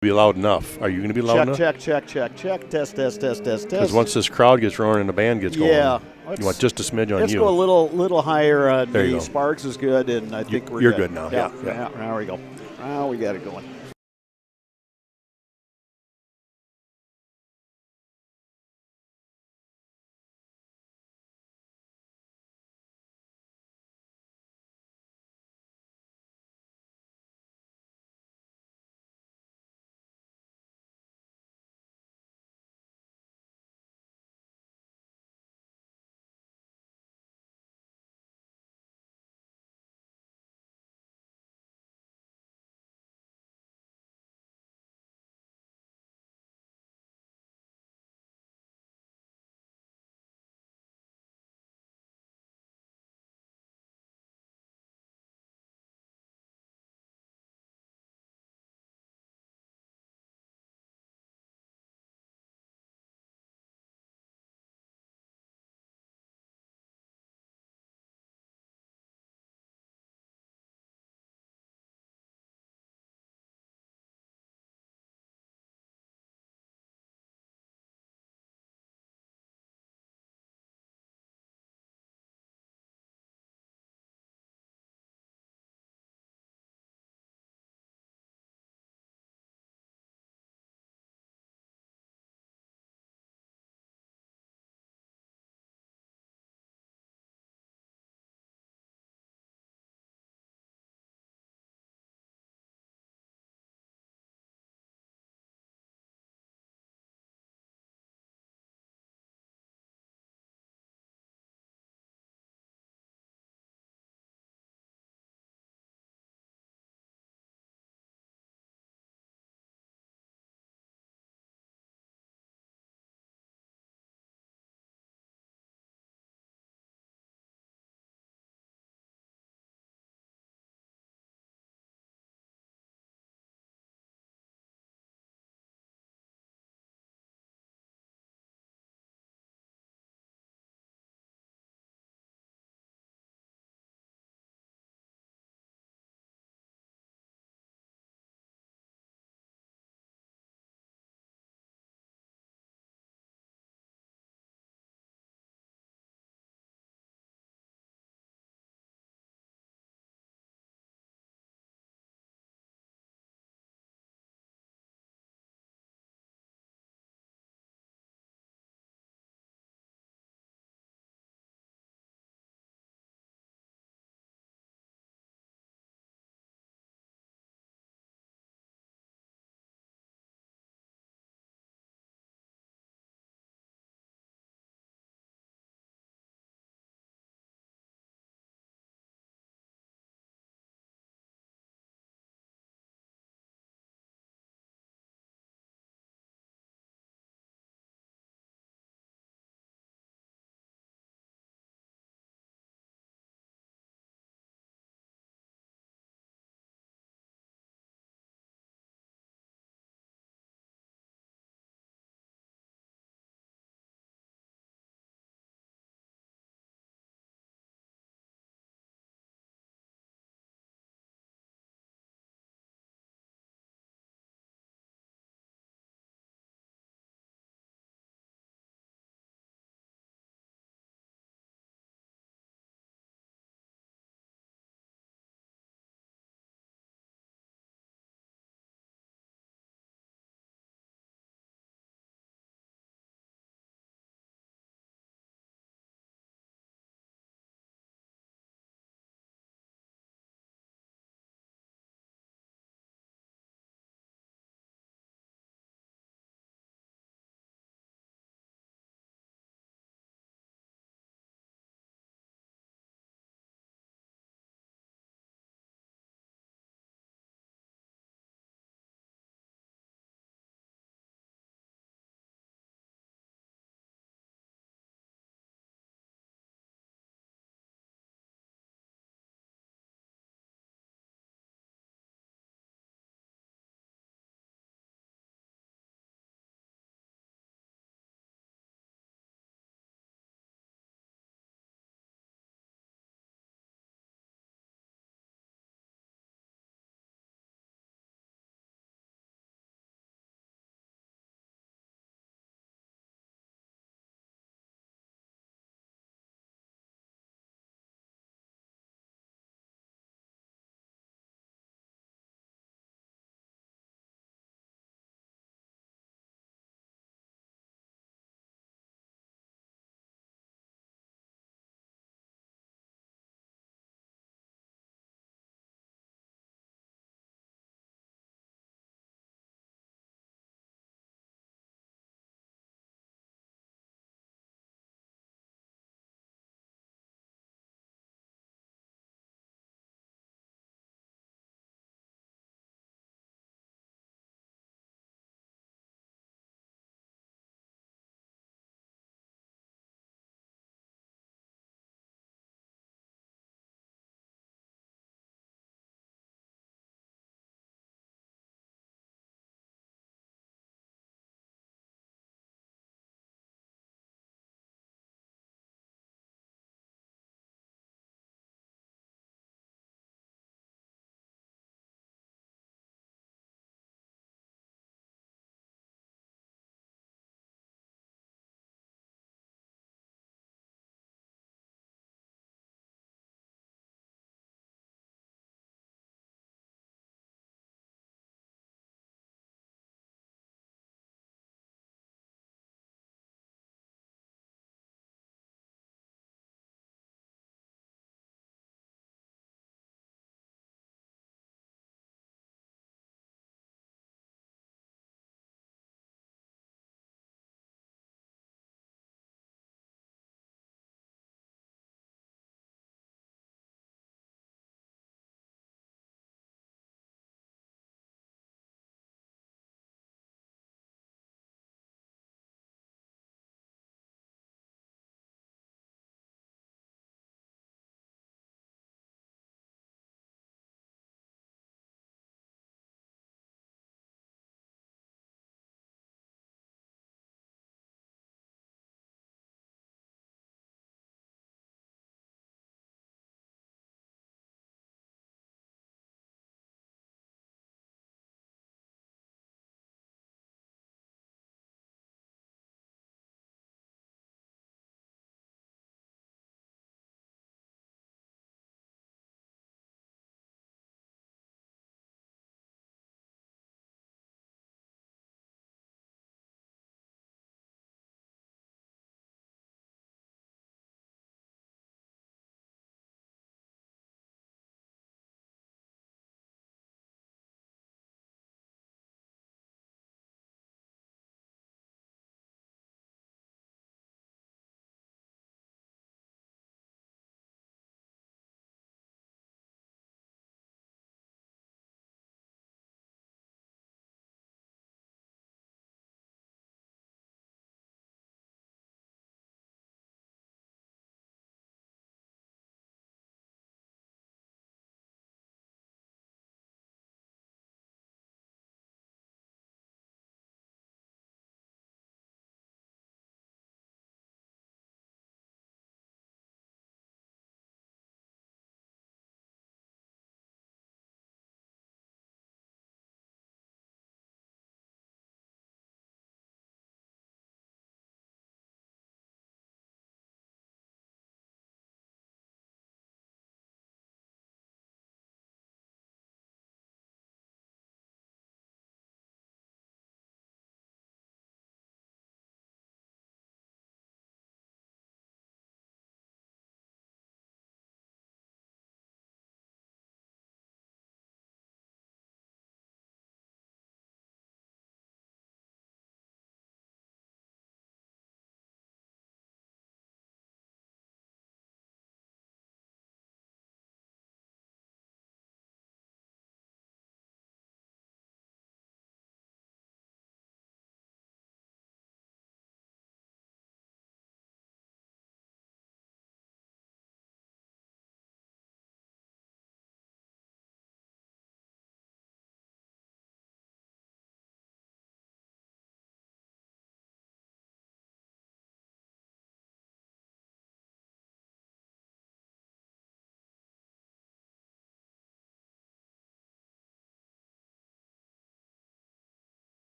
Be loud enough. Are you going to be loud enough? Check. Test. Because once this crowd gets roaring and the band gets going, you want just a smidge on you. Let's go a little higher. There you go. Sparks is good, and I think you're good now. Yeah. Now we go. Now we got it going.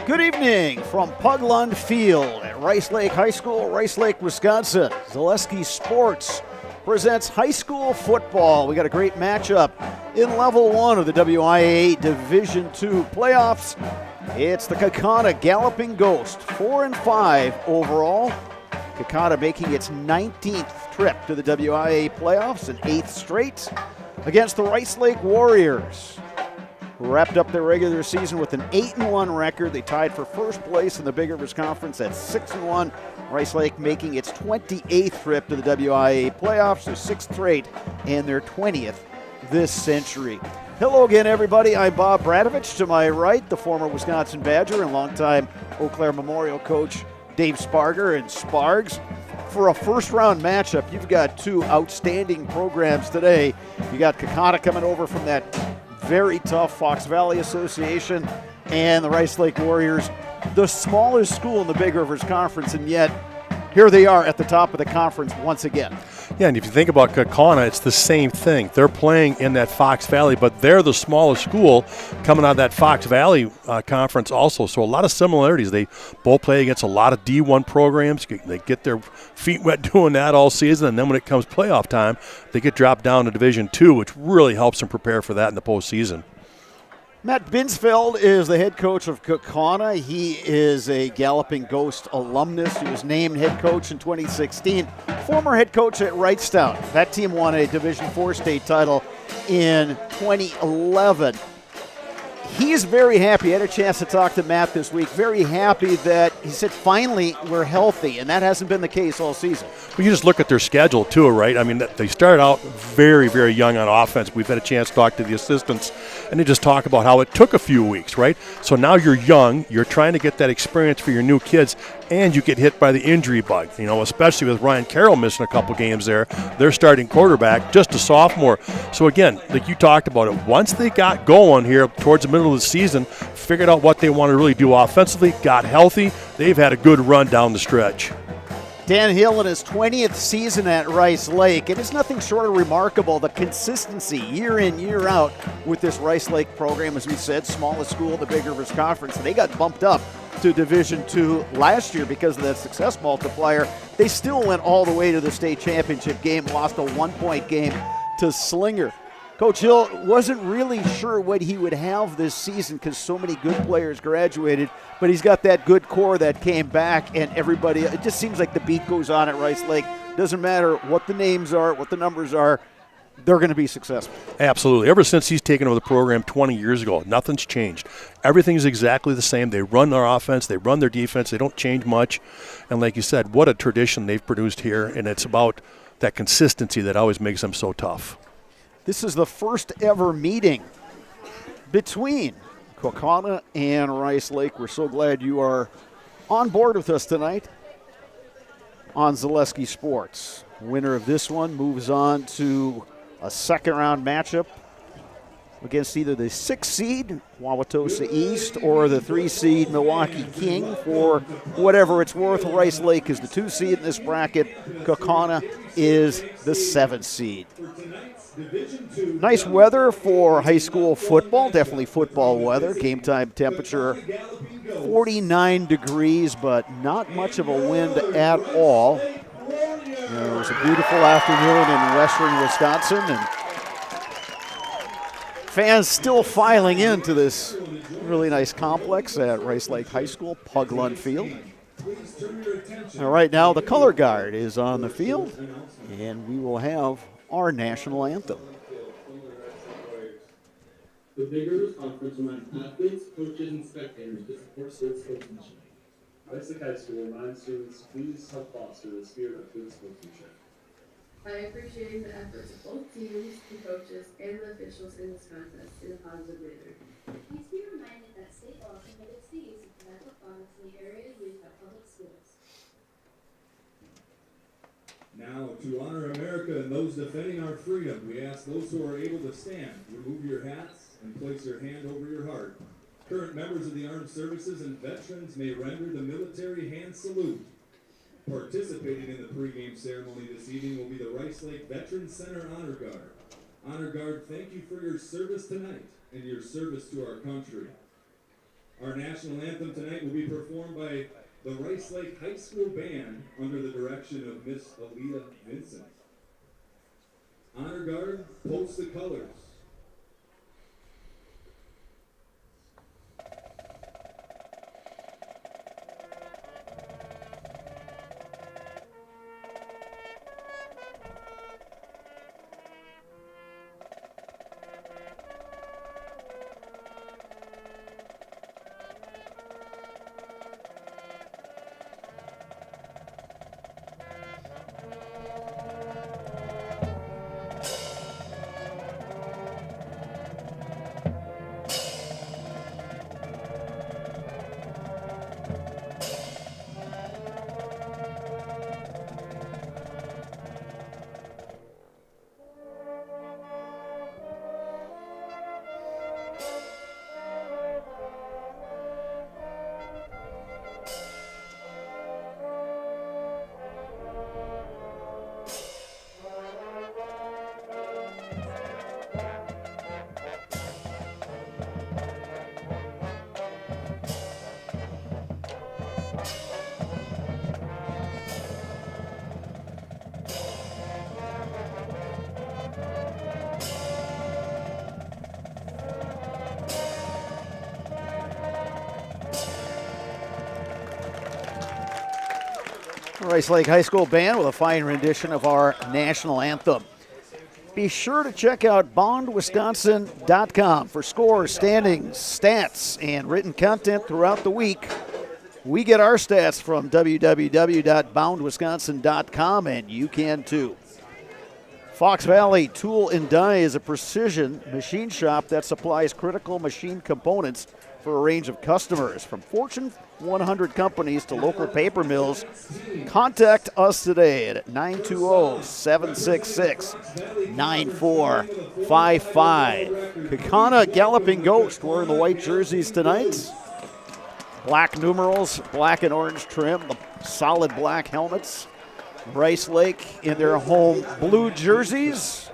Good evening from Pugland Field at Rice Lake High School, Rice Lake, Wisconsin. Zaleski Sports presents high school football. We got a great matchup in Level 1 of the WIAA Division II playoffs. It's the Kaukauna Galloping Ghost, 4-5 overall. Kaukauna making its 19th trip to the WIAA playoffs and 8th straight against the Rice Lake Warriors, who wrapped up their regular season with an 8-1 record. They tied for first place in the Big Rivers Conference at 6-1. Rice Lake making its 28th trip to the WIAA playoffs, their 6th straight and their 20th this century. Hello again, everybody. I'm Bob Bradovich. To my right, the former Wisconsin Badger and longtime Eau Claire Memorial coach Dave Sparger. And Spargs, for a first-round matchup, you've got two outstanding programs today. You got Kaukauna coming over from that very tough Fox Valley Association, and the Rice Lake Warriors, the smallest school in the Big Rivers Conference, and yet here they are at the top of the conference once again. Yeah, and if you think about Kaukauna, it's the same thing. They're playing in that Fox Valley, but they're the smallest school coming out of that Fox Valley conference also. So a lot of similarities. They both play against a lot of D1 programs. They get their feet wet doing that all season, and then when it comes playoff time, they get dropped down to Division II, which really helps them prepare for that in the postseason. Matt Binsfeld is the head coach of Kaukauna. He is a Galloping Ghost alumnus. He was named head coach in 2016. Former head coach at Wrightstown. That team won a Division IV state title in 2011. He's very happy. I had a chance to talk to Matt this week. Very happy that he said, finally, we're healthy, and that hasn't been the case all season. Well, you just look at their schedule, too, right? I mean, they started out very, very young on offense. We've had a chance to talk to the assistants, and they just talk about how it took a few weeks, right? So now you're young, you're trying to get that experience for your new kids, and you get hit by the injury bug, you know, especially with Ryan Carroll missing a couple games there. Their starting quarterback, just a sophomore. So, again, like you talked about it, once they got going here towards the middle of the season, figured out what they want to really do offensively, got healthy, they've had a good run down the stretch. Dan Hill in his 20th season at Rice Lake. It is nothing short of remarkable, the consistency year in, year out with this Rice Lake program. As we said, smallest school in the Big Rivers Conference. They got bumped up to Division II last year because of that success multiplier. They still went all the way to the state championship game, lost a 1-point game to Slinger. Coach Hill wasn't really sure what he would have this season because so many good players graduated, but he's got that good core that came back, and everybody, it just seems like the beat goes on at Rice Lake. Doesn't matter what the names are, what the numbers are, they're going to be successful. Absolutely. Ever since he's taken over the program 20 years ago, nothing's changed. Everything's exactly the same. They run their offense, they run their defense, they don't change much. And like you said, what a tradition they've produced here, and it's about that consistency that always makes them so tough. This is the first ever meeting between Kaukauna and Rice Lake. We're so glad you are on board with us tonight on Zaleski Sports. Winner of this one moves on to a second-round matchup against either the 6th seed, Wauwatosa East, or the 3 seed, Milwaukee King. For whatever it's worth, Rice Lake is the 2 seed in this bracket. Kaukauna is the 7th seed. Nice weather for high school football, definitely football weather. Game time temperature 49 degrees, but not much of a wind at all. It was a beautiful afternoon in western Wisconsin, and fans still filing into this really nice complex at Rice Lake High School, Pugland Field. All right, now the color guard is on the field, and we will have our national anthem. The Big Rivers Conference reminds athletes, coaches, and spectators to support sportsmanship. Rice Lake High School reminds students, please help foster the spirit of good sportsmanship. By appreciating the efforts of both teams, the coaches, and the officials in this contest in a positive manner. Please be reminded that state law prohibits the use of tobacco products in the area used by public schools. Now, to honor America and those defending our freedom, we ask those who are able to stand, remove your hats and place your hand over your heart. Current members of the armed services and veterans may render the military hand salute. Participating in the pregame ceremony this evening will be the Rice Lake Veterans Center Honor Guard. Honor Guard, thank you for your service tonight and your service to our country. Our national anthem tonight will be performed by the Rice Lake High School Band under the direction of Miss Aaliyah Vincent. Honor Guard, post the colors. Rice Lake High School Band with a fine rendition of our national anthem. Be sure to check out boundwisconsin.com for scores, standings, stats, and written content throughout the week. We get our stats from www.boundwisconsin.com, and you can too. Fox Valley Tool and Die is a precision machine shop that supplies critical machine components for a range of customers, from Fortune 100 companies to local paper mills. Contact us today at 920-766-9455. Kaukauna Galloping Ghost wearing the white jerseys tonight. Black numerals, black and orange trim, the solid black helmets. Rice Lake in their home blue jerseys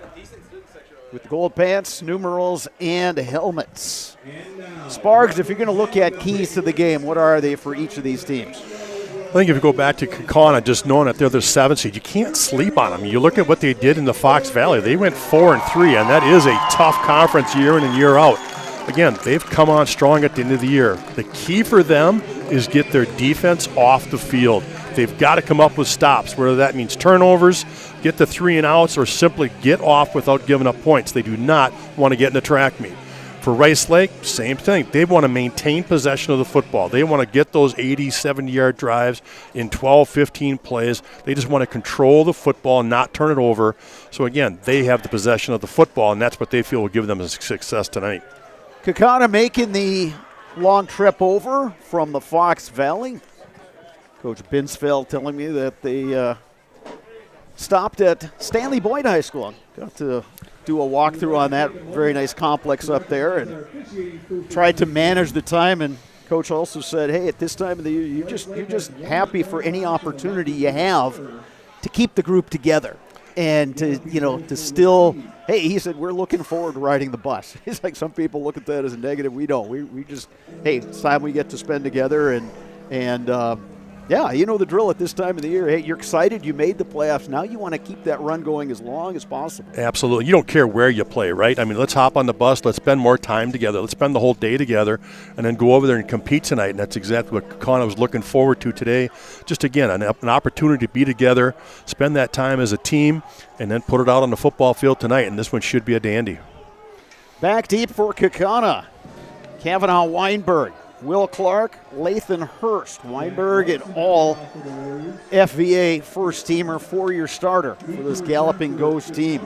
with gold pants, numerals, and helmets. Sparks, if you're going to look at keys to the game, what are they for each of these teams? I think if you go back to Kaukauna, just knowing that they're the 7th seed, you can't sleep on them. You look at what they did in the Fox Valley. They went 4-3, and that is a tough conference year in and year out. Again, they've come on strong at the end of the year. The key for them is get their defense off the field. They've got to come up with stops, whether that means turnovers, get the 3 and outs, or simply get off without giving up points. They do not want to get in the track meet. For Rice Lake, same thing. They want to maintain possession of the football. They want to get those 80, 70-yard drives in 12, 15 plays. They just want to control the football and not turn it over. So, again, they have the possession of the football, and that's what they feel will give them a success tonight. Kaukauna making the long trip over from the Fox Valley. Coach Binsfeld telling me that they stopped at Stanley Boyd High School. Got to do a walkthrough on that very nice complex up there and tried to manage the time. And Coach also said, hey, at this time of the year, you're just happy for any opportunity you have to keep the group together and to still, hey, he said, we're looking forward to riding the bus. He's like, some people look at that as a negative. We don't. We just, hey, it's time we get to spend together and yeah, you know the drill at this time of the year. Hey, you're excited. You made the playoffs. Now you want to keep that run going as long as possible. Absolutely. You don't care where you play, right? I mean, let's hop on the bus. Let's spend more time together. Let's spend the whole day together and then go over there and compete tonight. And that's exactly what Kaukauna was looking forward to today. Just, again, an opportunity to be together, spend that time as a team, and then put it out on the football field tonight. And this one should be a dandy. Back deep for Kaukauna. Kavanaugh Weinberg, Will Clark, Lathan Hurst. Weinberg, an all FVA first-teamer, 4-year starter for this Galloping Ghost team.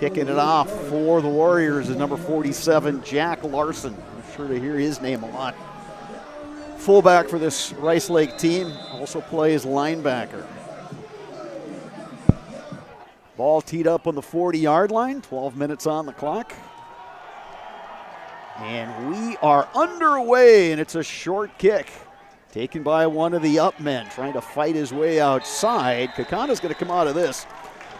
Kicking it off for the Warriors is number 47, Jack Larson. I'm sure to hear his name a lot. Fullback for this Rice Lake team, also plays linebacker. Ball teed up on the 40-yard line, 12 minutes on the clock. And we are underway, and it's a short kick taken by one of the up men trying to fight his way outside. Kaukauna's going to come out of this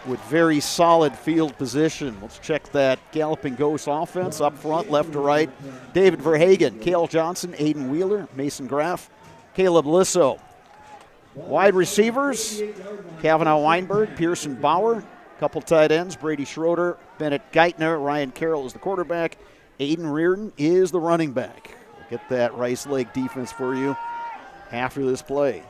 with very solid field position. Let's check that Galloping Ghost offense up front, left to right. David Verhagen, Cale Johnson, Aiden Wheeler, Mason Graff, Caleb Lisso. Wide receivers, Kavanaugh Weinberg, Pearson Bauer. Couple tight ends, Brady Schroeder, Bennett Geithner, Ryan Carroll is the quarterback. Aiden Reardon is the running back. We'll get that Rice Lake defense for you after this play.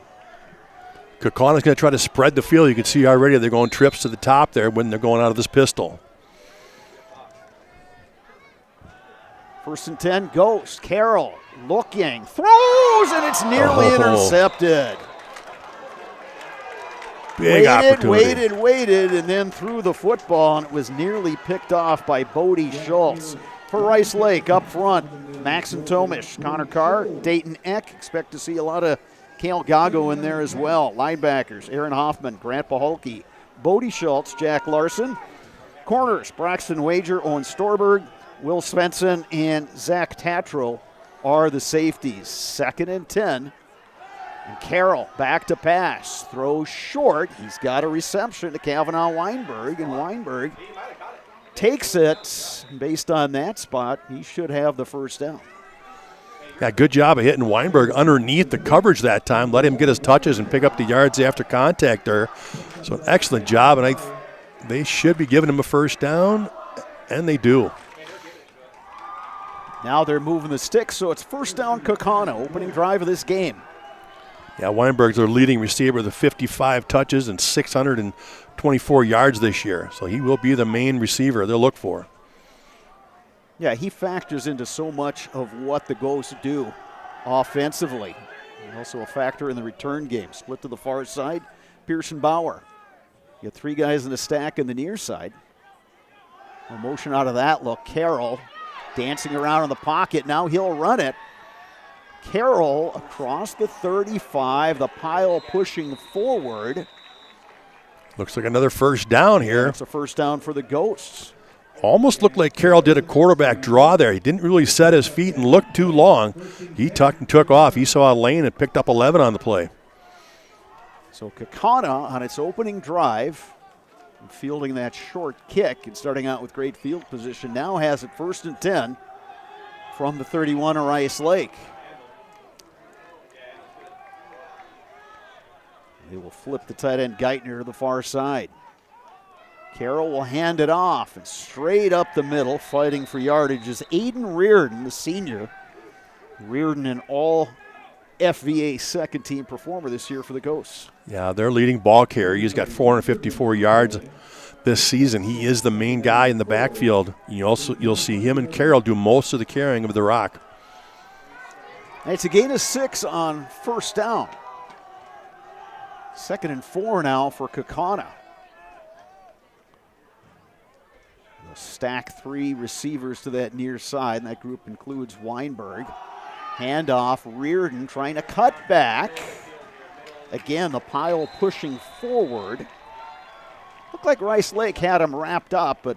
Kaukana's going to try to spread the field. You can see already they're going trips to the top there when they're going out of this pistol. 1st and 10, Ghost. Carroll looking, throws, and it's nearly intercepted. Big opportunity. Waited, and then threw the football, and it was nearly picked off by Bodie Schultz. For Rice Lake, up front, Maxon Tomish, Connor Carr, Dayton Eck. Expect to see a lot of Cale Gago in there as well. Linebackers, Aaron Hoffman, Grant Paholke, Bodie Schultz, Jack Larson. Corners, Braxton Wager, Owen Storberg, Will Svensson, and Zach Tatro are the safeties. 2nd and 10. And Carroll back to pass. Throws short. He's got a reception to Kavanaugh Weinberg, and Weinberg takes it. Based on that spot, he should have the first down. Yeah, good job of hitting Weinberg underneath the coverage that time. Let him get his touches and pick up the yards after contact there. So an excellent job, and they should be giving him a first down, and they do. Now they're moving the sticks, so it's first down Kaukauna, opening drive of this game. Yeah, Weinberg's their leading receiver with 55 touches and 624 yards this year. So he will be the main receiver they'll look for. Yeah, he factors into so much of what the Ghosts do offensively. And also a factor in the return game. Split to the far side, Pearson Bauer. You got 3 guys in the stack in the near side. A motion out of that look. Carroll dancing around in the pocket. Now he'll run it. Carroll across the 35, the pile pushing forward. Looks like another first down here. It's a first down for the Ghosts. Almost looked like Carroll did a quarterback draw there. He didn't really set his feet and look too long. He tucked and took off. He saw a lane and picked up 11 on the play. So Kaukauna on its opening drive, fielding that short kick and starting out with great field position, now has it 1st and 10 from the 31 of Rice Lake. They will flip the tight end Geithner to the far side. Carroll will hand it off, and straight up the middle, fighting for yardage, is Aiden Reardon, the senior. Reardon, an all FVA second team performer this year for the Ghosts. Yeah, their leading ball carrier. He's got 454 yards this season. He is the main guy in the backfield. You'll see him and Carroll do most of the carrying of the rock. And it's a gain of 6 on first down. 2nd and 4 now for Kaukauna. They'll stack 3 receivers to that near side, and that group includes Weinberg. Handoff, Reardon trying to cut back. Again, the pile pushing forward. Looked like Rice Lake had him wrapped up, but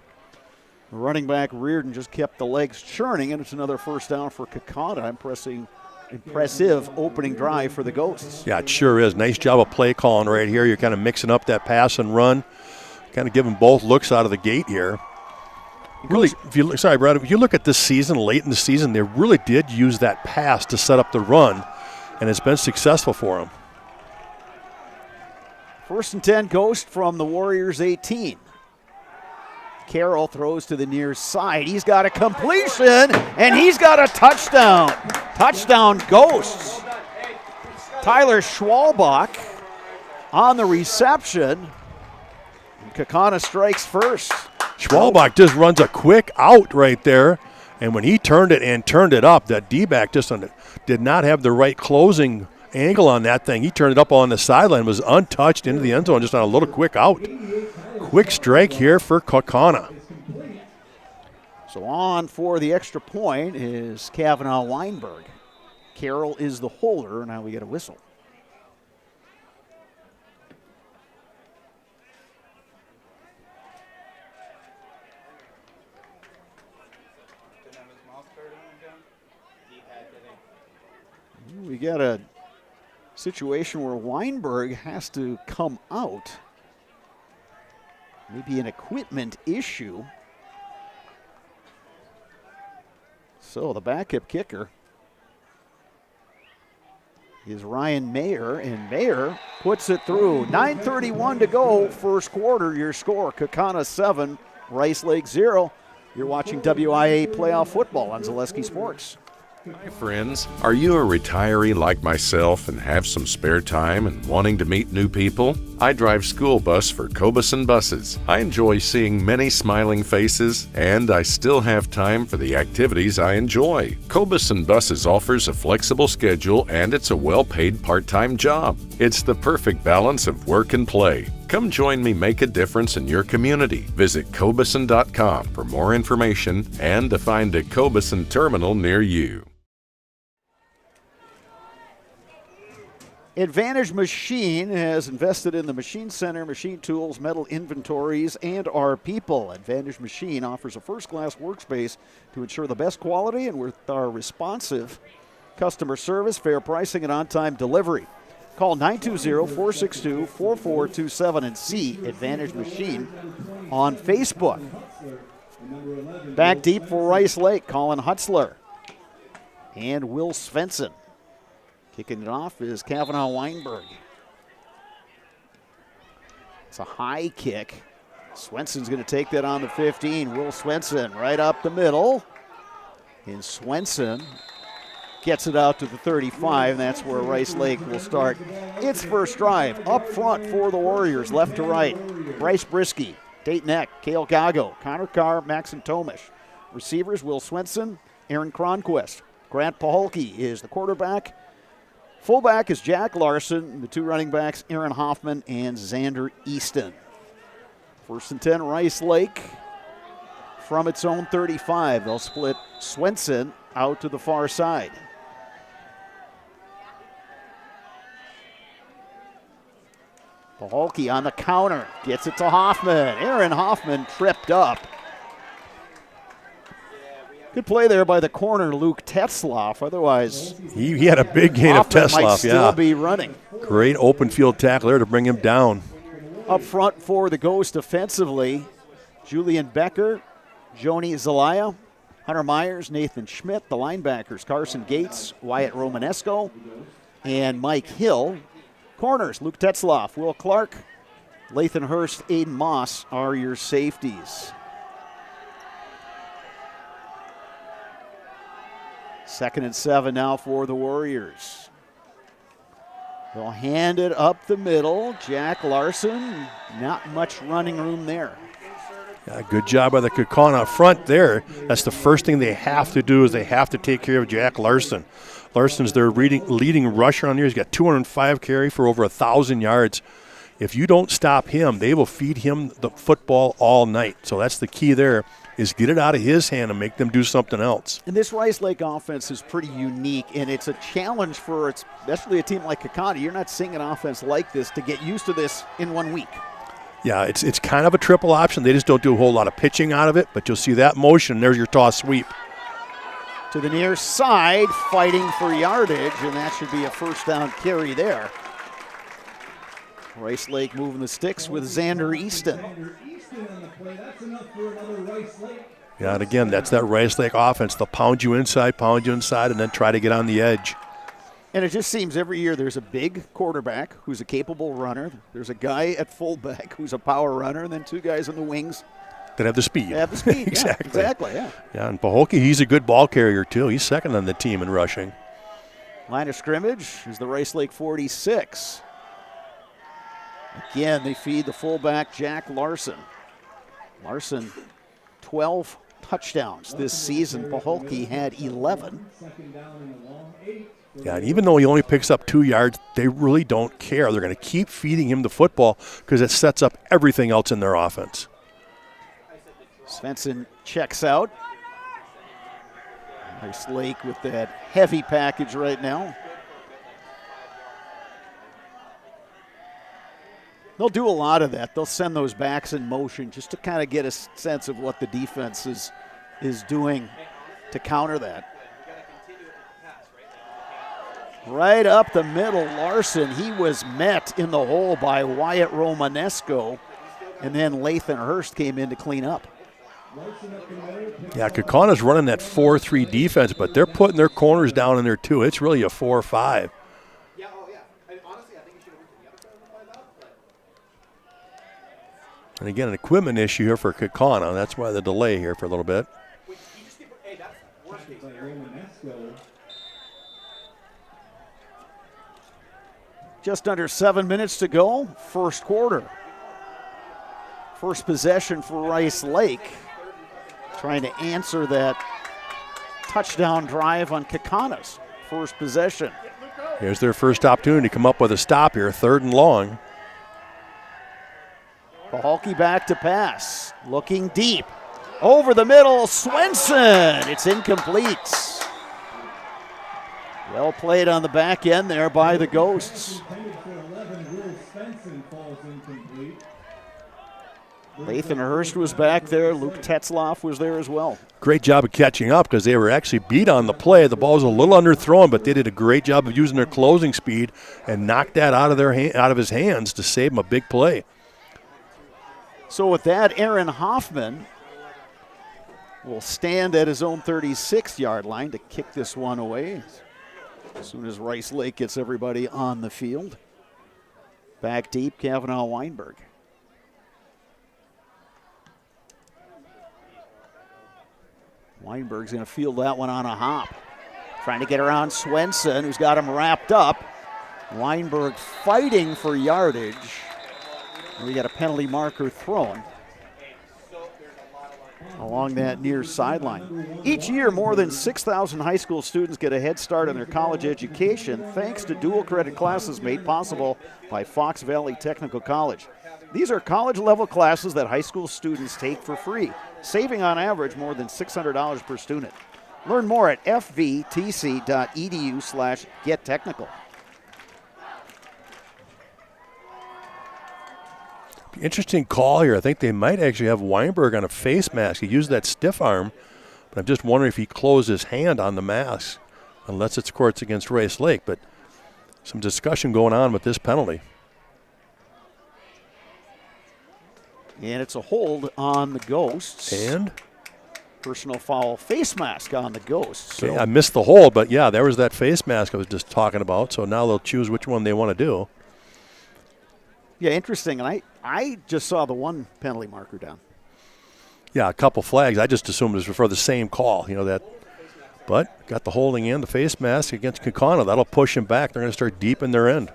the running back Reardon just kept the legs churning, and it's another first down for Kaukauna. Impressive opening drive for the Ghosts. Yeah, it sure is. Nice job of play calling right here. You're kind of mixing up that pass and run, kind of giving both looks out of the gate here. Really, if you look at this season, late in the season, they really did use that pass to set up the run, and it's been successful for them. 1st and 10, Ghost from the Warriors 18. Carroll throws to the near side. He's got a completion, and he's got a touchdown. Touchdown, Ghosts. Tyler Schwalbach on the reception. And Kaukauna strikes first. Schwalbach just runs a quick out right there, and when he turned it up, that D-back just did not have the right closing angle on that thing. He turned it up on the sideline, was untouched into the end zone just on a little quick out. Quick strike here for Kaukauna. So on for the extra point is Kavanaugh Weinberg. Carroll is the holder. Now we get a whistle. We got a situation where Weinberg has to come out. Maybe an equipment issue. So the backup kicker is Ryan Mayer, and Mayer puts it through. 9:31 to go, first quarter. Your score, Kaukauna 7, Rice Lake 0. You're watching WIAA playoff football on Zaleski Sports. Hi friends, are you a retiree like myself and have some spare time and wanting to meet new people? I drive school bus for Kaukauna Buses. I enjoy seeing many smiling faces, and I still have time for the activities I enjoy. Kaukauna Buses offers a flexible schedule, and it's a well-paid part-time job. It's the perfect balance of work and play. Come join me make a difference in your community. Visit Kaukauna.com for more information and to find a Kaukauna terminal near you. Advantage Machine has invested in the Machine Center, machine tools, metal inventories, and our people. Advantage Machine offers a first-class workspace to ensure the best quality and with our responsive customer service, fair pricing, and on-time delivery. Call 920-462-4427 and see Advantage Machine on Facebook. Back deep for Rice Lake, Colin Hutzler and Will Svensson. Kicking it off is Kavanaugh Weinberg. It's a high kick. Swenson's going to take that on the 15. Will Svensson right up the middle. And Svensson gets it out to the 35, and that's where Rice Lake will start its first drive. Up front for the Warriors, left to right. Bryce Brisky, Dayton Eck, Cale Gago, Connor Carr, Maxon Tomish. Receivers, Will Svensson, Aaron Cronquist. Grant Paholke is the quarterback. Fullback is Jack Larson. The two running backs, Aaron Hoffman and Xander Easton. First and 10, Rice Lake from its own 35. They'll split Svensson out to the far side. Paholke on the counter, gets it to Hoffman. Aaron Hoffman tripped up. Good play there by the corner, Luke Tetzloff. Otherwise, he had a big gain of Hoffman Tetzloff. might still be running. Great open field tackle there to bring him down. Up front for the Ghost offensively, Julian Becker, Joni Zelaya, Hunter Myers, Nathan Schmidt. The linebackers, Carson Gates, Wyatt Romanesco, and Mike Hill. Corners, Luke Tetzloff, Will Clark, Lathan Hurst, Aiden Moss are your safeties. Second and 7 now for the Warriors. They'll hand it up the middle. Jack Larson, not much running room there. Yeah, good job by the Kaukauna up front there. That's the first thing they have to do is they have to take care of Jack Larson. Larson's their leading rusher on here. He's got 205 carry for over 1,000 yards. If you don't stop him, they will feed him the football all night. So that's the key there, is get it out of his hand and make them do something else. And this Rice Lake offense is pretty unique, and it's a challenge for especially a team like Kaukauna. You're not seeing an offense like this to get used to this in 1 week. Yeah, it's kind of a triple option. They just don't do a whole lot of pitching out of it, but you'll see that motion. There's your toss sweep. To the near side, fighting for yardage, and that should be a first down carry there. Rice Lake moving the sticks with Xander Easton. Yeah, and again, that's that Rice Lake offense. They'll pound you inside, and then try to get on the edge. And it just seems every year there's a big quarterback who's a capable runner. There's a guy at fullback who's a power runner, and then two guys in the wings that have the speed. They have the speed, Exactly. Yeah, exactly, yeah. Yeah, and Paholke, he's a good ball carrier, too. He's second on the team in rushing. Line of scrimmage is the Rice Lake 46. Again, they feed the fullback, Jack Larson. Larson, 12 touchdowns this season. Paholke had 11. Yeah, and even though he only picks up 2 yards, they really don't care. They're going to keep feeding him the football because it sets up everything else in their offense. Svensson checks out. Rice Lake with that heavy package right now. They'll do a lot of that. They'll send those backs in motion just to kind of get a sense of what the defense is doing to counter that. Right up the middle, Larson. He was met in the hole by Wyatt Romanesco. And then Lathan Hurst came in to clean up. Yeah, Kaukauna's running that 4-3 defense, but they're putting their corners down in there too. It's really a 4-5. And again, an equipment issue here for Kaukauna. That's why the delay here for a little bit. Just under 7 minutes to go, first quarter. First possession for Rice Lake. Trying to answer that touchdown drive on Kaukauna's first possession. Here's their first opportunity to come up with a stop here, 3rd and long. Pahalke back to pass, looking deep. Over the middle, Swenson. It's incomplete. Well played on the back end there by the Ghosts. Lathan Hurst was back there. Luke Tetzloff was there as well. Great job of catching up because they were actually beat on the play. The ball was a little underthrown, but they did a great job of using their closing speed and knocked that out of his hands to save him a big play. So with that, Aaron Hoffman will stand at his own 36-yard line to kick this one away as soon as Rice Lake gets everybody on the field. Back deep, Kavanaugh Weinberg. Weinberg's going to field that one on a hop. Trying to get around Swenson, who's got him wrapped up. Weinberg fighting for yardage. We got a penalty marker thrown along that near sideline. Each year, more than 6,000 high school students get a head start on their college education thanks to dual credit classes made possible by Fox Valley Technical College. These are college-level classes that high school students take for free, saving on average more than $600 per student. Learn more at fvtc.edu/gettechnical. Interesting call here. I think they might actually have Weinberg on a face mask. He used that stiff arm, but I'm just wondering if he closed his hand on the mask, unless it's courts against Rice Lake. But some discussion going on with this penalty. And it's a hold on the Ghosts. And? Personal foul, face mask on the Ghosts. Okay, I missed the hold, but yeah, there was that face mask I was just talking about. So now they'll choose which one they want to do. Yeah, interesting. And I just saw the one penalty marker down. Yeah, a couple flags. I just assumed it was for the same call, that. But got the holding in, the face mask against Kaukauna. That'll push him back. They're going to start deep in their end.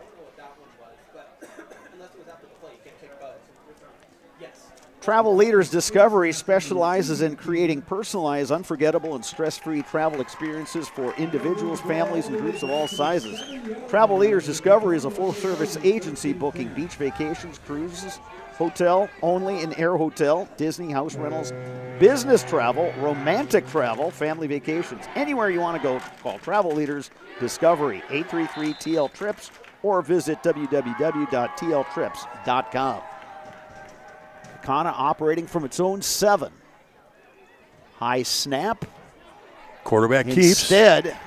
Travel Leaders Discovery specializes in creating personalized, unforgettable, and stress-free travel experiences for individuals, families, and groups of all sizes. Travel Leaders Discovery is a full-service agency booking beach vacations, cruises, hotel only and air hotel, Disney, house rentals, business travel, romantic travel, family vacations. Anywhere you want to go, call Travel Leaders Discovery, 833-TL-TRIPS, or visit www.tltrips.com. Kaukauna operating from its own 7. High snap. Quarterback keeps. Instead,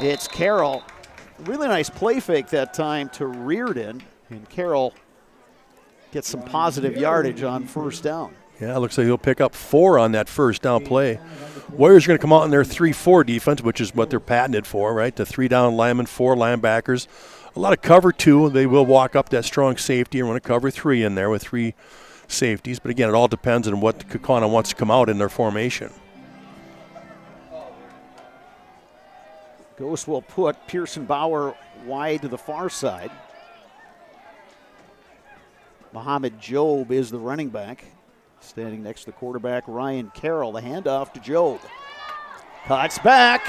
it's Carroll. Really nice play fake that time to Reardon, and Carroll gets some positive yardage on first down. Yeah, it looks like he'll pick up 4 on that first down play. Warriors are going to come out in their 3-4 defense, which is what they're patented for, right? The 3-down linemen, 4 linebackers. A lot of cover 2. They will walk up that strong safety and run a cover 3 in there with 3 safeties. But again, it all depends on what Kaukauna wants to come out in their formation. Ghost will put Pearson Bauer wide to the far side. Muhammad Job is the running back. Standing next to the quarterback, Ryan Carroll. The handoff to Job. Cuts back.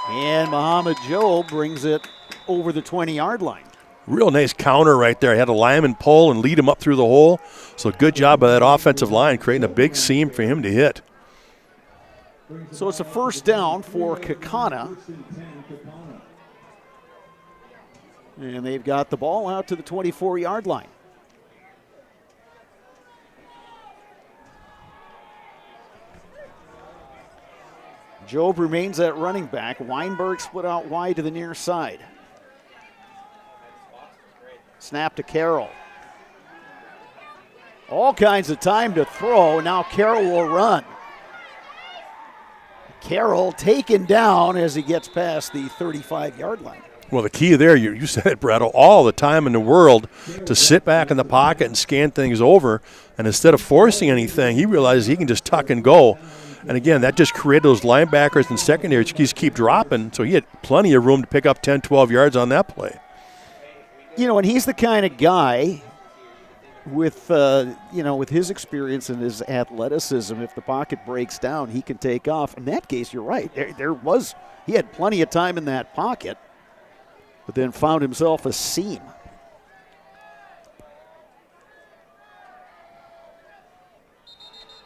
And Muhammad Job brings it over the 20-yard line. Real nice counter right there. He had a lineman pull and lead him up through the hole. So good job by that offensive line, creating a big seam for him to hit. So it's a first down for Kaukauna. And they've got the ball out to the 24-yard line. Job remains at running back. Weinberg split out wide to the near side. Snap to Carroll. All kinds of time to throw. Now Carroll will run. Carroll taken down as he gets past the 35-yard line. Well, the key there, you said it, Brett, all the time in the world to sit back in the pocket and scan things over. And instead of forcing anything, he realizes he can just tuck and go. And again, that just created those linebackers and secondaries just keep dropping. So he had plenty of room to pick up 10, 12 yards on that play. You know, and he's the kind of guy with, with his experience and his athleticism, if the pocket breaks down, he can take off. In that case, you're right. He had plenty of time in that pocket, but then found himself a seam.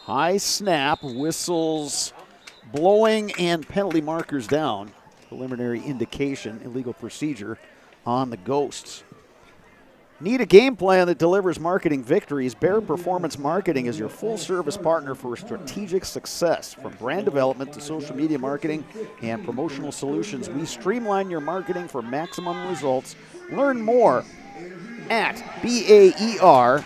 High snap, whistles blowing, and penalty markers down. Preliminary indication, illegal procedure on the Ghosts. Need a game plan that delivers marketing victories? Bear Performance Marketing is your full-service partner for strategic success. From brand development to social media marketing and promotional solutions, we streamline your marketing for maximum results. Learn more at BAERPM.com.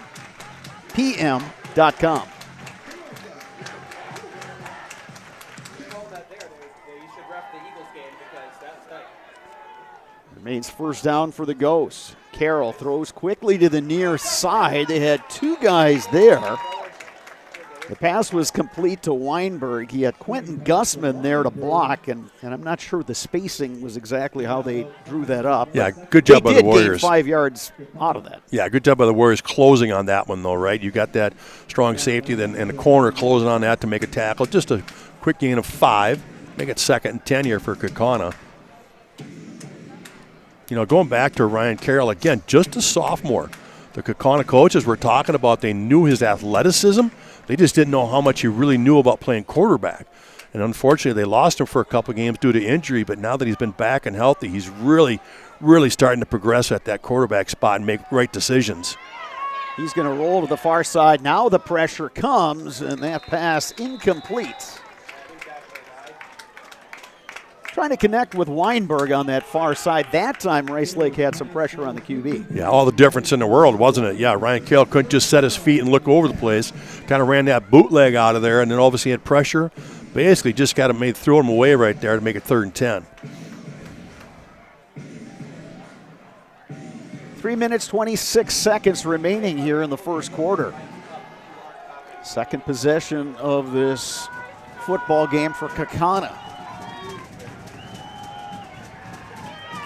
Remains first down for the Ghosts. Carroll throws quickly to the near side. They had two guys there. The pass was complete to Weinberg. He had Quentin Gussman there to block, and I'm not sure the spacing was exactly how they drew that up. Yeah, good job by the Warriors. They did gain 5 yards out of that. Yeah, good job by the Warriors closing on that one, though, right? You got that strong safety then and the corner closing on that to make a tackle. Just a quick gain of 5. Make it 2nd and 10 here for Kaukauna. You know, going back to Ryan Carroll, again, just a sophomore. The Kaukauna coaches were talking about they knew his athleticism. They just didn't know how much he really knew about playing quarterback. And unfortunately, they lost him for a couple games due to injury, but now that he's been back and healthy, he's really, really starting to progress at that quarterback spot and make right decisions. He's going to roll to the far side. Now the pressure comes, and that pass incomplete. Trying to connect with Weinberg on that far side. That time, Rice Lake had some pressure on the QB. Yeah, all the difference in the world, wasn't it? Yeah, Ryan Carroll couldn't just set his feet and look over the place. Kind of ran that bootleg out of there, and then obviously had pressure. Basically just got him threw him away right there to make it 3rd and 10. 3 minutes, 26 seconds remaining here in the first quarter. Second possession of this football game for Kaukauna.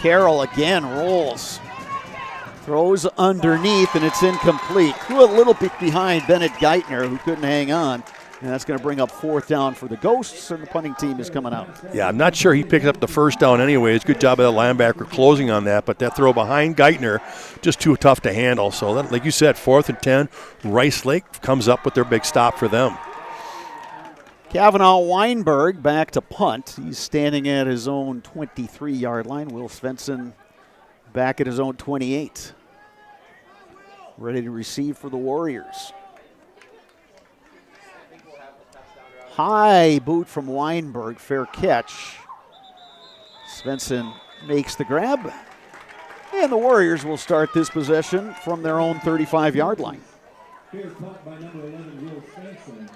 Carroll again rolls. Throws underneath, and it's incomplete. Threw a little bit behind Bennett Geithner, who couldn't hang on. And that's going to bring up 4th down for the Ghosts, and the punting team is coming out. Yeah, I'm not sure he picked up the first down anyways. Good job by the linebacker closing on that, but that throw behind Geithner, just too tough to handle. So, that, like you said, 4th and 10, Rice Lake comes up with their big stop for them. Kavanaugh Weinberg back to punt. He's standing at his own 23-yard line. Will Svensson back at his own 28. Ready to receive for the Warriors. High boot from Weinberg. Fair catch. Svensson makes the grab. And the Warriors will start this possession from their own 35-yard line. Here caught by number 11, Will Svensson.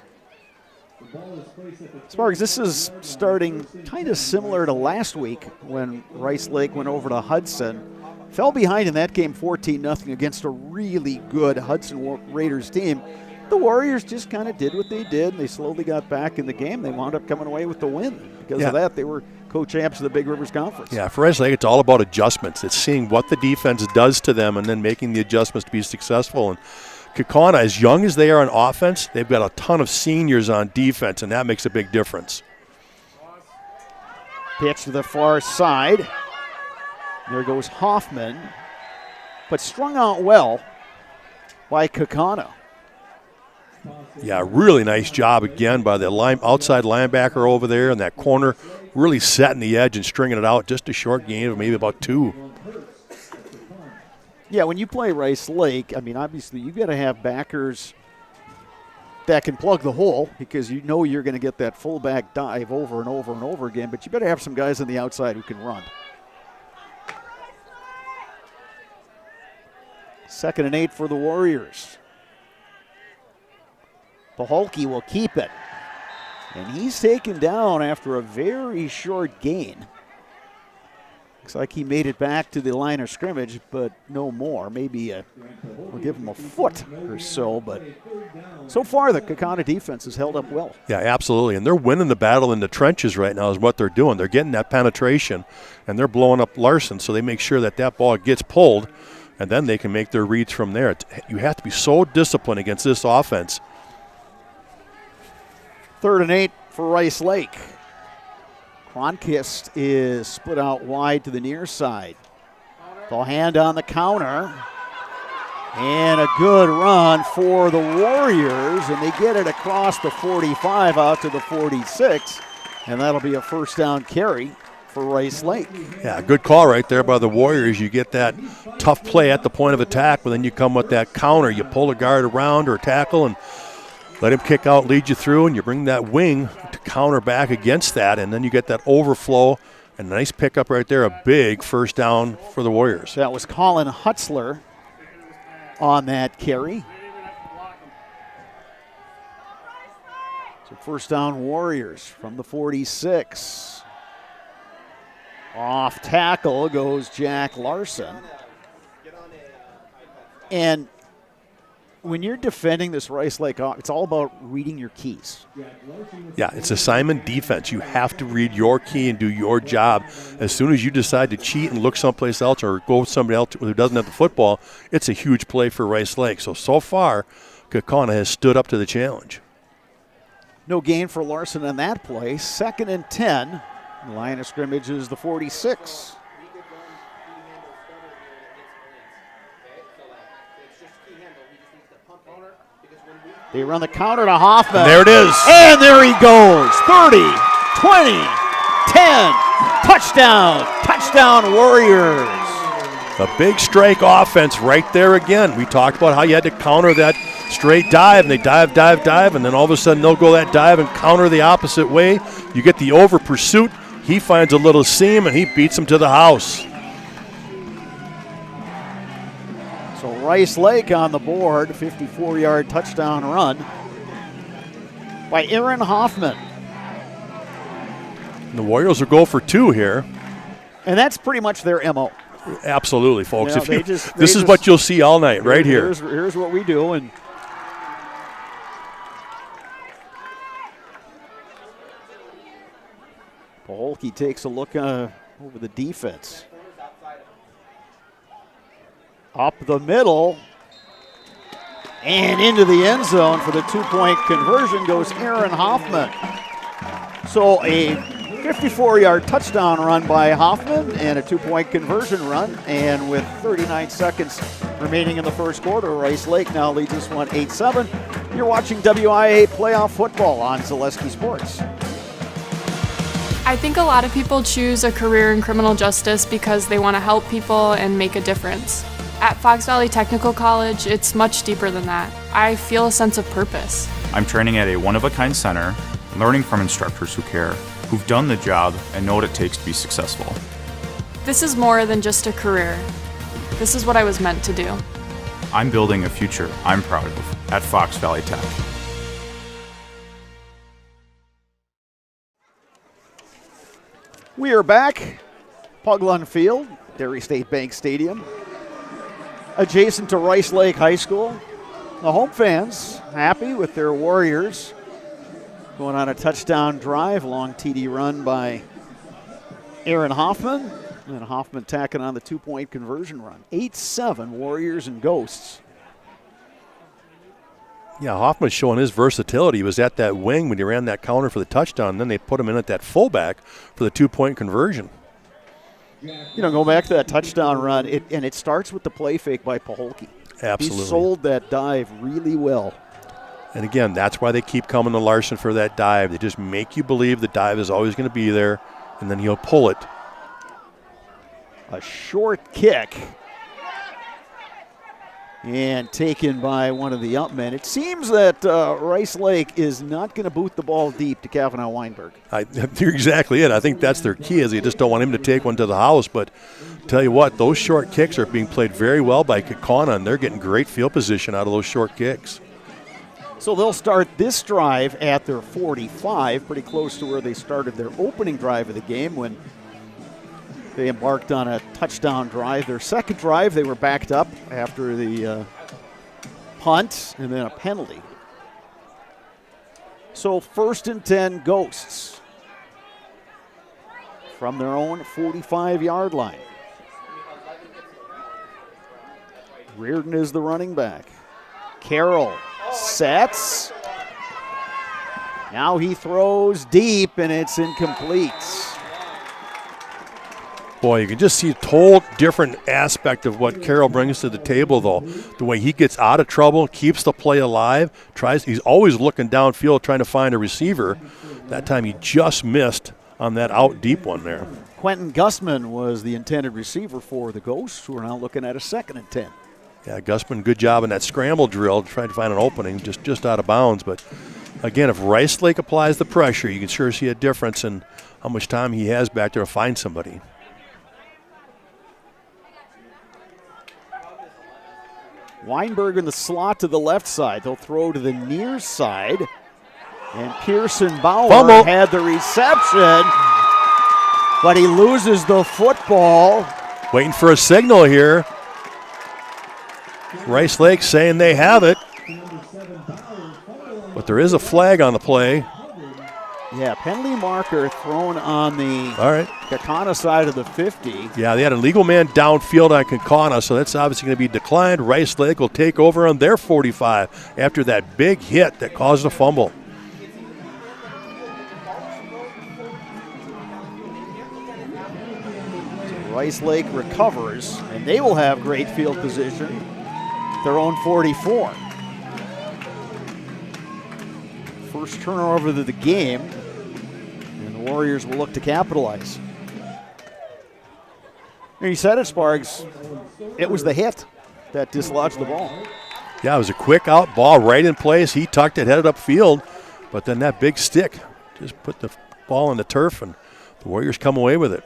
Sparks, this is starting kind of similar to last week when Rice Lake went over to Hudson. Fell behind in that game 14-0 against a really good Hudson Raiders team. The Warriors just kind of did what they did, and they slowly got back in the game. They wound up coming away with the win. Because of that, they were co-champs of the Big Rivers Conference. Yeah, for Rice Lake, it's all about adjustments. It's seeing what the defense does to them and then making the adjustments to be successful. And Kaukauna, as young as they are on offense, they've got a ton of seniors on defense, and that makes a big difference. Pitch to the far side. There goes Hoffman, but strung out well by Kaukauna. Yeah, really nice job again by the outside linebacker over there in that corner, really setting the edge and stringing it out. Just a short gain of maybe about 2. Yeah, when you play Rice Lake, I mean, obviously you've got to have backers that can plug the hole because you know you're going to get that fullback dive over and over and over again, but you better have some guys on the outside who can run. 2nd and 8 for the Warriors. Paholke will keep it. And he's taken down after a very short gain. Looks like he made it back to the line of scrimmage, but no more. Maybe we'll give him a foot or so, but so far the Kaukauna defense has held up well. Yeah, absolutely. And they're winning the battle in the trenches right now is what they're doing. They're getting that penetration, and they're blowing up Larson, so they make sure that that ball gets pulled, and then they can make their reads from there. You have to be so disciplined against this offense. 3rd and 8 for Rice Lake. Cronquist is split out wide to the near side. They'll hand on the counter. And a good run for the Warriors, and they get it across the 45 out to the 46, and that'll be a first down carry for Rice Lake. Yeah, good call right there by the Warriors. You get that tough play at the point of attack, but then you come with that counter. You pull a guard around or tackle and let him kick out, lead you through, and you bring that wing to counter back against that, and then you get that overflow and a nice pickup right there, a big first down for the Warriors. That was Colin Hutzler on that carry. So first down Warriors from the 46. Off tackle goes Jack Larson. And when you're defending this Rice Lake, it's all about reading your keys. Yeah, it's assignment defense. You have to read your key and do your job. As soon as you decide to cheat and look someplace else or go with somebody else who doesn't have the football, it's a huge play for Rice Lake. So far, Kaukauna has stood up to the challenge. No gain for Larson on that play. 2nd and 10. The line of scrimmage is the 46. They run the counter to Hoffman. There it is. And there he goes. 30, 20, 10. Touchdown. Touchdown Warriors. A big strike offense right there again. We talked about how you had to counter that straight dive, and they dive, and then all of a sudden they'll go that dive and counter the opposite way. You get the over pursuit. He finds a little seam, and he beats him to the house. So Rice Lake on the board, 54-yard touchdown run by Aaron Hoffman. And the Warriors will go for 2 here. And that's pretty much their MO. Absolutely, folks. You know, This is what you'll see all night right here. Here's what we do. And Paholke takes a look over the defense. Up the middle and into the end zone for the 2-point conversion goes Aaron Hoffman. So a 54-yard touchdown run by Hoffman and a 2-point conversion run. And with 39 seconds remaining in the first quarter, Rice Lake now leads this one 8-7. You're watching WIAA playoff football on Zaleski Sports. I think a lot of people choose a career in criminal justice because they want to help people and make a difference. At Fox Valley Technical College, it's much deeper than that. I feel a sense of purpose. I'm training at a one-of-a-kind center, learning from instructors who care, who've done the job and know what it takes to be successful. This is more than just a career. This is what I was meant to do. I'm building a future I'm proud of at Fox Valley Tech. We are back. Pugland Field, Dairy State Bank Stadium, adjacent to Rice Lake High School. The home fans happy with their Warriors going on a touchdown drive, long TD run by Aaron Hoffman, and Hoffman tacking on the 2-point conversion run. 8-7 Warriors and Ghosts. Yeah, Hoffman's showing his versatility. He was at that wing when he ran that counter for the touchdown, and then they put him in at that fullback for the 2-point conversion. You know, go back to that touchdown run, and it starts with the play fake by Paholke. Absolutely. He sold that dive really well. And again, that's why they keep coming to Larson for that dive. They just make you believe the dive is always going to be there, and then he'll pull it. A short kick. And taken by one of the up men. It seems that Rice Lake is not going to boot the ball deep to Kavanaugh Weinberg. You're exactly it. I think that's their key, is they just don't want him to take one to the house. But tell you what, those short kicks are being played very well by Kaukauna, and they're getting great field position out of those short kicks. So they'll start this drive at their 45, pretty close to where they started their opening drive of the game when they embarked on a touchdown drive. Their second drive, they were backed up after the punt and then a penalty. So 1st and 10 Ghosts from their own 45-yard line. Reardon is the running back. Carroll sets. Now he throws deep, and it's incomplete. Boy, you can just see a total different aspect of what Carroll brings to the table, though. The way he gets out of trouble, keeps the play alive, he's always looking downfield trying to find a receiver. That time he just missed on that out deep one there. Quentin Gussman was the intended receiver for the Ghosts, who are now looking at a 2nd and 10. Yeah, Gussman, good job in that scramble drill, trying to find an opening, just out of bounds. But again, if Rice Lake applies the pressure, you can sure see a difference in how much time he has back there to find somebody. Weinberg in the slot to the left side. They'll throw to the near side. And Pearson Bauer had the reception, but he loses the football. Waiting for a signal here. Rice Lake saying they have it, but there is a flag on the play. Yeah, penalty marker thrown on the Kaukauna side of the 50. Yeah, they had a legal man downfield on Kaukauna, so that's obviously going to be declined. Rice Lake will take over on their 45 after that big hit that caused a fumble. Rice Lake recovers, and they will have great field position. Their own 44. First turnover of the game, and the Warriors will look to capitalize. You said it, Sparks. It was the hit that dislodged the ball. Yeah, it was a quick out ball right in place. He tucked it, headed upfield, but then that big stick just put the ball in the turf, and the Warriors come away with it.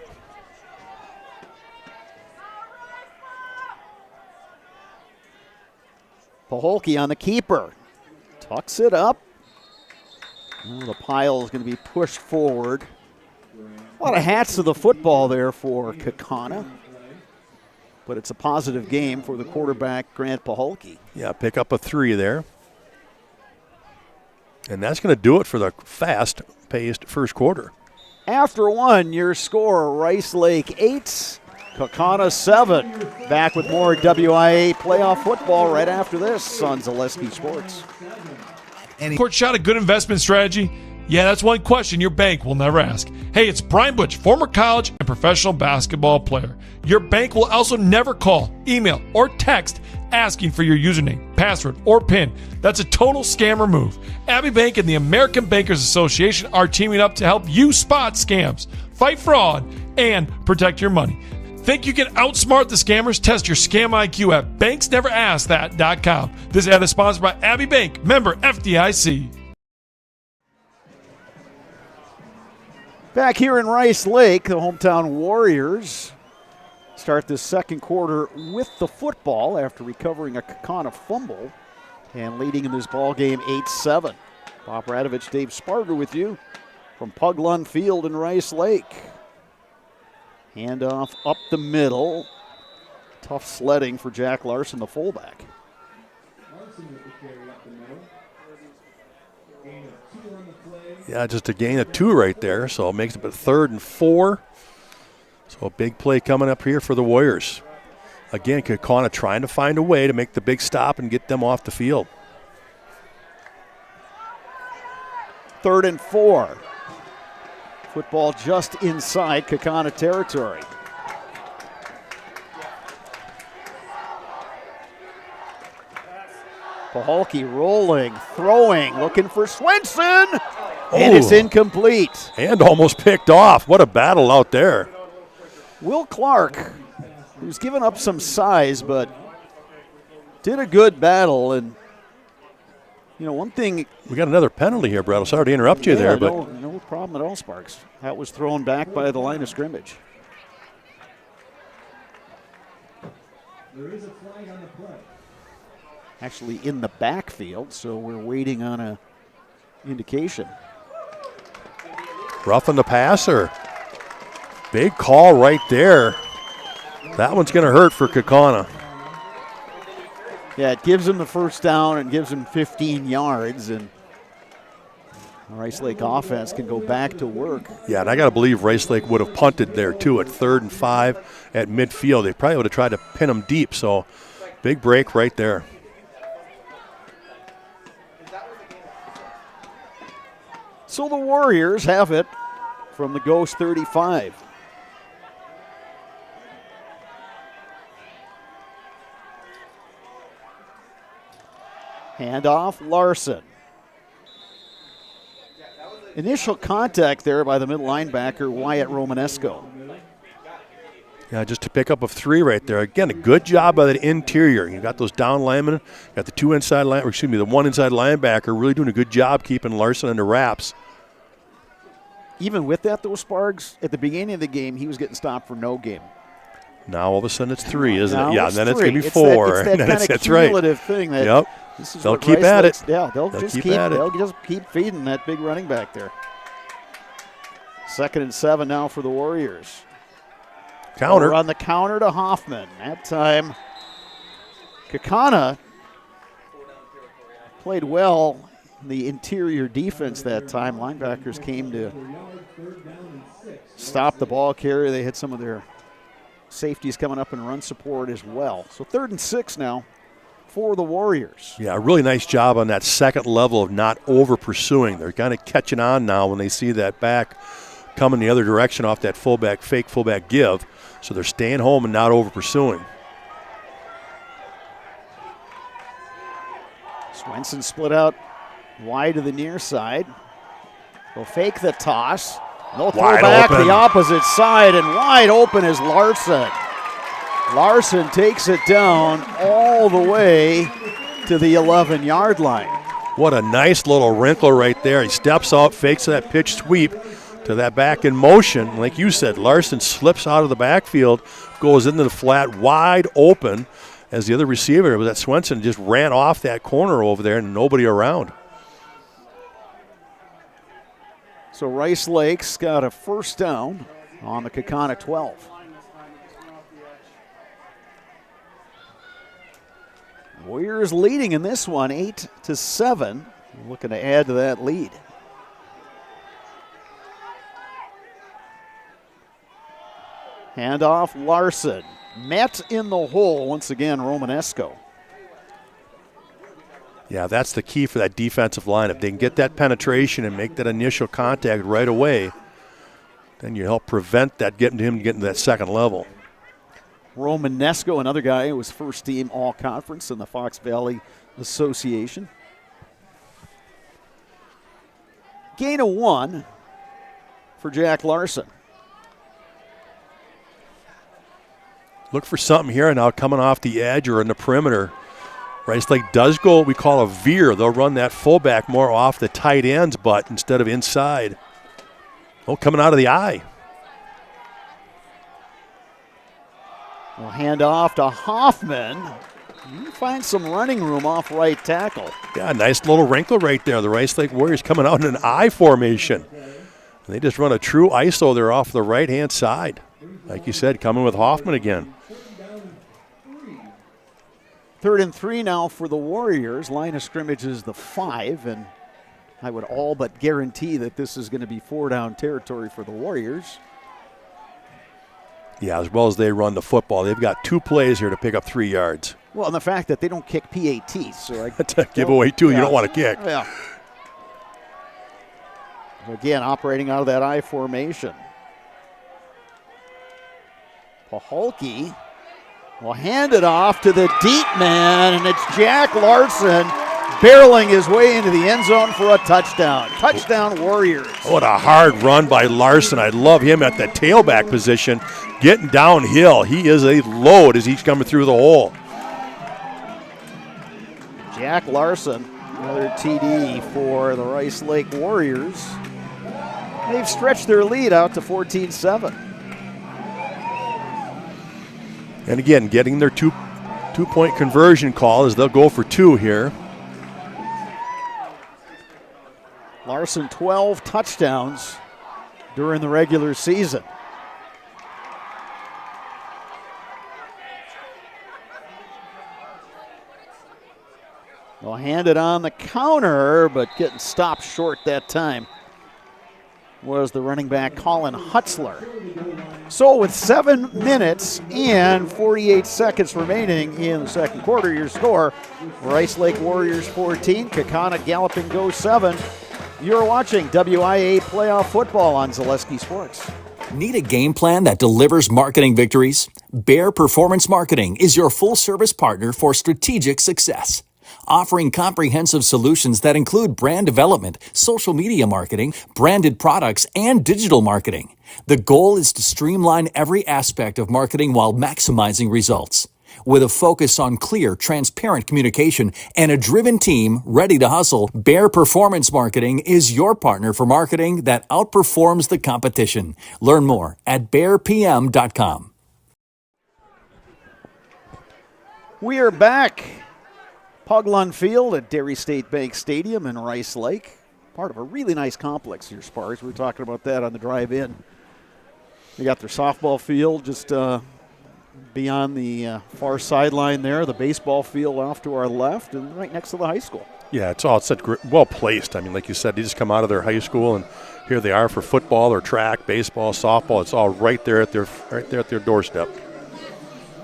Paholke on the keeper. Tucks it up. Oh, the pile is going to be pushed forward. A lot of hats to the football there for Kaukauna. But it's a positive game for the quarterback, Grant Paholke. Yeah, pick up a 3 there. And that's going to do it for the fast-paced first quarter. After one, your score, Rice Lake 8, Kaukauna 7. Back with more WIAA playoff football right after this on Zaleski Sports. Court shot a good investment strategy? Yeah, that's one question your bank will never ask. Hey, it's Brian Butch, former college and professional basketball player. Your bank will also never call, email, or text asking for your username, password, or PIN. That's a total scammer move. Abbey Bank and the American Bankers Association are teaming up to help you spot scams, fight fraud, and protect your money. Think you can outsmart the scammers? Test your scam IQ at banksneverasked.com. This ad is sponsored by Abbey Bank, member FDIC. Back here in Rice Lake, the hometown Warriors start this second quarter with the football after recovering a Kaukauna fumble and leading in this ball game 8-7. Bob Radovich, Dave Sparger with you from Pug Lund Field in Rice Lake. Handoff up the middle. Tough sledding for Jack Larson, the fullback. Yeah, just a gain of 2 right there, so it makes it a 3rd and 4. So a big play coming up here for the Warriors. Again, Kaukauna trying to find a way to make the big stop and get them off the field. 3rd and 4. Football just inside Kaukauna territory. Paholke rolling, throwing, looking for Swinson. And it's incomplete. And almost picked off. What a battle out there. Will Clark, who's given up some size, but did a good battle. And, you know, one thing. We got another penalty here, Brett. Sorry to interrupt you there. But no problem at all, Sparks. That was thrown back by the line of scrimmage. There is a flag on the play. actually in the backfield, so we're waiting on a indication. Roughing the passer. Big call right there. That one's going to hurt for Kaukauna. Yeah, it gives him the first down and gives him 15 yards, and the Rice Lake offense can go back to work. Yeah, and I got to believe Rice Lake would have punted there too at 3rd and 5 at midfield. They probably would have tried to pin him deep, so big break right there. So the Warriors have it from the Ghost 35. Handoff, Larson. Initial contact there by the middle linebacker, Wyatt Romanesco. Yeah, just to pick up of 3 right there. Again, a good job by the interior. You got those down linemen, got the 2 inside line, or excuse me, the 1 inside linebacker really doing a good job keeping Larson under wraps. Even with that, though, Spargs, at the beginning of the game, he was getting stopped for no game. Now all of a sudden it's 3, isn't now it? Yeah, and then 3. it's going to be It's 4. That kind of that's cumulative thing. That yep. This is They'll what keep Rice at Lake's, it. Yeah, they'll just keep feeding that big running back there. 2nd and 7 now for the Warriors. Counter. We're on the counter to Hoffman. That time, Kaukauna played well in the interior defense that time. Linebackers came to stop the ball carrier. They had some of their safeties coming up and run support as well. So 3rd and 6 now for the Warriors. Yeah, a really nice job on that second level of not over pursuing. They're kind of catching on now when they see that back coming the other direction off that fake fullback give. So they're staying home and not over pursuing. Swenson split out wide to the near side. They'll fake the toss. They'll throw Wide back open. the opposite side, and wide open is Larson. Larson takes it down all the way to the 11-yard line. What a nice little wrinkle right there. He steps out, fakes that pitch sweep to that back in motion. Like you said, Larson slips out of the backfield, goes into the flat wide open as the other receiver, that Swenson, just ran off that corner over there and nobody around. So Rice Lake's got a first down on the Kaukauna 12. Warriors leading in this one, 8-7. Looking to add to that lead. Handoff, Larson. Met in the hole once again, Romanesco. Yeah, that's the key for that defensive line. If they can get that penetration and make that initial contact right away, then you help prevent that getting to that second level. Romanesco, another guy who was first team all-conference in the Fox Valley Association. Gain of 1 for Jack Larson. Look for something here now coming off the edge or in the perimeter. Rice Lake does go what we call a veer. They'll run that fullback more off the tight end's butt instead of inside. Oh, coming out of the eye. We'll hand off to Hoffman. You find some running room off right tackle. Yeah, nice little wrinkle right there. The Rice Lake Warriors coming out in an I formation. And they just run a true ISO there off the right-hand side. Like you said, coming with Hoffman again. 3rd and 3 now for the Warriors. Line of scrimmage is the 5, and I would all but guarantee that this is going to be 4-down territory for the Warriors. Yeah, as well as they run the football. They've got 2 plays here to pick up 3 yards. Well, and the fact that they don't kick PATs. So That's a giveaway, too. Yeah. You don't want to kick. Yeah. Again, operating out of that I formation. Paholke will hand it off to the deep man, and it's Jack Larson barreling his way into the end zone for a touchdown. Touchdown, Warriors. What a hard run by Larson. I love him at the tailback position, getting downhill. He is a load as he's coming through the hole. Jack Larson, another TD for the Rice Lake Warriors. They've stretched their lead out to 14-7. And again, getting their 2 2-point conversion call as they'll go for 2 here. Larson, 12 touchdowns during the regular season. They'll hand it on the counter, but getting stopped short that time was the running back Colin Hutzler. So with 7 minutes and 48 seconds remaining in the second quarter, your score, Rice Lake Warriors 14, Kaukauna Galloping Go 7. You're watching WIAA Playoff Football on Zaleski Sports. Need a game plan that delivers marketing victories? Bear Performance Marketing is your full-service partner for strategic success. Offering comprehensive solutions that include brand development, social media marketing, branded products, and digital marketing. The goal is to streamline every aspect of marketing while maximizing results. With a focus on clear, transparent communication and a driven team ready to hustle, Bear Performance Marketing is your partner for marketing that outperforms the competition. Learn more at bearpm.com. We are back. Puglund Field at Dairy State Bank Stadium in Rice Lake. Part of a really nice complex here, Sparks. We were talking about that on the drive in. They got their softball field just beyond the far sideline there, the baseball field off to our left, and right next to the high school. Yeah, it's all set, well placed. I mean, like you said, they just come out of their high school, and here they are for football or track, baseball, softball. It's all right there at their doorstep.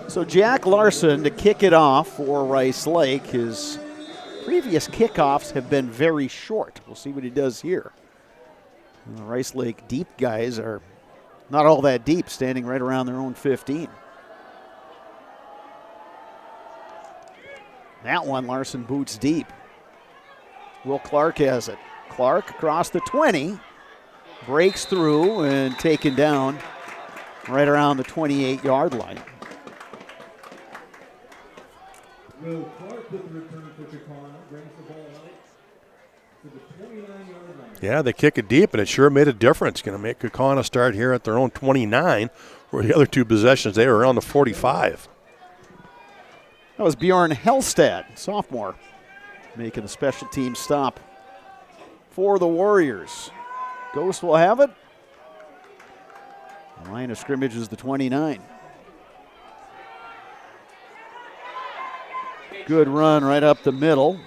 So Jack Larson to kick it off for Rice Lake. His previous kickoffs have been very short. We'll see what he does here. And the Rice Lake deep guys are not all that deep, standing right around their own 15. That one, Larson boots deep. Will Clark has it. Clark across the 20, breaks through and taken down right around the 28-yard line. Will Clark with the return for Kaukauna brings the ball out to the 29-yard line. Yeah, they kick it deep, and it sure made a difference. Going to make Kaukauna start here at their own 29, where the other two possessions, they were around the 45. That was Bjorn Hellstad, sophomore, making the special team stop for the Warriors. Ghost will have it. The line of scrimmage is the 29. Good run right up the middle.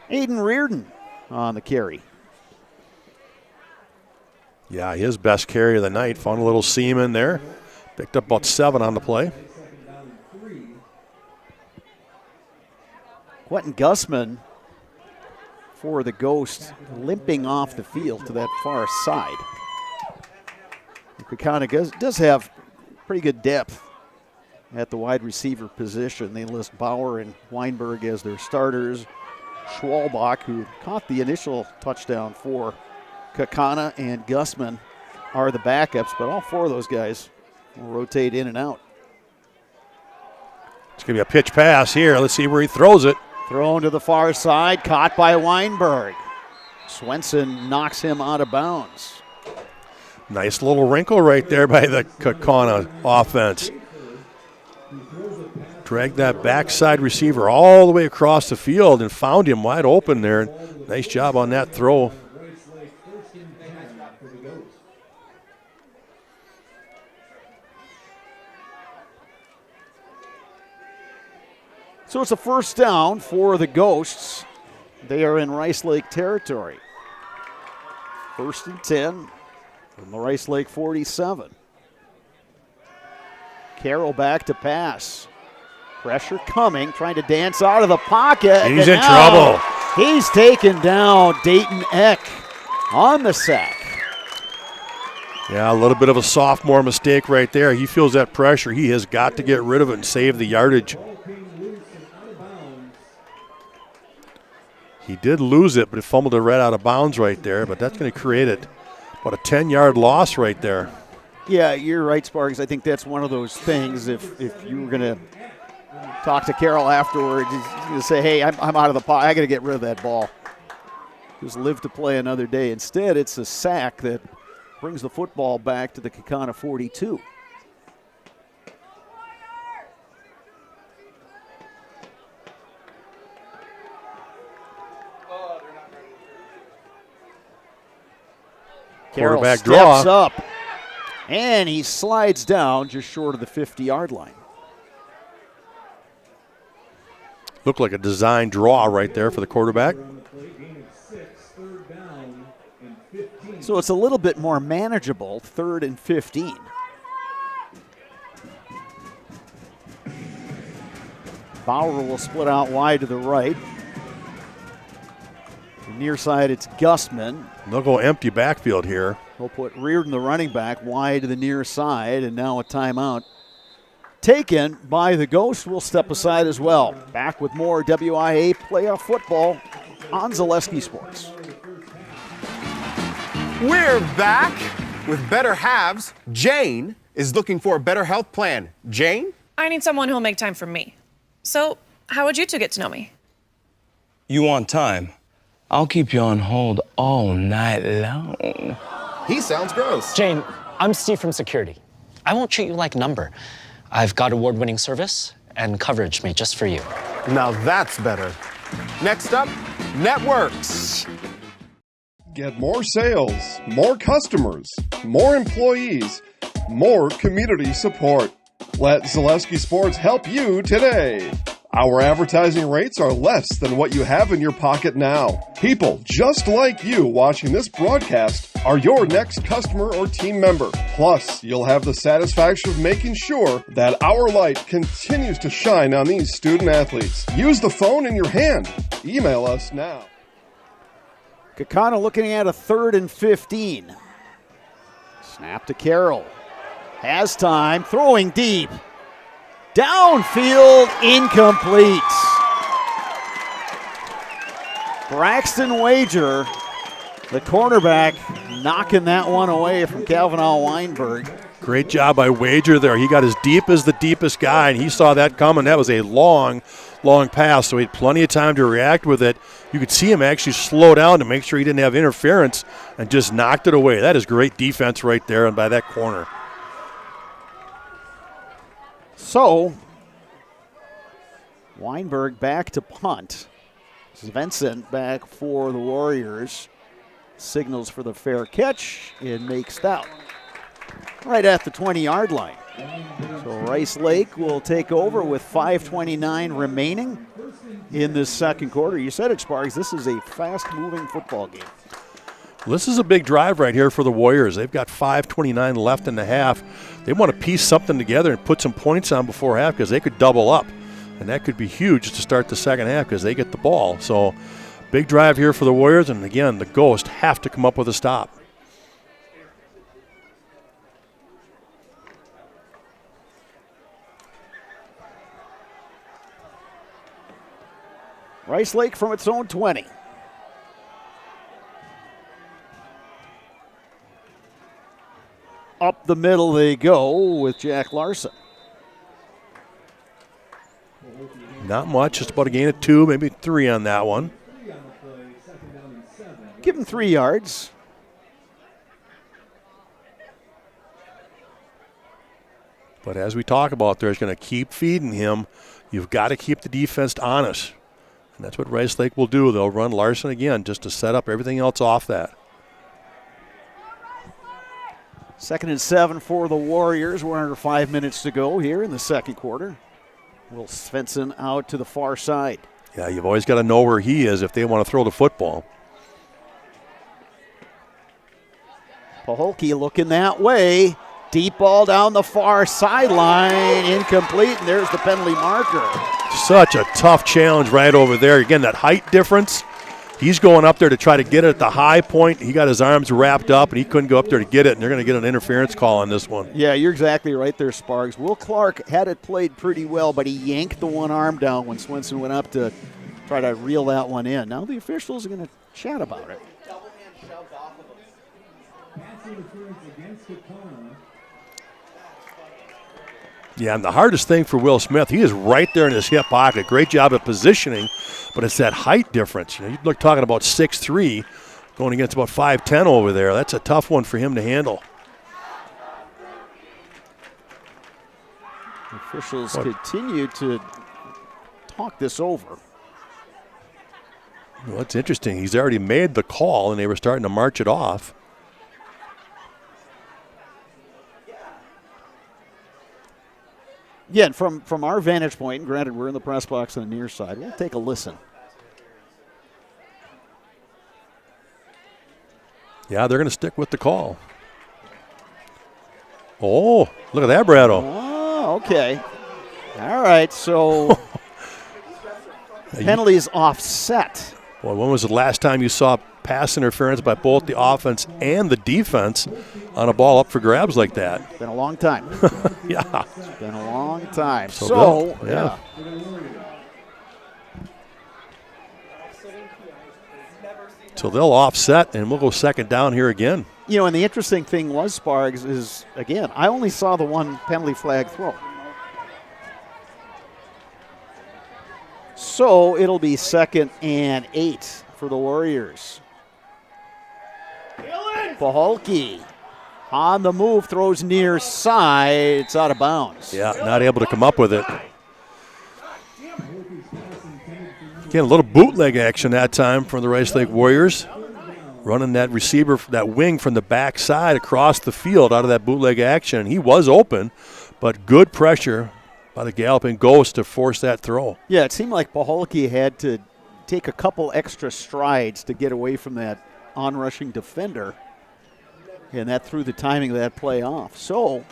Aiden Reardon on the carry. Yeah, his best carry of the night. Found a little seam in there. Picked up about 7 on the play. Quentin Gussman for the Ghost, limping off the field to that far side. Kaukauna does have pretty good depth at the wide receiver position. They list Bauer and Weinberg as their starters. Schwalbach, who caught the initial touchdown for Kaukauna, and Gussman are the backups, but all 4 of those guys will rotate in and out. It's going to be a pitch pass here. Let's see where he throws it. Thrown to the far side, caught by Weinberg. Swenson knocks him out of bounds. Nice little wrinkle right there by the Kaukauna offense. Dragged that backside receiver all the way across the field and found him wide open there. Nice job on that throw. So it's a first down for the Ghosts. They are in Rice Lake territory. 1st and 10 from the Rice Lake 47. Carroll back to pass. Pressure coming, trying to dance out of the pocket. He's in trouble. He's taken down. Dayton Eck on the sack. Yeah, a little bit of a sophomore mistake right there. He feels that pressure. He has got to get rid of it and save the yardage. He did lose it, but he fumbled it right out of bounds right there. But that's going to create about a 10-yard loss right there. Yeah, you're right, Sparks. I think that's one of those things. If you were going to talk to Carroll afterwards, he's going to say, hey, I'm out of the pot. I got to get rid of that ball. Just live to play another day. Instead, it's a sack that brings the football back to the Kaukauna 42. Carroll Quarterback steps draw. up, and he slides down just short of the 50-yard line. Looked like a design draw right there for the quarterback. So it's a little bit more manageable, 3rd and 15. Bauer will split out wide to the right. The near side, it's Gustman. They'll go empty backfield here. He'll put Reardon, the running back, wide to the near side, and now a timeout taken by the Ghost. Will step aside as well. Back with more WIAA playoff football on Zaleski Sports. We're back with better halves. Jane is looking for a better health plan. Jane? I need someone who'll make time for me. So, how would you two get to know me? You want time? I'll keep you on hold all night long. He sounds gross. Jane, I'm Steve from security. I won't treat you like a number. I've got award-winning service and coverage made just for you. Now that's better. Next up, networks. Get more sales, more customers, more employees, more community support. Let Zaleski Sports help you today. Our advertising rates are less than what you have in your pocket now. People just like you watching this broadcast are your next customer or team member. Plus, you'll have the satisfaction of making sure that our light continues to shine on these student athletes. Use the phone in your hand. Email us now. Kaukauna looking at a 3rd and 15. Snap to Carroll. Has time, throwing deep. Downfield, incomplete. Braxton Wager, the cornerback, knocking that one away from Calvin Weinberg. Great job by Wager there. He got as deep as the deepest guy, and he saw that coming. That was a long pass, so he had plenty of time to react with it. You could see him actually slow down to make sure he didn't have interference and just knocked it away. That is great defense right there and by that corner. So, Weinberg back to punt. Svensson back for the Warriors. Signals for the fair catch and makes that right at the 20-yard line. So Rice Lake will take over with 5:29 remaining in this second quarter. You said it, Sparks. This is a fast-moving football game. This is a big drive right here for the Warriors. They've got 5:29 left in the half. They want to piece something together and put some points on before half because they could double up. And that could be huge to start the second half because they get the ball. So big drive here for the Warriors. And, again, the Ghost have to come up with a stop. Rice Lake from its own 20. Up the middle they go with Jack Larson. Not much, just about a gain of 2, maybe 3 on that one. Give him 3 yards. But as we talk about, they're going to keep feeding him. You've got to keep the defense honest. And that's what Rice Lake will do. They'll run Larson again just to set up everything else off that. 2nd and 7 for the Warriors. We're under 5 minutes to go here in the second quarter. Will Svensson out to the far side. Yeah, you've always got to know where he is if they want to throw the football. Paholke looking that way. Deep ball down the far sideline. Incomplete, and there's the penalty marker. Such a tough challenge right over there. Again, that height difference. He's going up there to try to get it at the high point. He got his arms wrapped up, and he couldn't go up there to get it, and they're going to get an interference call on this one. Yeah, you're exactly right there, Sparks. Will Clark had it played pretty well, but he yanked the one arm down when Swenson went up to try to reel that one in. Now the officials are going to chat about it. Yeah, and the hardest thing for Will Smith, he is right there in his hip pocket. Great job at positioning, but it's that height difference. You know, you're talking about 6'3", going against about 5'10" over there. That's a tough one for him to handle. Officials continue to talk this over. Well, it's interesting. He's already made the call, and they were starting to march it off. Yeah, and from our vantage point, and granted we're in the press box on the near side, we'll take a listen. Yeah, they're going to stick with the call. Oh, look at that, Brado. Oh, okay. All right, so penalty is offset. Boy, when was the last time you saw pass interference by both the offense and the defense on a ball up for grabs like that? Been a long time. Yeah. It's been a long time. So yeah. So they'll offset, and we'll go second down here again. You know, and the interesting thing was, Spargs, is, again, I only saw the one penalty flag throw. So it'll be 2nd and 8 for the Warriors. Paholke on the move, throws near side. It's out of bounds. Yeah, not able to come up with it. Again, a little bootleg action that time from the Rice Lake Warriors. Running that receiver, that wing from the backside across the field out of that bootleg action. He was open, but good pressure by the Galloping Ghost to force that throw. Yeah, it seemed like Paholke had to take a couple extra strides to get away from that on-rushing defender, and that threw the timing of that play off. So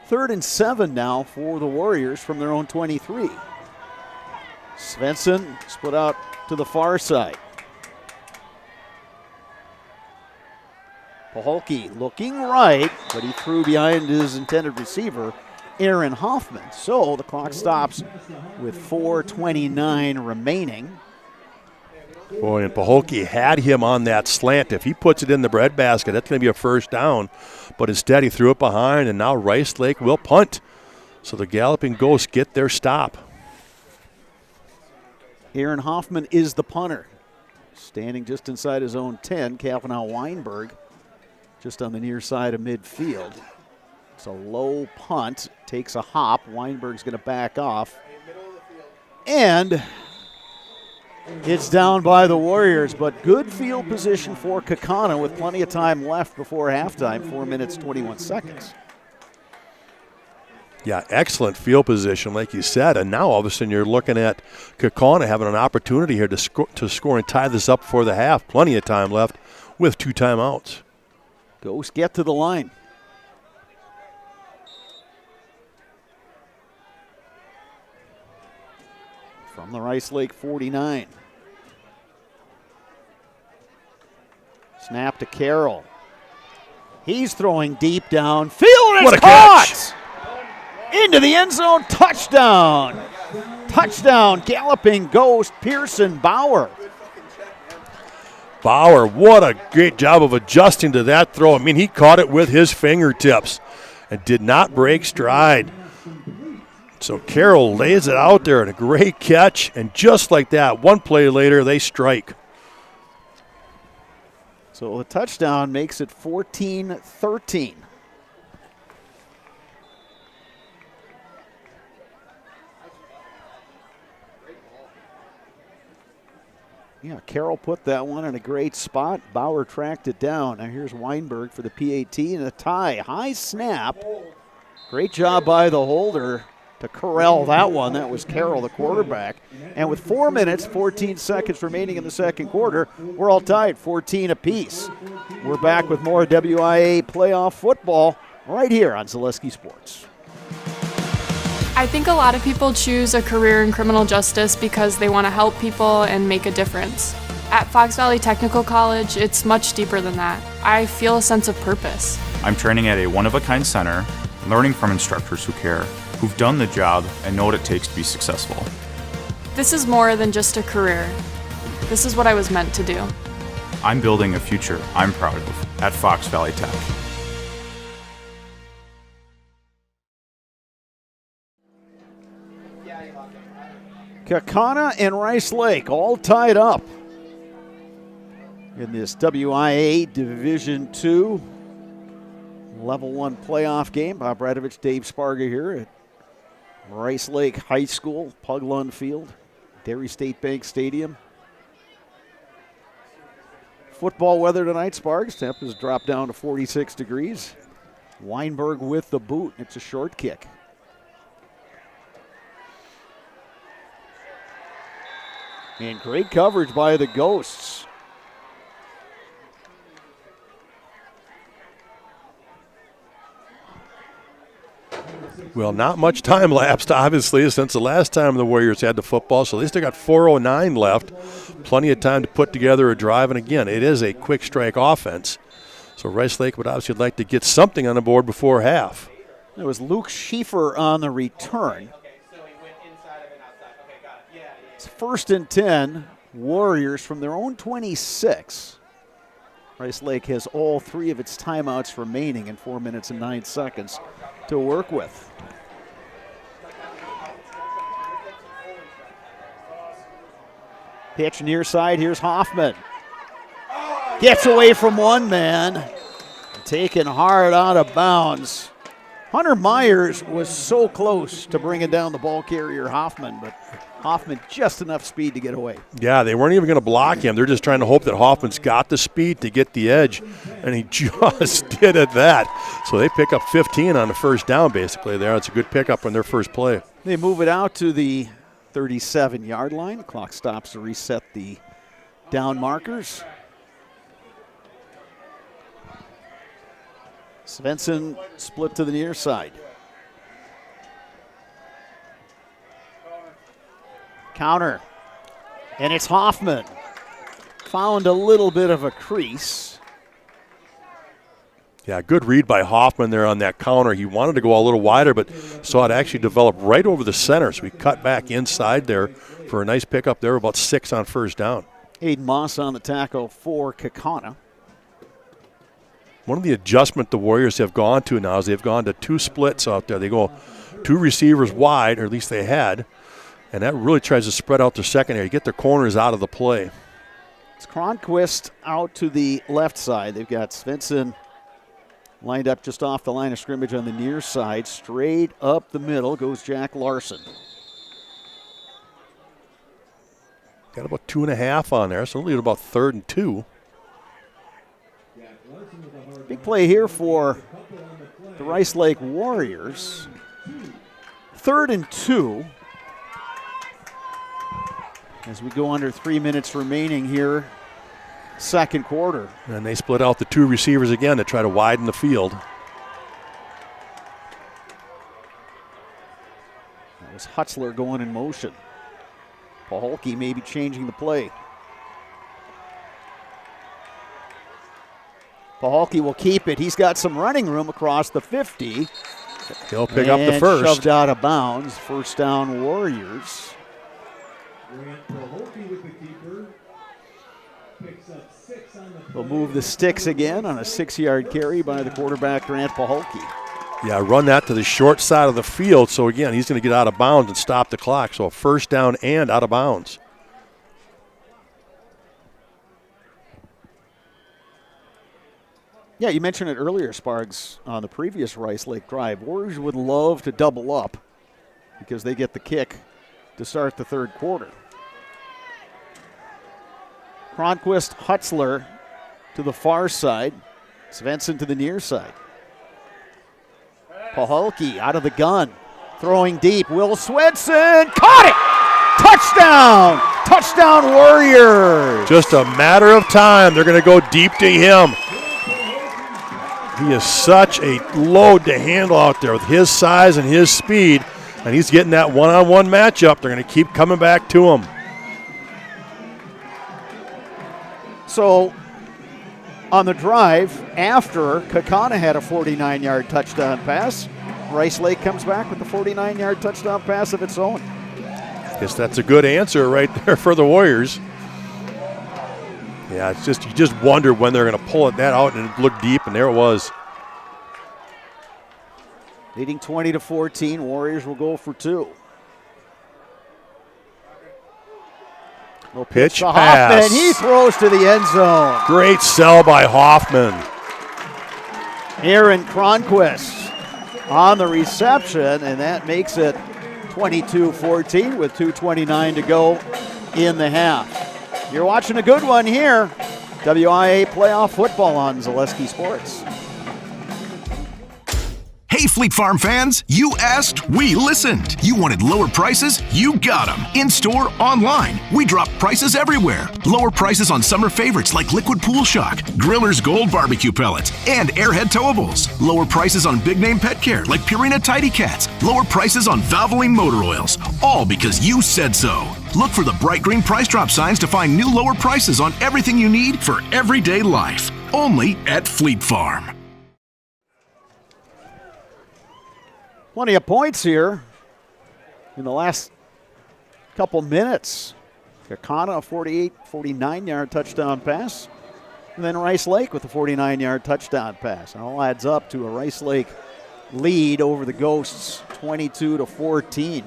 3rd and 7 now for the Warriors from their own 23. Svensson split out to the far side. Paholke looking right, but he threw behind his intended receiver, Aaron Hoffman. So the clock stops with 4:29 remaining. Boy, and Paholke had him on that slant. If he puts it in the breadbasket, that's going to be a first down. But instead, he threw it behind, and now Rice Lake will punt. So the Galloping Ghosts get their stop. Aaron Hoffman is the punter. Standing just inside his own 10, Kaukauna Weinberg just on the near side of midfield. It's a low punt, takes a hop. Weinberg's going to back off. And it's down by the Warriors, but good field position for Kaukauna with plenty of time left before halftime, 4 minutes, 21 seconds. Yeah, excellent field position, like you said. And now all of a sudden you're looking at Kaukauna having an opportunity here to score and tie this up for the half. Plenty of time left with 2 timeouts. Ghosts get to the line. From the Rice Lake 49. Snap to Carroll. He's throwing deep downfield, and it's caught! Catch. Into the end zone, touchdown. Touchdown, Galloping Ghost, Pearson Bauer. Bauer, what a great job of adjusting to that throw. I mean, he caught it with his fingertips and did not break stride. So Carroll lays it out there and a great catch. And just like that, one play later, they strike. So the touchdown makes it 14-13. Yeah, Carroll put that one in a great spot. Bauer tracked it down. Now here's Weinberg for the PAT and a tie. High snap. Great job by the holder to corral that one. That was Carroll, the quarterback. And with 4 minutes, 14 seconds remaining in the second quarter, we're all tied, 14 apiece. We're back with more WIAA playoff football right here on Zaleski Sports. I think a lot of people choose a career in criminal justice because they want to help people and make a difference. At Fox Valley Technical College, it's much deeper than that. I feel a sense of purpose. I'm training at a one-of-a-kind center, learning from instructors who care, who've done the job and know what it takes to be successful. This is more than just a career. This is what I was meant to do. I'm building a future I'm proud of at Fox Valley Tech. Kaukauna and Rice Lake all tied up in this WIAA Division II Level 1 playoff game. Bob Radovich, Dave Sparga here at Rice Lake High School, Pug Lund Field, Dairy State Bank Stadium. Football weather tonight, Spargs. Temp has dropped down to 46 degrees. Weinberg with the boot. It's a short kick. And great coverage by the Ghosts. Well, not much time lapsed, obviously, since the last time the Warriors had the football, so they still got 4:09 left. Plenty of time to put together a drive, and again, it is a quick strike offense. So Rice Lake would obviously like to get something on the board before half. It was Luke Schieffer on the return. It's 1st and 10, Warriors from their own 26. Rice Lake has all 3 of its timeouts remaining in 4 minutes and 9 seconds to work with. Pitch near side, here's Hoffman. Gets away from one man. Taken hard out of bounds. Hunter Myers was so close to bringing down the ball carrier Hoffman, but Hoffman just enough speed to get away. Yeah, they weren't even going to block him. They're just trying to hope that Hoffman's got the speed to get the edge, and he just did at that. So they pick up 15 on the first down basically there. It's a good pickup on their first play. They move it out to the 37-yard line. The clock stops to reset the down markers. Svensson split to the near side. Counter. And it's Hoffman. Found a little bit of a crease. Yeah, good read by Hoffman there on that counter. He wanted to go a little wider, but saw it actually develop right over the center. So he cut back inside there for a nice pickup there, about 6 on first down. Aiden Moss on the tackle for Kaukauna. One of the adjustments the Warriors have gone to now is they've gone to 2 splits out there. They go 2 receivers wide, or at least they had, and that really tries to spread out their secondary, get their corners out of the play. It's Cronquist out to the left side. They've got Svensson lined up just off the line of scrimmage on the near side. Straight up the middle goes Jack Larson. Got about 2.5 on there, so only at about 3rd and 2. Big play here for the Rice Lake Warriors. 3rd and 2. As we go under 3 minutes remaining here, second quarter. And they split out the 2 receivers again to try to widen the field. That was Hutzler going in motion. Paholke maybe changing the play. Paholke will keep it. He's got some running room across the 50. He'll pick up the first. Shoved out of bounds. First down, Warriors. We'll move the sticks again on a 6-yard carry by the quarterback, Grant Paholke. Yeah, run that to the short side of the field. So, again, he's going to get out of bounds and stop the clock. So, a first down and out of bounds. Yeah, you mentioned it earlier, Spargs, on the previous Rice Lake drive. Warriors would love to double up because they get the kick to start the third quarter. Cronquist, Hutzler to the far side. Svensson to the near side. Paholke out of the gun. Throwing deep. Will Swedson caught it! Touchdown! Touchdown Warriors! Just a matter of time. They're going to go deep to him. He is such a load to handle out there with his size and his speed, and he's getting that one-on-one matchup. They're going to keep coming back to him. So, on the drive, after Kaukauna had a 49-yard touchdown pass, Rice Lake comes back with the 49-yard touchdown pass of its own. Guess that's a good answer right there for the Warriors. Yeah, it's just you just wonder when they're going to pull that out and look deep, and there it was. Leading 20-14, Warriors will go for 2. Pitch to pass. Hoffman. He throws to the end zone. Great sell by Hoffman. Aaron Cronquist on the reception, and that makes it 22-14 with 2:29 to go in the half. You're watching a good one here. WIAA playoff football on Zaleski Sports. Hey Hey, Fleet Farm fans, you asked, we listened. You wanted lower prices? You got them. In-store, online. We drop prices everywhere. Lower prices on summer favorites like Liquid Pool Shock, Griller's Gold Barbecue Pellets, and Airhead Towables. Lower prices on big-name pet care like Purina Tidy Cats. Lower prices on Valvoline motor oils. All because you said so. Look for the bright green price drop signs to find new lower prices on everything you need for everyday life. Only at Fleet Farm. Plenty of points here in the last couple minutes. Kaukauna, a 49-yard touchdown pass. And then Rice Lake with a 49-yard touchdown pass. And all adds up to a Rice Lake lead over the Ghosts, 22-14.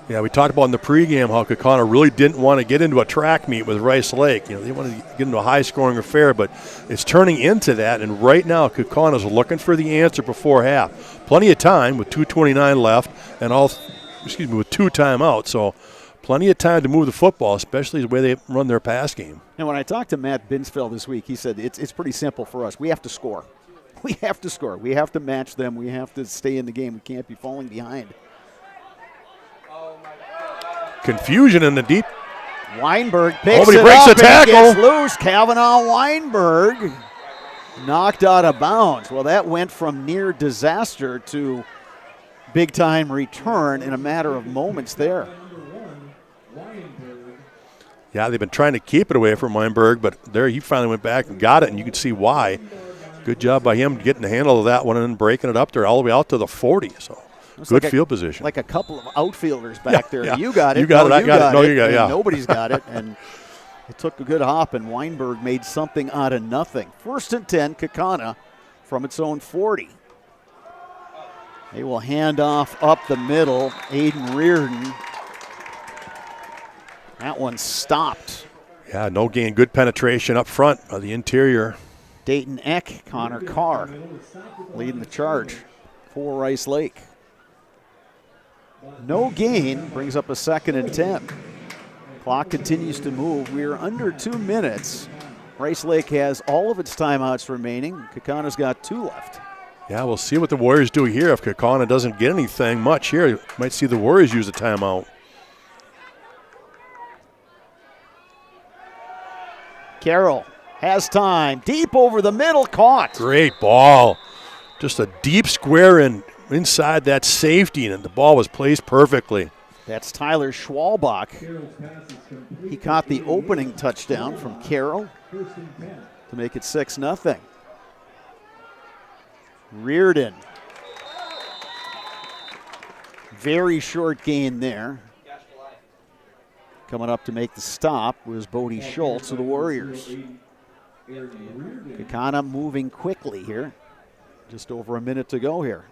Yeah, we talked about in the pregame how Kaukauna really didn't want to get into a track meet with Rice Lake. You know, they wanted to get into a high-scoring affair, but it's turning into that. And right now, Kaukauna's looking for the answer before half. Plenty of time with 2:29 left, and with 2 timeouts. So, plenty of time to move the football, especially the way they run their pass game. And when I talked to Matt Binsfeld this week, he said it's pretty simple for us. We have to score. We have to score. We have to match them. We have to stay in the game. We can't be falling behind. Confusion in the deep. Weinberg picks Nobody it breaks up the tackle. And gets loose. Kavanaugh Weinberg knocked out of bounds. Well, that went from near disaster to big-time return in a matter of moments there. Yeah, they've been trying to keep it away from Weinberg, but there he finally went back and got it, and you can see why. Good job by him getting the handle of that one and then breaking it up there all the way out to the 40. So good field position. Like a couple of outfielders back there. Yeah. You got it. You got it. I got it. No, you got it. Yeah. Nobody's got it. And it took a good hop, and Weinberg made something out of nothing. 1st and 10, Kaukauna from its own 40. They will hand off up the middle. Aiden Reardon. That one stopped. Yeah, no gain. Good penetration up front by the interior. Dayton Eck, Connor Carr leading the charge for Rice Lake. No gain brings up a 2nd and 10. Clock continues to move. We are under 2 minutes. Rice Lake has all of its timeouts remaining. Kaukauna's got 2 left. Yeah, we'll see what the Warriors do here. If Kaukauna doesn't get anything much here, you might see the Warriors use a timeout. Carroll has time. Deep over the middle, caught. Great ball. Just a deep square inside that safety, and the ball was placed perfectly. That's Tyler Schwalbach. He caught the opening touchdown from Carroll to make it 6-0. Reardon. Very short gain there. Coming up to make the stop was Bodie Schultz of the Warriors. Kaukauna moving quickly here. Just over a minute to go here.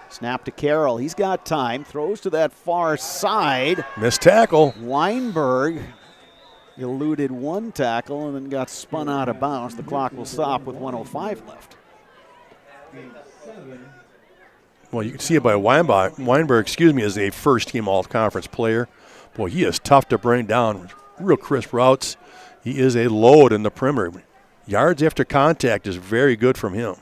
Snap to Carroll. He's got time. Throws to that far side. Missed tackle. Weinberg eluded one tackle and then got spun out of bounds. The clock will stop with 1:05 left. Well, you can see it by Weinberg, is a first-team all-conference player. Boy, he is tough to bring down. Real crisp routes. He is a load in the perimeter. Yards after contact is very good from him.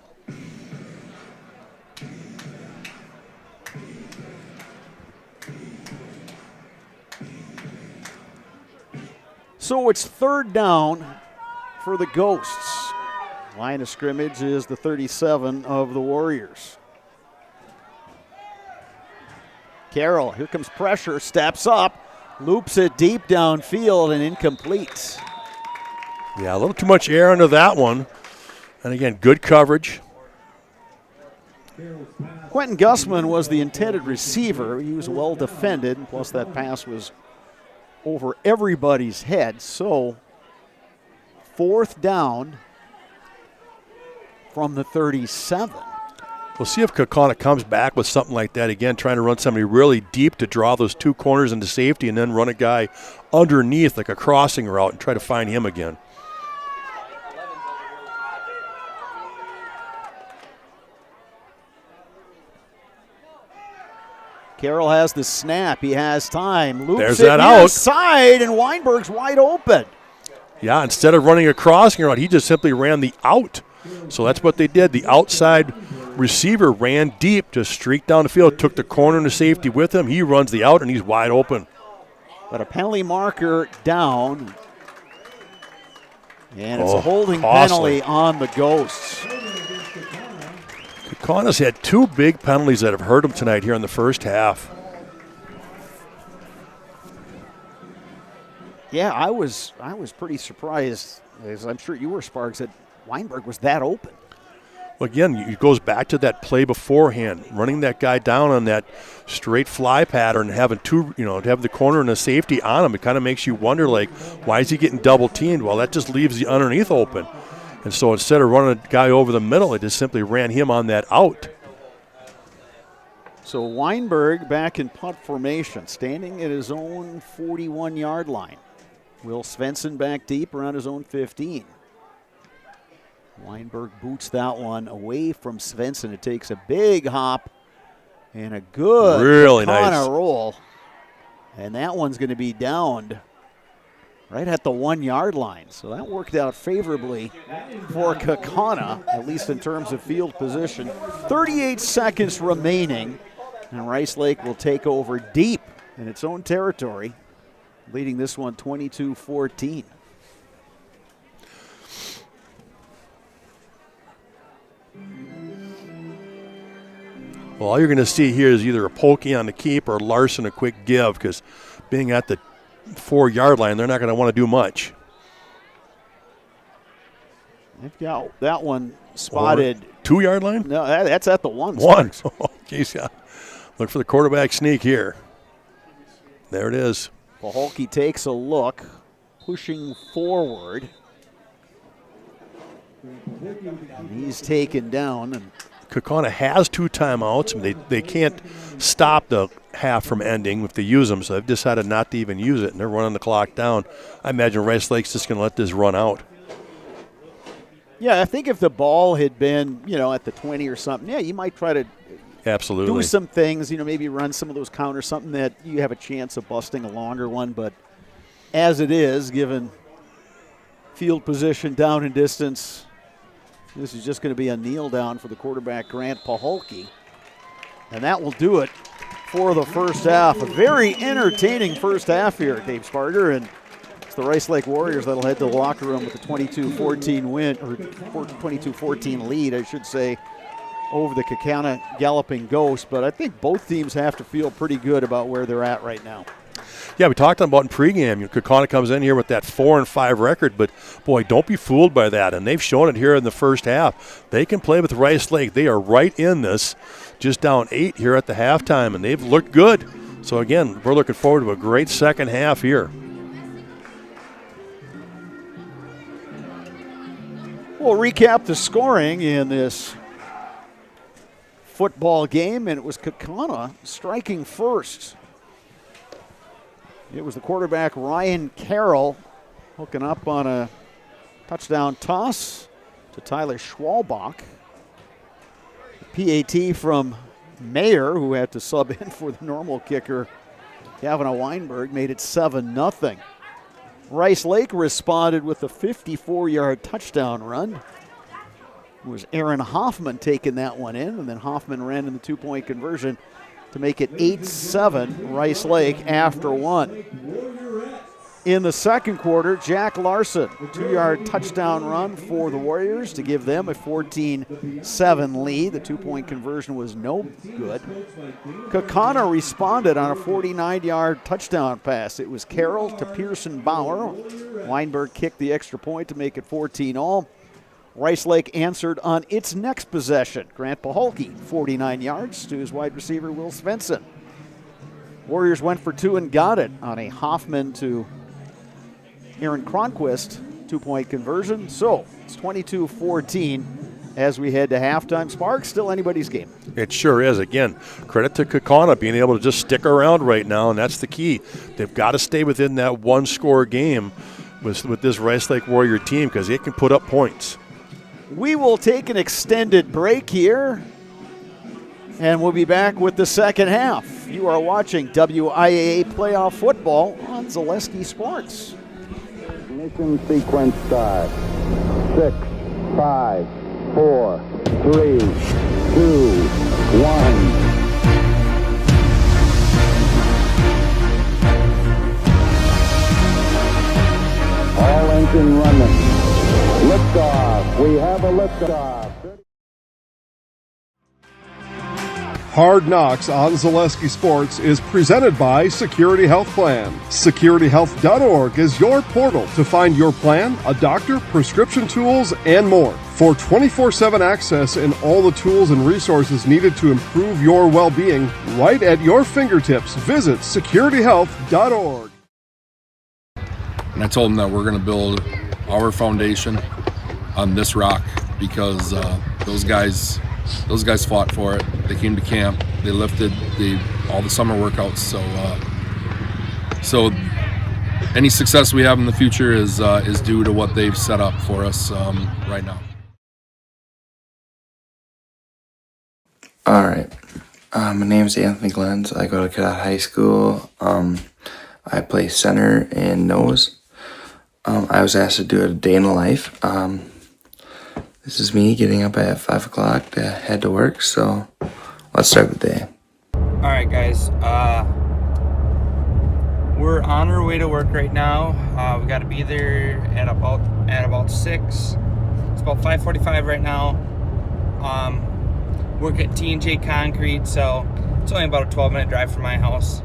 So it's 3rd down for the Ghosts. Line of scrimmage is the 37 of the Warriors. Carroll, here comes pressure, steps up, loops it deep downfield and incomplete. Yeah, a little too much air under that one. And again, good coverage. Quentin Gussman was the intended receiver. He was well defended, and plus that pass was over everybody's head. So 4th down from the 37. We'll see if Kaukauna comes back with something like that again, trying to run somebody really deep to draw those 2 corners into safety and then run a guy underneath like a crossing route and try to find him again. Carroll has the snap. He has time. Loops There's it that near out. Side, and Weinberg's wide open. Yeah, instead of running a crossing route, he just simply ran the out. So that's what they did. The outside receiver ran deep, just streaked down the field, took the corner and the safety with him. He runs the out, and he's wide open. But a penalty marker down. And it's a holding penalty on the Ghosts. Kaukauna's had 2 big penalties that have hurt him tonight here in the first half. Yeah, I was pretty surprised, as I'm sure you were, Sparks, that Weinberg was that open. Well, again, it goes back to that play beforehand, running that guy down on that straight fly pattern, having to have the corner and the safety on him. It kind of makes you wonder, like, why is he getting double teamed? Well, that just leaves the underneath open. And so instead of running a guy over the middle, it just simply ran him on that out. So Weinberg back in punt formation, standing at his own 41-yard line. Will Svensson back deep around his own 15. Weinberg boots that one away from Svensson. It takes a big hop and a good really nice roll. And that one's going to be downed right at the 1-yard line. So that worked out favorably for Kaukauna, at least in terms of field position. 38 seconds remaining, and Rice Lake will take over deep in its own territory, leading this one 22-14. Well, all you're going to see here is either a pokey on the keep or Larson a quick give, because being at the 4-yard line, they're not going to want to do much. They've got that one spotted. 2-yard line? No, that's at the 1. One. Oh, geez, yeah. Look for the quarterback sneak here. There it is. Paholke takes a look, pushing forward. And he's taken down. And Kaukauna has 2 timeouts. They can't stop the half from ending if they use them, so they've decided not to even use it, and they're running the clock down. I imagine Rice Lake's just going to let this run out. Yeah, I think if the ball had been, at the 20 or something, yeah, you might try to absolutely do some things, maybe run some of those counters, something that you have a chance of busting a longer one. But as it is, given field position, down and distance, this is just going to be a kneel down for the quarterback, Grant Paholke. And that will do it for the first half. A very entertaining first half here, Dave Sparger. And it's the Rice Lake Warriors that'll head to the locker room with a 22-14 win, or 22-14 lead, I should say, over the Kaukauna Galloping Ghosts. But I think both teams have to feel pretty good about where they're at right now. Yeah, we talked about in pregame. Kaukauna comes in here with that 4-5 record, but boy, don't be fooled by that. And they've shown it here in the first half. They can play with Rice Lake. They are right in this, just down 8 here at the halftime, and they've looked good. So again, we're looking forward to a great second half here. We'll recap the scoring in this football game, and it was Kaukauna striking first. It was the quarterback, Ryan Carroll, hooking up on a touchdown toss to Tyler Schwalbach. PAT from Mayer, who had to sub in for the normal kicker, Kavanaugh Weinberg, made it 7-0. Rice Lake responded with a 54-yard touchdown run. It was Aaron Hoffman taking that one in, and then Hoffman ran in the 2-point conversion to make it 8-7 Rice Lake after one. In the second quarter, Jack Larson, 2-yard touchdown run for the Warriors to give them a 14-7 lead. The 2-point conversion was no good. Kaukauna responded on a 49-yard touchdown pass. It was Carroll to Pearson Bauer. Weinberg kicked the extra point to make it 14-all. Rice Lake answered on its next possession. Grant Paholke, 49 yards to his wide receiver, Will Svensson. Warriors went for 2 and got it on a Hoffman to Aaron Cronquist 2-point conversion. So it's 22-14 as we head to halftime. Sparks, still anybody's game. It sure is. Again, credit to Kaukauna being able to just stick around right now, and that's the key. They've got to stay within that one-score game with this Rice Lake Warrior team, because it can put up points. We will take an extended break here, and we'll be back with the second half. You are watching WIAA Playoff Football on Zaleski Sports. Ignition sequence start. 6, 5, 4, 3, 2, 1. All engine running. Liftoff. We have a liftoff. Hard Knocks on Zaleski Sports is presented by Security Health Plan. SecurityHealth.org is your portal to find your plan, a doctor, prescription tools, and more. For 24/7 access and all the tools and resources needed to improve your well-being, right at your fingertips, visit SecurityHealth.org. And I told them that we're going to build our foundation on this rock because those guys fought for it. They came to camp. They lifted all the summer workouts. So any success we have in the future is due to what they've set up for us right now. All right. My name is Anthony Glenns. I go to Cadet High School. I play center and nose. I was asked to do a day in the life. This is me getting up at 5 o'clock to head to work, so let's start the day. All right, guys. We're on our way to work right now. We got to be there at about 6. It's about 5:45 right now. Work at T&J Concrete, so it's only about a 12-minute drive from my house.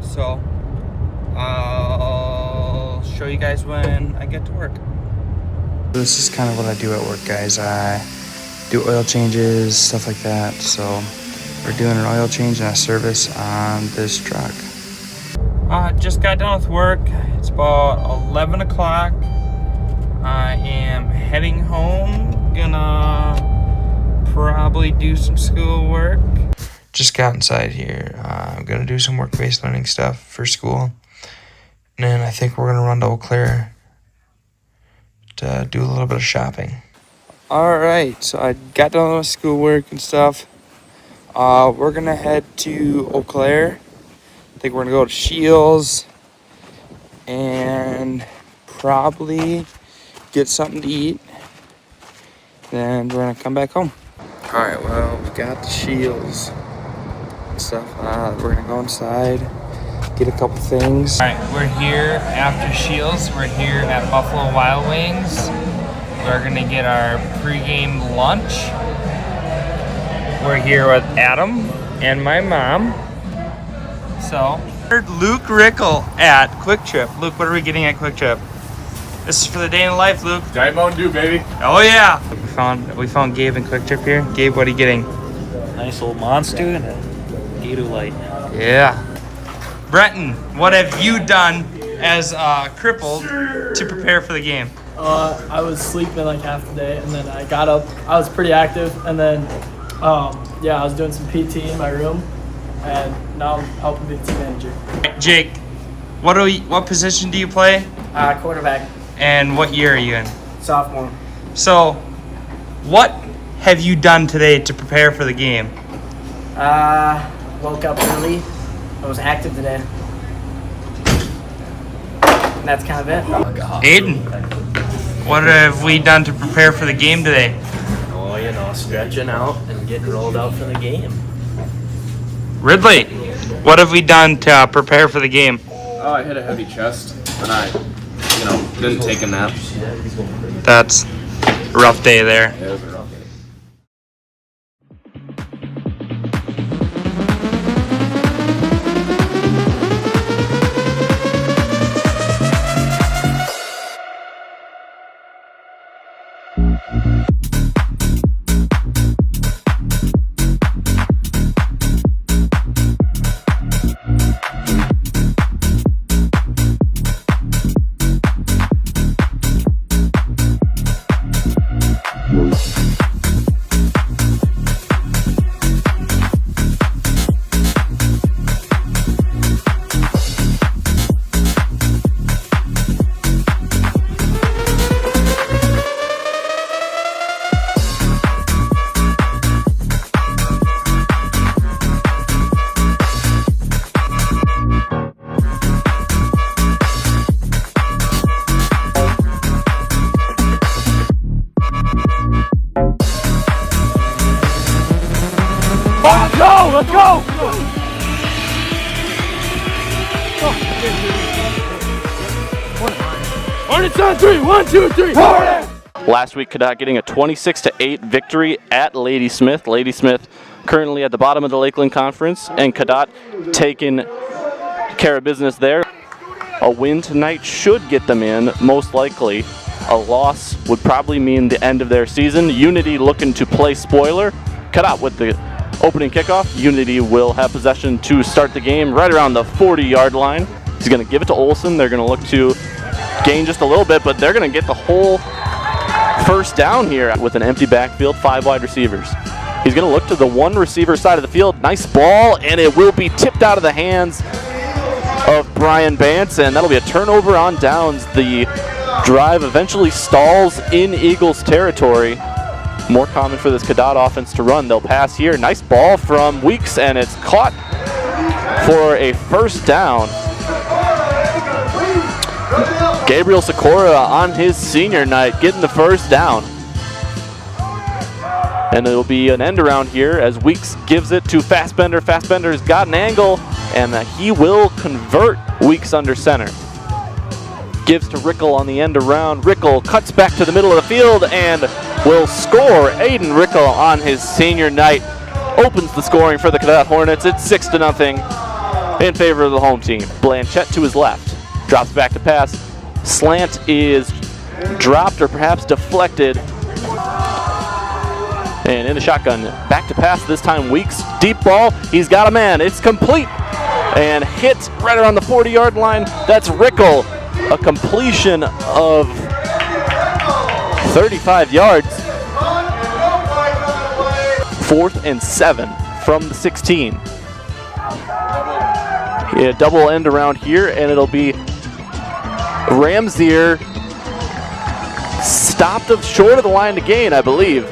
So I'll show you guys when I get to work. This is kind of what I do at work, guys. I do oil changes, stuff like that. So we're doing an oil change and a service on this truck. Just got done with work. It's about 11 o'clock. I am heading home. Gonna probably do some school work. Just got inside here. I'm gonna do some work-based learning stuff for school. And then I think we're gonna run to Eau Claire to do a little bit of shopping. All right, so I got done with schoolwork and stuff. We're gonna head to Eau Claire. I think we're gonna go to Shields and probably get something to eat. Then we're gonna come back home. All right, well, we got the Shields and stuff. We're gonna go inside, get a couple things. All right, we're here after Shields. We're here at Buffalo Wild Wings. We're gonna get our pregame lunch. We're here with Adam and my mom. So, Luke Rickle at Quick Trip. Luke, what are we getting at Quick Trip? This is for the day in the life, Luke. Giant Mountain Dew, baby. Oh yeah. We found Gabe in Quick Trip here. Gabe, what are you getting? Nice old Monster and a Gator Light. Yeah. Brenton, what have you done as crippled to prepare for the game? I was sleeping like half the day, and then I got up. I was pretty active, and then I was doing some PT in my room, and now I'm helping be the team manager. Jake, what position do you play? Quarterback. And what year are you in? Sophomore. So, what have you done today to prepare for the game? Woke up early. I was active today. And that's kind of it. Aiden, what have we done to prepare for the game today? Oh, stretching out and getting rolled out for the game. Ridley, what have we done to prepare for the game? Oh, I hit a heavy chest, and I, didn't take a nap. That's a rough day there. Yeah, it was a rough day. Let's go! Let's go! Hornets on 3. 1, 2, 3. Hornets! Last week, Cadott getting a 26-8 victory at Ladysmith. Ladysmith currently at the bottom of the Lakeland Conference, and Cadott taking care of business there. A win tonight should get them in, most likely. A loss would probably mean the end of their season. Unity looking to play spoiler. Cadott with the opening kickoff. Unity will have possession to start the game right around the 40-yard line. He's going to give it to Olson. They're going to look to gain just a little bit, but they're going to get the whole first down here with an empty backfield, 5 wide receivers. He's going to look to the one receiver side of the field. Nice ball, and it will be tipped out of the hands of Brian Bance, and that'll be a turnover on downs. The drive eventually stalls in Eagles territory. More common for this Cadott offense to run. They'll pass here. Nice ball from Weeks, and it's caught for a first down. Gabriel Sikora on his senior night getting the first down. And it'll be an end around here as Weeks gives it to Fassbender. Fassbender's got an angle, and he will convert Weeks under center. Gives to Rickle on the end around. Rickle cuts back to the middle of the field and will score. Aiden Rickle on his senior night opens the scoring for the Cadott Hornets. It's 6-0 in favor of the home team. Blanchette to his left. Drops back to pass. Slant is dropped or perhaps deflected. And in the shotgun, back to pass this time. Weeks, deep ball. He's got a man. It's complete and hit right around the 40-yard line. That's Rickle. A completion of 35 yards. 4th and 7 from the 16. Yeah, double end around here, and it'll be Ramsier stopped short of the line to gain, I believe.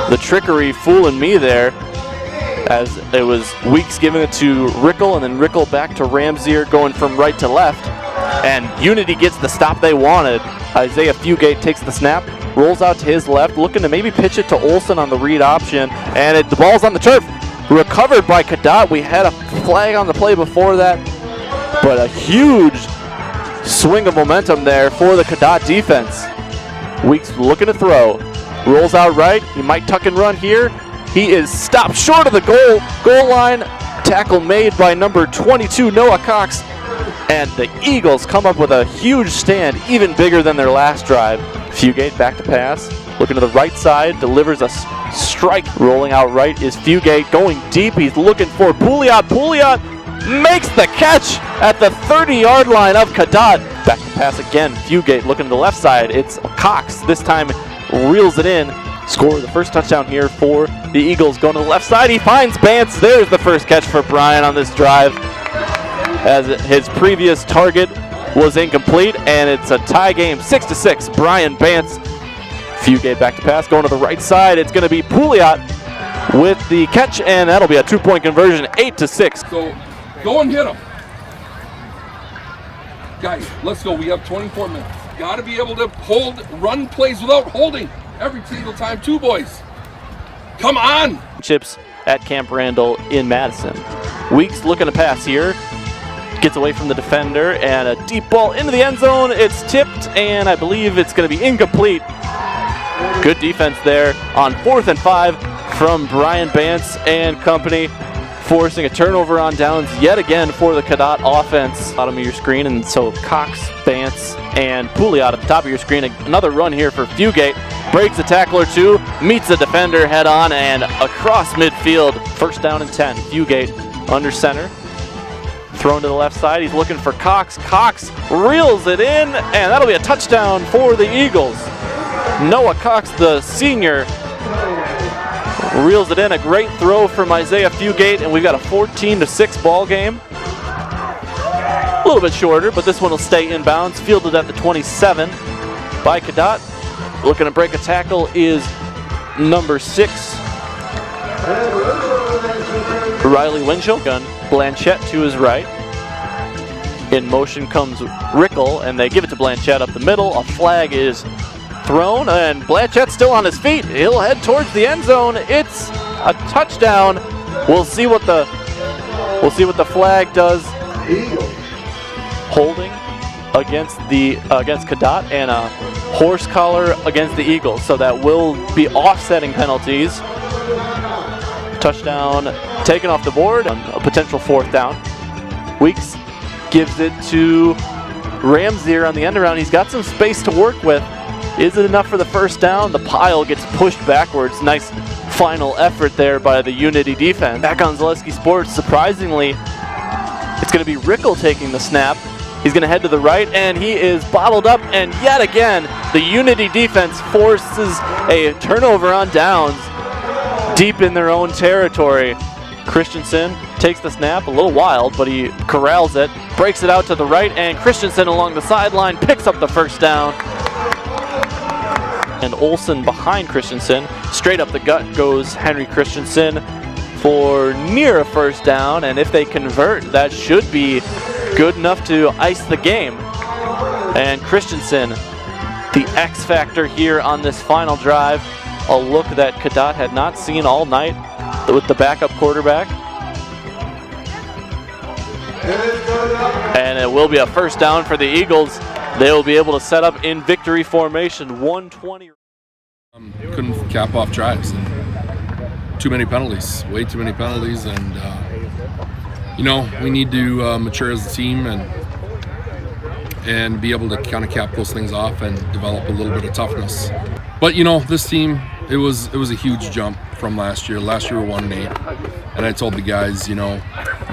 The trickery fooling me there, as it was Weeks giving it to Rickle, and then Rickle back to Ramsier going from right to left. And Unity gets the stop they wanted. Isaiah Fugate takes the snap, rolls out to his left, looking to maybe pitch it to Olson on the read option, and the ball's on the turf. Recovered by Cadott. We had a flag on the play before that, but a huge swing of momentum there for the Cadott defense. Weeks looking to throw. Rolls out right. He might tuck and run here. He is stopped short of the goal line. Tackle made by number 22, Noah Cox. And the Eagles come up with a huge stand, even bigger than their last drive. Fugate back to pass. Looking to the right side. Delivers a strike. Rolling out right is Fugate. Going deep. He's looking for Pouliot. Pouliot makes the catch at the 30-yard line of Cadott. Back to pass again. Fugate looking to the left side. It's Cox. This time reels it in. Score the first touchdown here for the Eagles. Going to the left side. He finds Bance. There's the first catch for Brian on this drive, as his previous target was incomplete, and it's a tie game, 6-6. Brian Bance. Fugate back to pass. Going to the right side. It's going to be Pouliot with the catch, and that'll be a 2-point conversion, 8-6. So go and hit him. Guys, let's go. We have 24 minutes. Got to be able to run plays without holding every single time, too, boys. Come on. Chips at Camp Randall in Madison. Weeks looking to pass here. Gets away from the defender, and a deep ball into the end zone. It's tipped, and I believe it's going to be incomplete. Good defense there on 4th and 5 from Brian Bance and company, forcing a turnover on downs yet again for the Cadott offense. Bottom of your screen, and so Cox, Bance, and Pouliot at the top of your screen. Another run here for Fugate. Breaks a tackle or two, meets a defender head on, and across midfield. First down and 10. Fugate under center. Thrown to the left side. He's looking for Cox. Cox reels it in, and that'll be a touchdown for the Eagles. Noah Cox, the senior, reels it in. A great throw from Isaiah Fugate, and we've got a 14-6 ball game. A little bit shorter, but this one will stay inbounds. Fielded at the 27 by Cadott. Looking to break a tackle is number 6, Riley Winchell. Blanchette to his right. In motion comes Rickle, and they give it to Blanchette up the middle. A flag is thrown, and Blanchette's still on his feet. He'll head towards the end zone. It's a touchdown. We'll see what the flag does. Holding against Cadott and a horse collar against the Eagles, so that will be offsetting penalties. Touchdown taken off the board, a potential 4th down. Weeks gives it to Ramsier on the end around. He's got some space to work with. Is it enough for the 1st down? The pile gets pushed backwards. Nice final effort there by the Unity defense. Back on Zaleski Sports, surprisingly, it's going to be Rickel taking the snap. He's going to head to the right, and he is bottled up, and yet again, the Unity defense forces a turnover on downs deep in their own territory. Christensen takes the snap, a little wild, but he corrals it, breaks it out to the right, and Christensen along the sideline picks up the 1st down. And Olsen behind Christensen. Straight up the gut goes Henry Christensen for near a 1st down, and if they convert, that should be good enough to ice the game. And Christensen, the X factor here on this final drive, a look that Cadott had not seen all night with the backup quarterback. And it will be a 1st down for the Eagles. They will be able to set up in victory formation. 120. Couldn't cap off drives. Too many penalties, way too many penalties, and we need to mature as a team and be able to kind of cap those things off and develop a little bit of toughness. But this team, it was a huge jump from last year. Last year we were 1-8, and I told the guys, no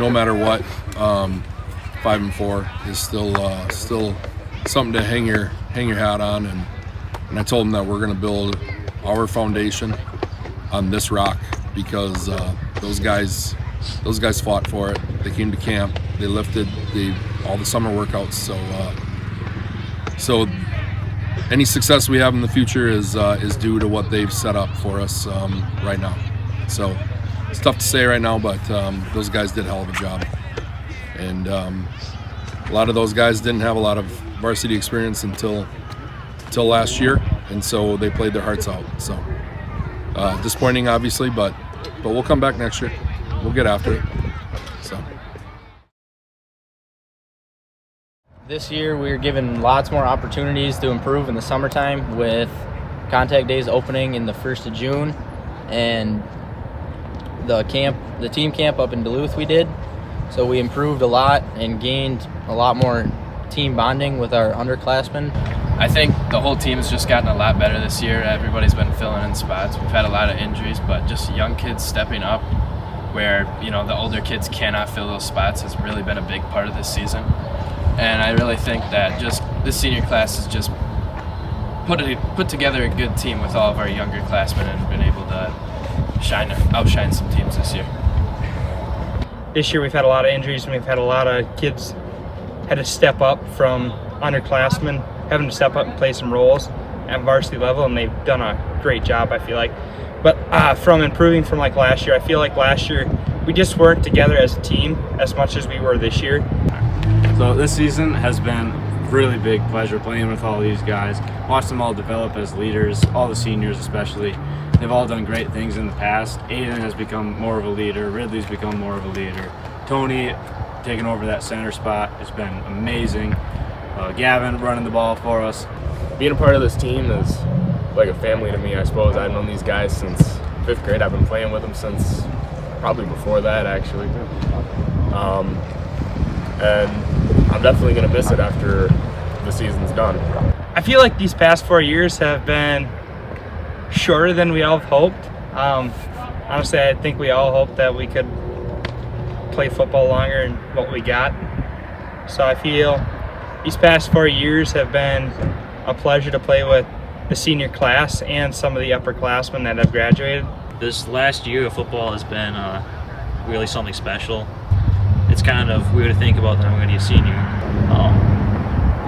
matter what, 5-4 is still something to hang your hat on, and I told them that we're going to build our foundation on this rock because those guys fought for it. They came to camp. They lifted all the summer workouts. So any success we have in the future is due to what they've set up for us right now. So it's tough to say right now, but those guys did a hell of a job. And a lot of those guys didn't have a lot of varsity experience until last year, and so they played their hearts out. So disappointing, obviously, but we'll come back next year. We'll get after it. So this year we're given lots more opportunities to improve in the summertime with contact days opening in the 1st of June, and the team camp up in Duluth we did. So we improved a lot and gained a lot more team bonding with our underclassmen. I think the whole team has just gotten a lot better this year. Everybody's been filling in spots. We've had a lot of injuries, but just young kids stepping up where, the older kids cannot fill those spots has really been a big part of this season. And I really think that just this senior class has just put together a good team with all of our younger classmen and been able to outshine some teams this year. This year we've had a lot of injuries, and we've had a lot of kids had to step up from underclassmen, having to step up and play some roles at varsity level, and they've done a great job, I feel like. But from improving from like last year, I feel like last year we just weren't together as a team as much as we were this year. So this season has been really big pleasure playing with all these guys. Watch them all develop as leaders, all the seniors especially. They've all done great things in the past. Aiden has become more of a leader. Ridley's become more of a leader. Tony taking over that center spot has been amazing. Gavin running the ball for us. Being a part of this team is like a family to me, I suppose. I've known these guys since 5th grade. I've been playing with them since probably before that, actually. And I'm definitely going to miss it after the season's done. I feel like these past 4 years have been shorter than we all have hoped. Honestly, I think we all hoped that we could play football longer than what we got. So I feel these past 4 years have been a pleasure to play with the senior class and some of the upperclassmen that have graduated. This last year of football has been really something special. It's kind of weird to think about that I'm going to be a senior.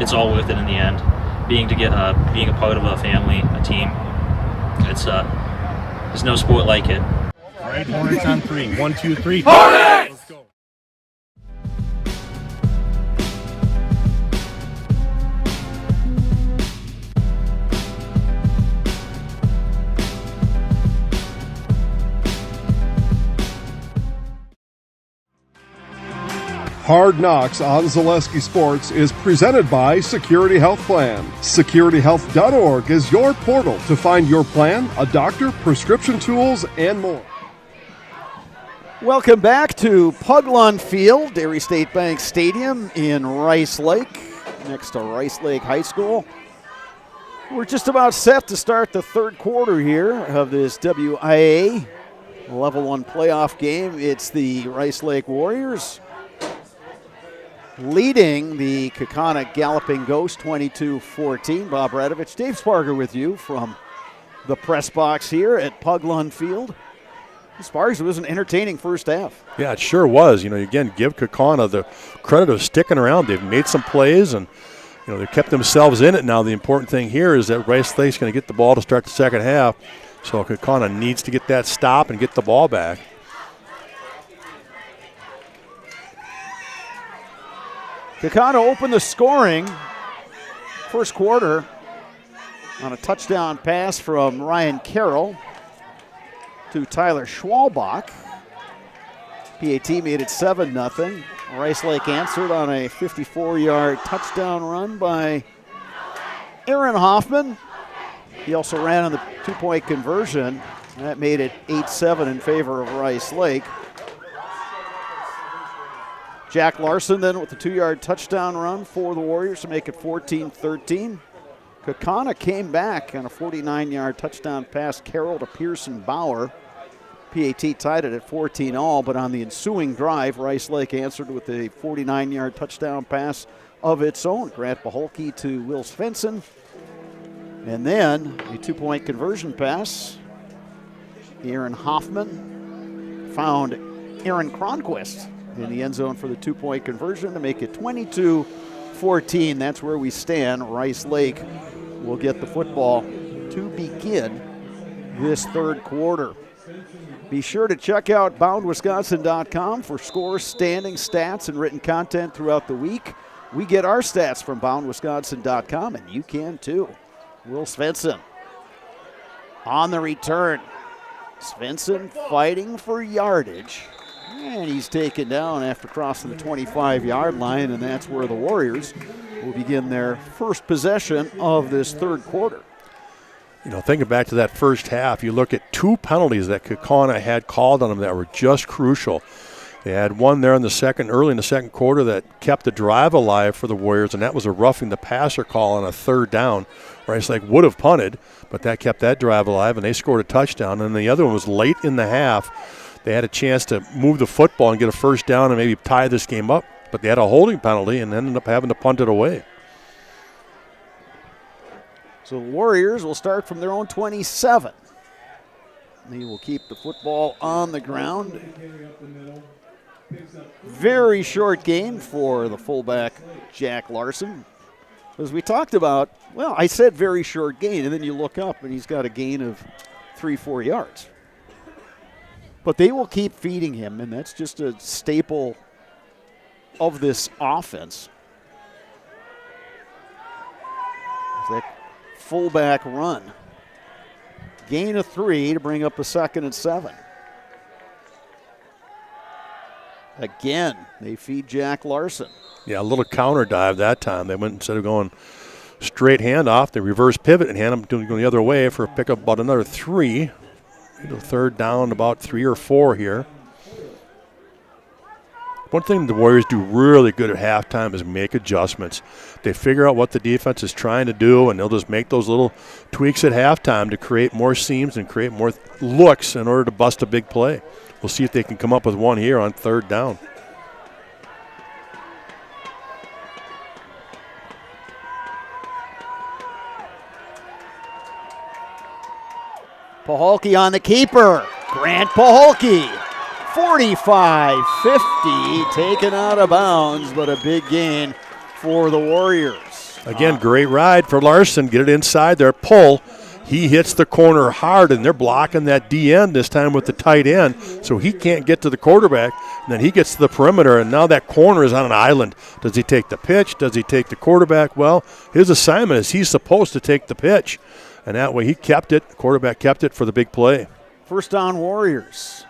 It's all worth it in the end. Being a part of a family, a team. It's there's no sport like it. All right, Hornets on 3. 1, 2, 3. Hornets! Let's go. Hard Knocks on Zaleski Sports is presented by Security Health Plan. SecurityHealth.org is your portal to find your plan, a doctor, prescription tools, and more. Welcome back to Puglund Field, Dairy State Bank Stadium in Rice Lake, next to Rice Lake High School. We're just about set to start the third quarter here of this WIAA Level 1 playoff game. It's the Rice Lake Warriors leading the Kaukauna Galloping Ghost 22-14. Bob Radovich, Dave Sparger with you from the press box here at Puglund Field. Spargs, it was an entertaining first half. Yeah, it sure was. Again, give Kaukauna the credit of sticking around. They've made some plays, and they kept themselves in it. Now the important thing here is that Rice Lake's going to get the ball to start the second half, so Kaukauna needs to get that stop and get the ball back. Kaukauna opened the scoring first quarter on a touchdown pass from Ryan Carroll to Tyler Schwalbach. PAT made it 7-0. Rice Lake answered on a 54-yard touchdown run by Aaron Hoffman. He also ran on the two-point conversion. That made it 8-7 in favor of Rice Lake. Jack Larson then with the 2-yard touchdown run for the Warriors to make it 14-13. Kaukauna came back on a 49-yard touchdown pass, Carroll to Pearson Bauer. PAT tied it at 14-all, but on the ensuing drive, Rice Lake answered with a 49-yard touchdown pass of its own. Grant Baholke to Will Svensson. And then a two-point conversion pass. Aaron Hoffman found Aaron Cronquist in the end zone for the two-point conversion to make it 22-14. That's where we stand. Rice Lake will get the football to begin this third quarter. Be sure to check out boundwisconsin.com for scores, standings, stats, and written content throughout the week. We get our stats from boundwisconsin.com, and you can too. Will Svensson on the return. Svensson fighting for yardage. And he's taken down after crossing the 25-yard line, and that's where the Warriors will begin their first possession of this third quarter. Thinking back to that first half, you look at two penalties that Kaukauna had called on them that were just crucial. They had one there early in the second quarter that kept the drive alive for the Warriors, and that was a roughing the passer call on a third down. Rice Lake would have punted, but that kept that drive alive, and they scored a touchdown. And the other one was late in the half. They had a chance to move the football and get a first down and maybe tie this game up, but they had a holding penalty and ended up having to punt it away. So the Warriors will start from their own 27. They will keep the football on the ground. Very short gain for the fullback, Jack Larson. As we talked about, I said very short gain, and then you look up and he's got a gain of 3-4 yards. But they will keep feeding him, and that's just a staple of this offense. That fullback run. Gain of 3 to bring up a 2nd and 7. Again, they feed Jack Larson. Yeah, a little counter dive that time. They went, instead of going straight handoff, they reverse pivot and hand them going the other way for a pickup about another 3. The third down, about 3 or 4 here. One thing the Warriors do really good at halftime is make adjustments. They figure out what the defense is trying to do, and they'll just make those little tweaks at halftime to create more seams and create more looks in order to bust a big play. We'll see if they can come up with one here on third down. Paholke on the keeper. Grant Paholke. 45-50, taken out of bounds, but a big gain for the Warriors. Again, great ride for Larson. Get it inside there, pull. He hits the corner hard, and they're blocking that D end this time with the tight end, so he can't get to the quarterback. And then he gets to the perimeter, and now that corner is on an island. Does he take the pitch? Does he take the quarterback? Well, his assignment is he's supposed to take the pitch, and that way he kept it. The quarterback kept it for the big play. First down, Warriors.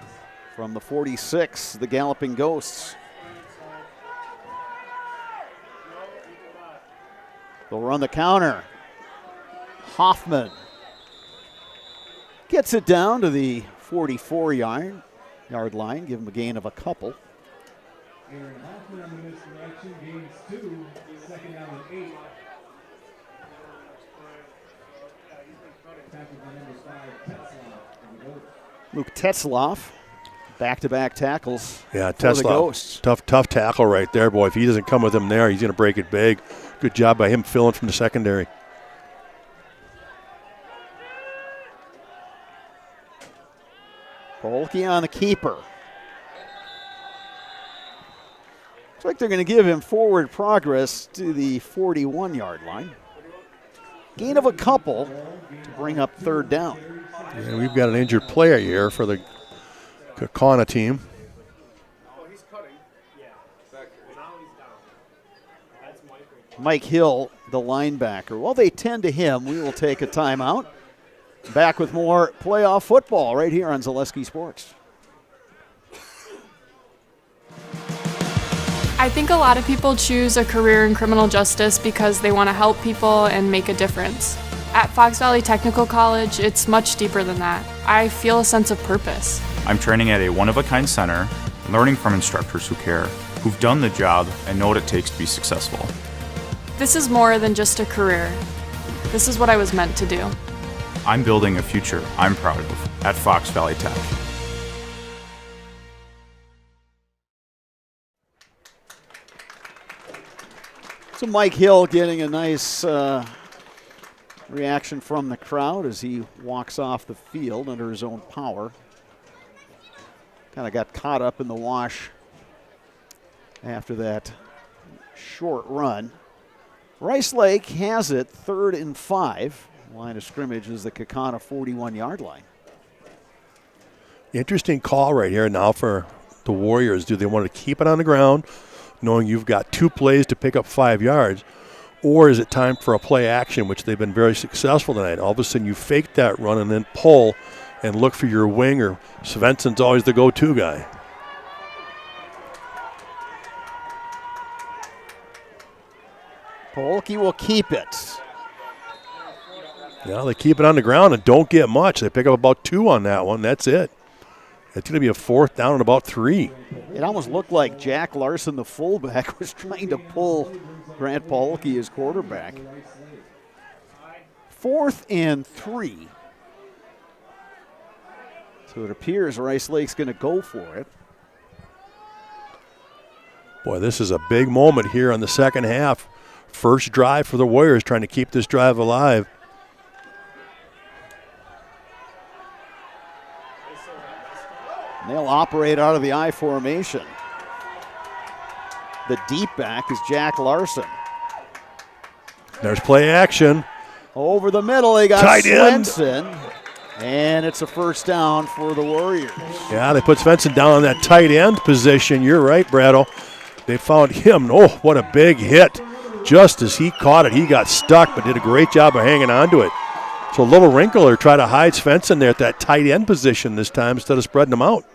From the 46, the Galloping Ghosts. They'll run the counter. Hoffman gets it down to the 44-yard line. Give him a gain of a couple. Aaron Hoffman on the misdirection, gains 2, second down and 8. Tackled by number 5, Tetzloff. Luke Tetzloff, back-to-back tackles. Yeah, for the Ghosts. tough tackle right there, boy. If he doesn't come with him there, he's going to break it big. Good job by him filling from the secondary. Polke on the keeper. Looks like they're going to give him forward progress to the 41-yard line. Gain of a couple to bring up third down. Yeah, we've got an injured player here for the Kaukauna team. Mike Hill, the linebacker. Well, they tend to him. We will take a timeout. Back with more playoff football right here on Zaleski Sports. I think a lot of people choose a career in criminal justice because they want to help people and make a difference. At Fox Valley Technical College, it's much deeper than that. I feel a sense of purpose. I'm training at a one-of-a-kind center, learning from instructors who care, who've done the job and know what it takes to be successful. This is more than just a career. This is what I was meant to do. I'm building a future I'm proud of at Fox Valley Tech. So Mike Hill getting a nice reaction from the crowd as he walks off the field under his own power. Kind of got caught up in the wash after that short run. Rice Lake has it 3rd and 5. Line of scrimmage is the Kaukauna 41-yard line. Interesting call right here now for the Warriors. Do they want to keep it on the ground, knowing you've got 2 plays to pick up 5 yards, or is it time for a play action, which they've been very successful tonight? All of a sudden you fake that run and then pull and look for your wing, or Svensson's always the go-to guy. Polke will keep it. Yeah, they keep it on the ground and don't get much. They pick up about 2 on that one. That's it. It's going to be a 4th down and about 3. It almost looked like Jack Larson, the fullback, was trying to pull Grant Polke, his quarterback. 4th and 3. So it appears Rice Lake's going to go for it. Boy, this is a big moment here in the second half. First drive for the Warriors, trying to keep this drive alive. They'll operate out of the I formation. The deep back is Jack Larson. There's play action. Over the middle, they got Tight end. Svensson. And it's a first down for the Warriors. Yeah, they put Svensson down on that tight end position. You're right, Brattle. They found him. Oh, what a big hit. Just as he caught it, he got stuck, but did a great job of hanging on to it. So Little Wrinkler tried to hide Svensson there at that tight end position this time instead of spreading him out.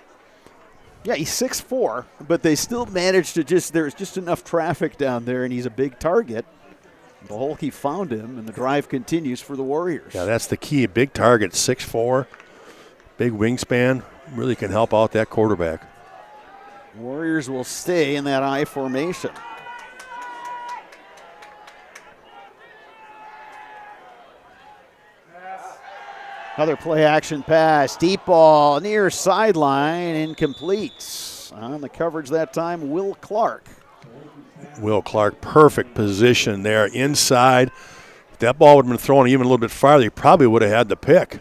Yeah, he's 6'4", but they still managed to there's just enough traffic down there, and he's a big target. Polke found him, and the drive continues for the Warriors. Yeah, that's the key. Big target, 6'4", big wingspan, really can help out that quarterback. Warriors will stay in that I formation. Another play action pass, deep ball, near sideline, incomplete. On the coverage that time, Will Clark. Will Clark, perfect position there inside. If that ball would have been thrown even a little bit farther, he probably would have had the pick.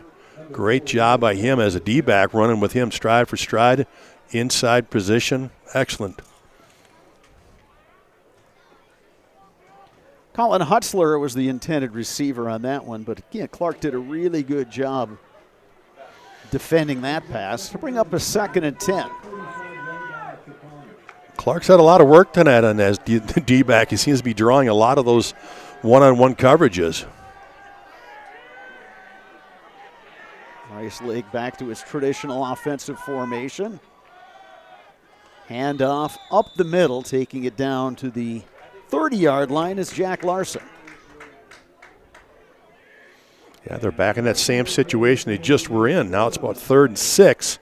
Great job by him as a D-back, running with him stride for stride, inside position. Excellent. Colin Hutzler was the intended receiver on that one, but again, Clark did a really good job defending that pass to bring up a 2nd and 10. Clark's had a lot of work tonight on as D-back. He seems to be drawing a lot of those one-on-one coverages. Rice Lake back to its traditional offensive formation. Handoff up the middle, taking it down to the 30-yard line is Jack Larson. Yeah, they're back in that same situation they just were in. Now it's about 3rd and 6.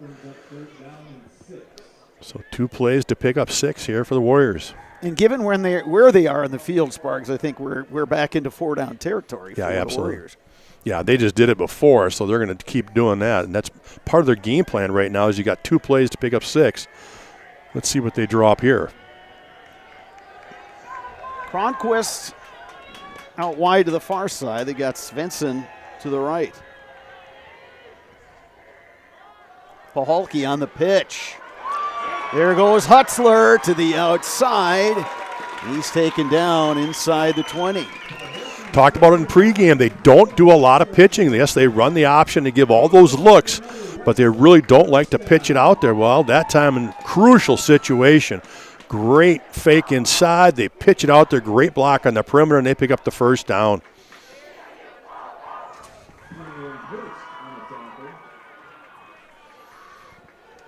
So 2 plays to pick up 6 here for the Warriors. And given where they are in the field, Sparks, I think we're back into 4-down territory for the Warriors. Yeah, they just did it before, so they're going to keep doing that. And that's part of their game plan right now is you got 2 plays to pick up 6. Let's see what they draw up here. Cronquist out wide to the far side. They got Svensson to the right. Pahalki on the pitch. There goes Hutzler to the outside. He's taken down inside the 20. Talked about it in pregame. They don't do a lot of pitching. Yes, they run the option to give all those looks, but they really don't like to pitch it out there. Well, that time in crucial situation. Great fake inside. They pitch it out there. Great block on the perimeter, and they pick up the first down.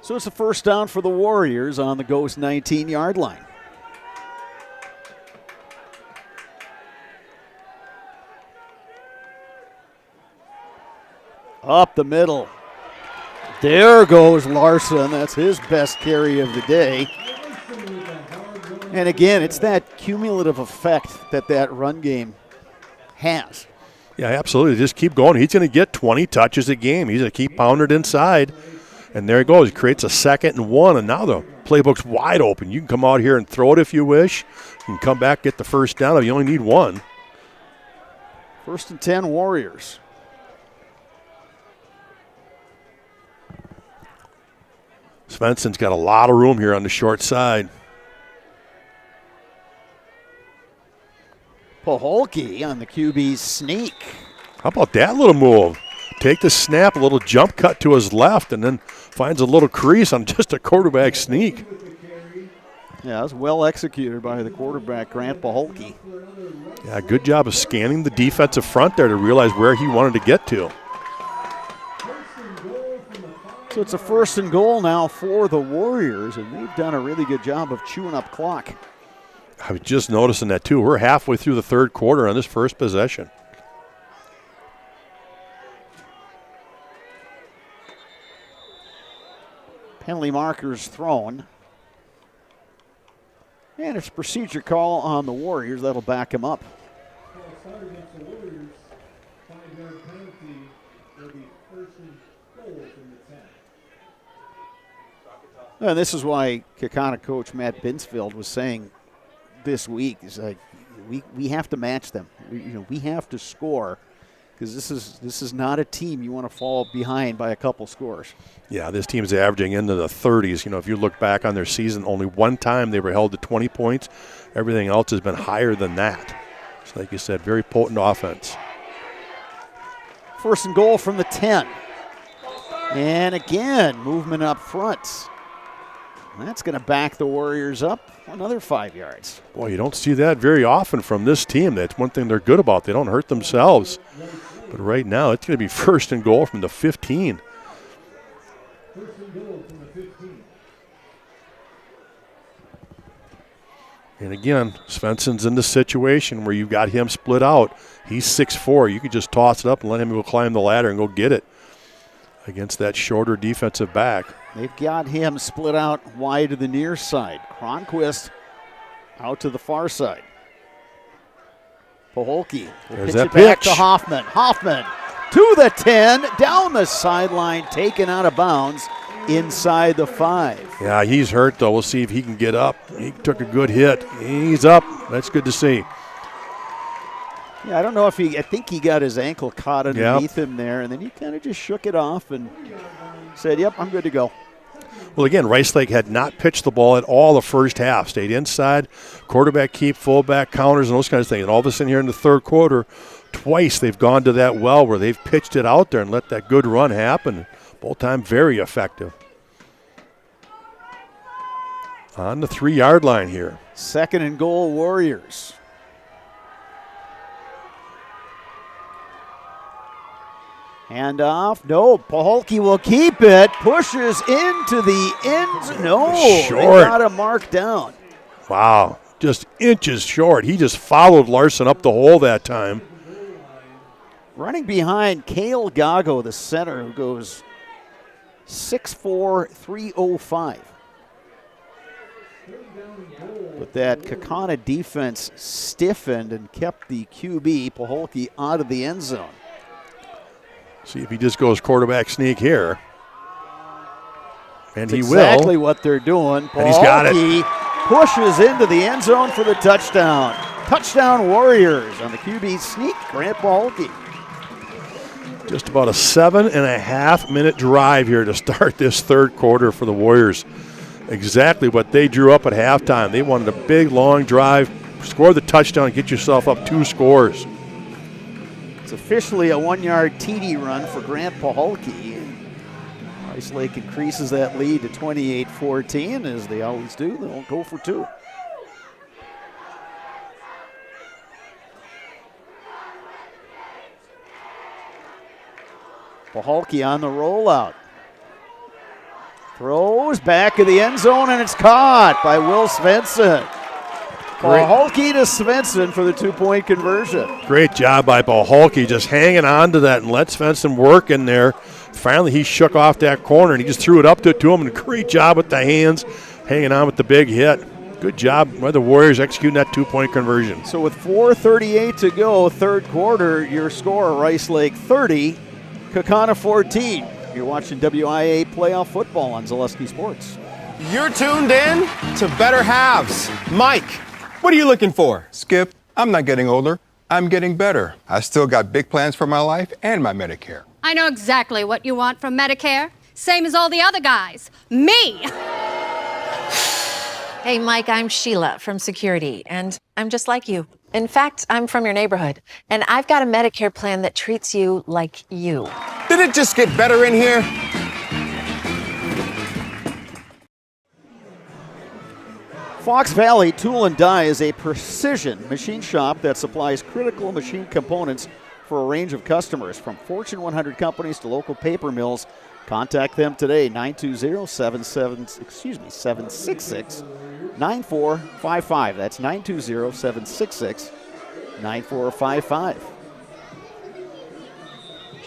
So it's a first down for the Warriors on the Ghost 19-yard line. Up the middle. There goes Larson. That's his best carry of the day. And again, it's that cumulative effect that run game has. Yeah, absolutely. Just keep going. He's going to get 20 touches a game. He's going to keep pounding it inside. And there he goes. He creates a 2nd and 1, and now the playbook's wide open. You can come out here and throw it if you wish. You can come back, get the first down if you only need 1. 1st and 10 Warriors. Svensson's got a lot of room here on the short side. Pahalki on the QB's sneak. How about that little move? Take the snap, a little jump cut to his left, and then finds a little crease on just a quarterback sneak. Yeah, it was well executed by the quarterback, Grant Pahalki. Yeah, good job of scanning the defensive front there to realize where he wanted to get to. So it's a 1st and goal now for the Warriors, and they've done a really good job of chewing up clock. I was just noticing that, too. We're halfway through the 3rd quarter on this first possession. Penalty markers thrown. And it's a procedure call on the Warriors. That'll back him up. Against the Warriors, 5-yard penalty will be 1st and goal from the 10. And this is why Kaukauna coach Matt Binsfield was saying this week, is like, we have to match them. We have to score, because this is not a team you want to fall behind by a couple scores. Yeah, this team's averaging into the 30s. If you look back on their season, only one time they were held to 20 points. Everything else has been higher than that. So like you said, very potent offense. 1st and goal from the 10. And again, movement up front. That's going to back the Warriors up another 5 yards. Boy, you don't see that very often from this team. That's one thing they're good about. They don't hurt themselves. But right now, it's going to be 1st and goal from the 15. 1st and goal from the 15. And again, Svensson's in the situation where you've got him split out. He's 6'4". You could just toss it up and let him go climb the ladder and go get it against that shorter defensive back. They've got him split out wide to the near side. Cronquist out to the far side. Pahalki will There's pitch that it back pitch. to Hoffman. Hoffman to the 10, down the sideline, taken out of bounds inside the 5. Yeah, he's hurt, though. We'll see if he can get up. He took a good hit. He's up. That's good to see. Yeah, I don't know if I think he got his ankle caught underneath him there, and then he kind of just shook it off and said, yep, I'm good to go. Well, again, Rice Lake had not pitched the ball at all the first half. Stayed inside, quarterback keep, fullback counters, and those kinds of things. And all of a sudden here in the 3rd quarter, twice they've gone to that well where they've pitched it out there and let that good run happen. Both times very effective. On the 3-yard line here. 2nd and goal, Warriors. Hand off. No, Pahalki will keep it. Pushes into the end zone. No, Short. They got a mark down. Wow, just inches short. He just followed Larson up the hole that time. Running behind Cale Gago, the center, who goes 6'4", 305. But that Kaukauna defense stiffened and kept the QB, Paholke, out of the end zone. See if he just goes quarterback sneak here. And That's he exactly will. what they're doing. And he's got it. Paholke pushes into the end zone for the touchdown. Touchdown Warriors on the QB sneak, Grant Paholke. Just about a 7.5 minute drive here to start this third quarter for the Warriors. Exactly what they drew up at halftime. They wanted a big, long drive, score the touchdown, get yourself up 2 scores. It's officially a 1-yard TD run for Grant Paholke. Rice Lake increases that lead to 28-14, as they always do. They'll go for 2. Paholke on the rollout. Throws back of the end zone, and it's caught by Will Svensson. Paholke to Svensson for the 2-point conversion. Great job by Paholke, just hanging on to that and let Svensson work in there. Finally, he shook off that corner, and he just threw it up to him. And a great job with the hands, hanging on with the big hit. Good job by the Warriors executing that 2-point conversion. So with 4:38 to go, third quarter, your score, Rice Lake 30, Kaukauna 14. You're watching WIAA playoff football on Zaleski Sports. You're tuned in to Better Halves. Mike, what are you looking for? Skip, I'm not getting older. I'm getting better. I still got big plans for my life and my Medicare. I know exactly what you want from Medicare. Same as all the other guys. Me! Hey, Mike, I'm Sheila from Security, and I'm just like you. In fact, I'm from your neighborhood, and I've got a Medicare plan that treats you like you. Did it just get better in here? Fox Valley Tool and Die is a precision machine shop that supplies critical machine components for a range of customers, from Fortune 100 companies to local paper mills. Contact them today, 920-766-9455. That's 920-766-9455.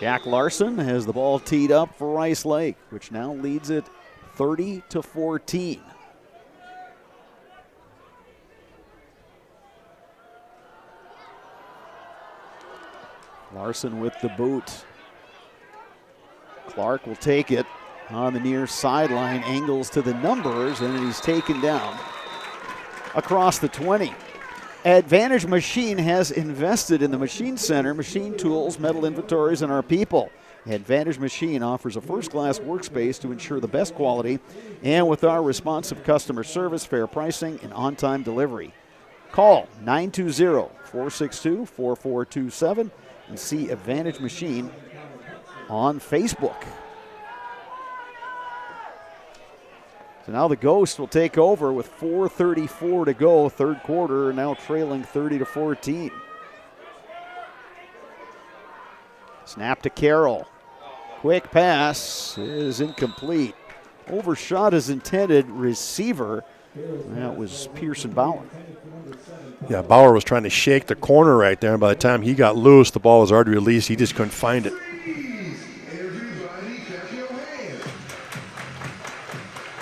Jack Larson has the ball teed up for Rice Lake, which now leads it 30-14. Larson with the boot. Clark will take it on the near sideline, angles to the numbers, and he's taken down across the 20. Advantage Machine has invested in the Machine Center, machine tools, metal inventories, and our people. Advantage Machine offers a first-class workspace to ensure the best quality, and with our responsive customer service, fair pricing, and on-time delivery. Call 920-462-4427 and see Advantage Machine on Facebook. So now the Ghost will take over with 4:34 to go, third quarter, now trailing 30-14. Snap to Carroll. Quick pass is incomplete. Overshot his intended receiver. That was Pearson Bauer. Yeah, Bauer was trying to shake the corner right there, and by the time he got loose, the ball was already released. He just couldn't find it.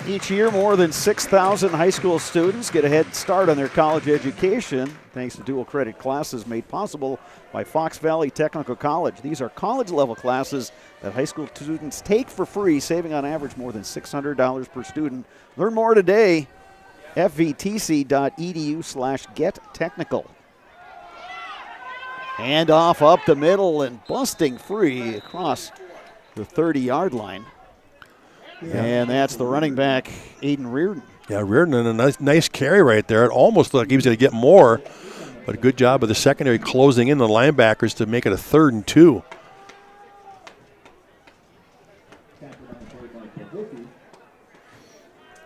Each year, more than 6,000 high school students get a head start on their college education thanks to dual credit classes made possible by Fox Valley Technical College. These are college-level classes that high school students take for free, saving on average more than $600 per student. Learn more today, fvtc.edu/gettechnical. Hand off up the middle and busting free across the 30-yard line. Yeah. And that's the running back, Aiden Reardon. Yeah, Reardon, and a nice carry right there. It almost looked like he was going to get more, but a good job of the secondary closing in the linebackers to make it a 3rd and 2.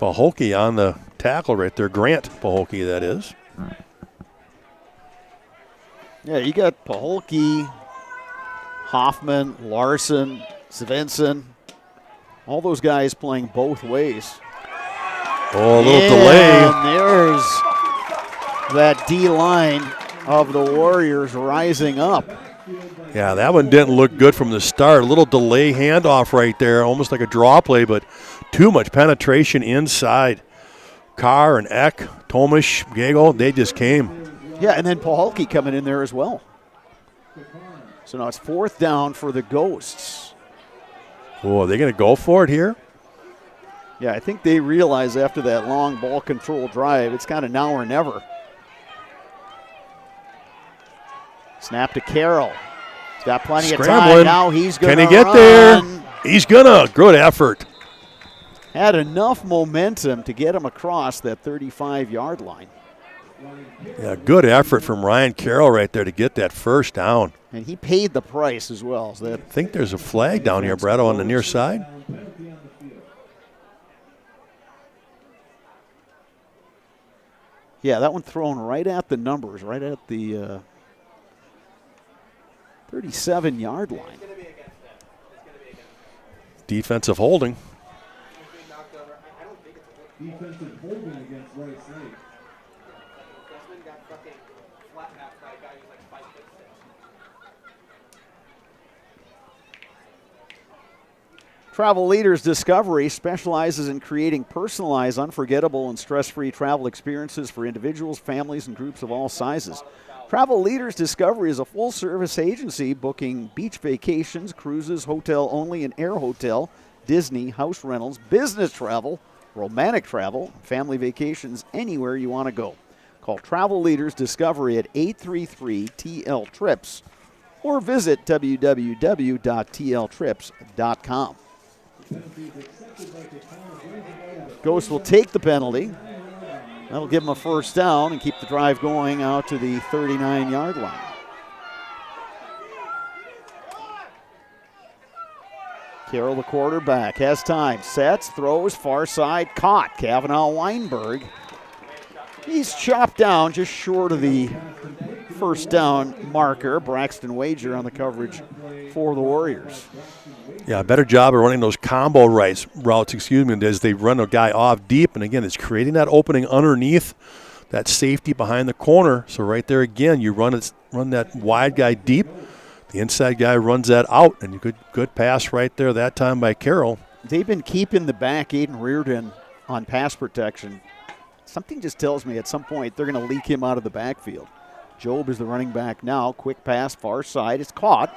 Paholke on the tackle right there. Grant Paholke, that is. Yeah, you got Paholke, Hoffman, Larson, Svensson. All those guys playing both ways. Oh, a little delay. And there's that D-line of the Warriors rising up. Yeah, that one didn't look good from the start. A little delay handoff right there, almost like a draw play, but too much penetration inside. Carr and Eck, Tomish, Gagel, they just came. Yeah, and then Pahalki coming in there as well. So now it's 4th down for the Ghosts. Oh, are they going to go for it here? Yeah, I think they realize after that long ball control drive, it's kind of now or never. Snap to Carroll. He's got plenty of time. Now he's going to Can he get there? He's going to. Good effort. Had enough momentum to get him across that 35-yard line. Yeah, good effort from Ryan Carroll right there to get that first down. And he paid the price as well. So that I think there's a flag down here, Bretto, on the near side. Yeah, that one thrown right at the numbers, right at the 37-yard line. Defensive holding. Defensive holding against Rice Lake. Travel Leaders Discovery specializes in creating personalized, unforgettable, and stress-free travel experiences for individuals, families, and groups of all sizes. Travel Leaders Discovery is a full-service agency booking beach vacations, cruises, hotel-only and air hotel, Disney, house rentals, business travel, romantic travel, family vacations, anywhere you want to go. Call Travel Leaders Discovery at 833-TL-TRIPS or visit www.tltrips.com. Ghost will take the penalty. That'll give him a first down and keep the drive going out to the 39-yard line. Carroll, the quarterback, has time. Sets, throws, far side, caught. Kavanaugh Weinberg. He's chopped down just short of the first down marker. Braxton Wager on the coverage for the Warriors. Yeah, better job of running those combo routes, as they run a guy off deep. And again, it's creating that opening underneath that safety behind the corner. So right there again, you run that wide guy deep. The inside guy runs that out, and you good pass right there that time by Carroll. They've been keeping the back, Aiden Reardon, on pass protection. Something just tells me at some point they're going to leak him out of the backfield. Job is the running back now. Quick pass, far side. It's caught.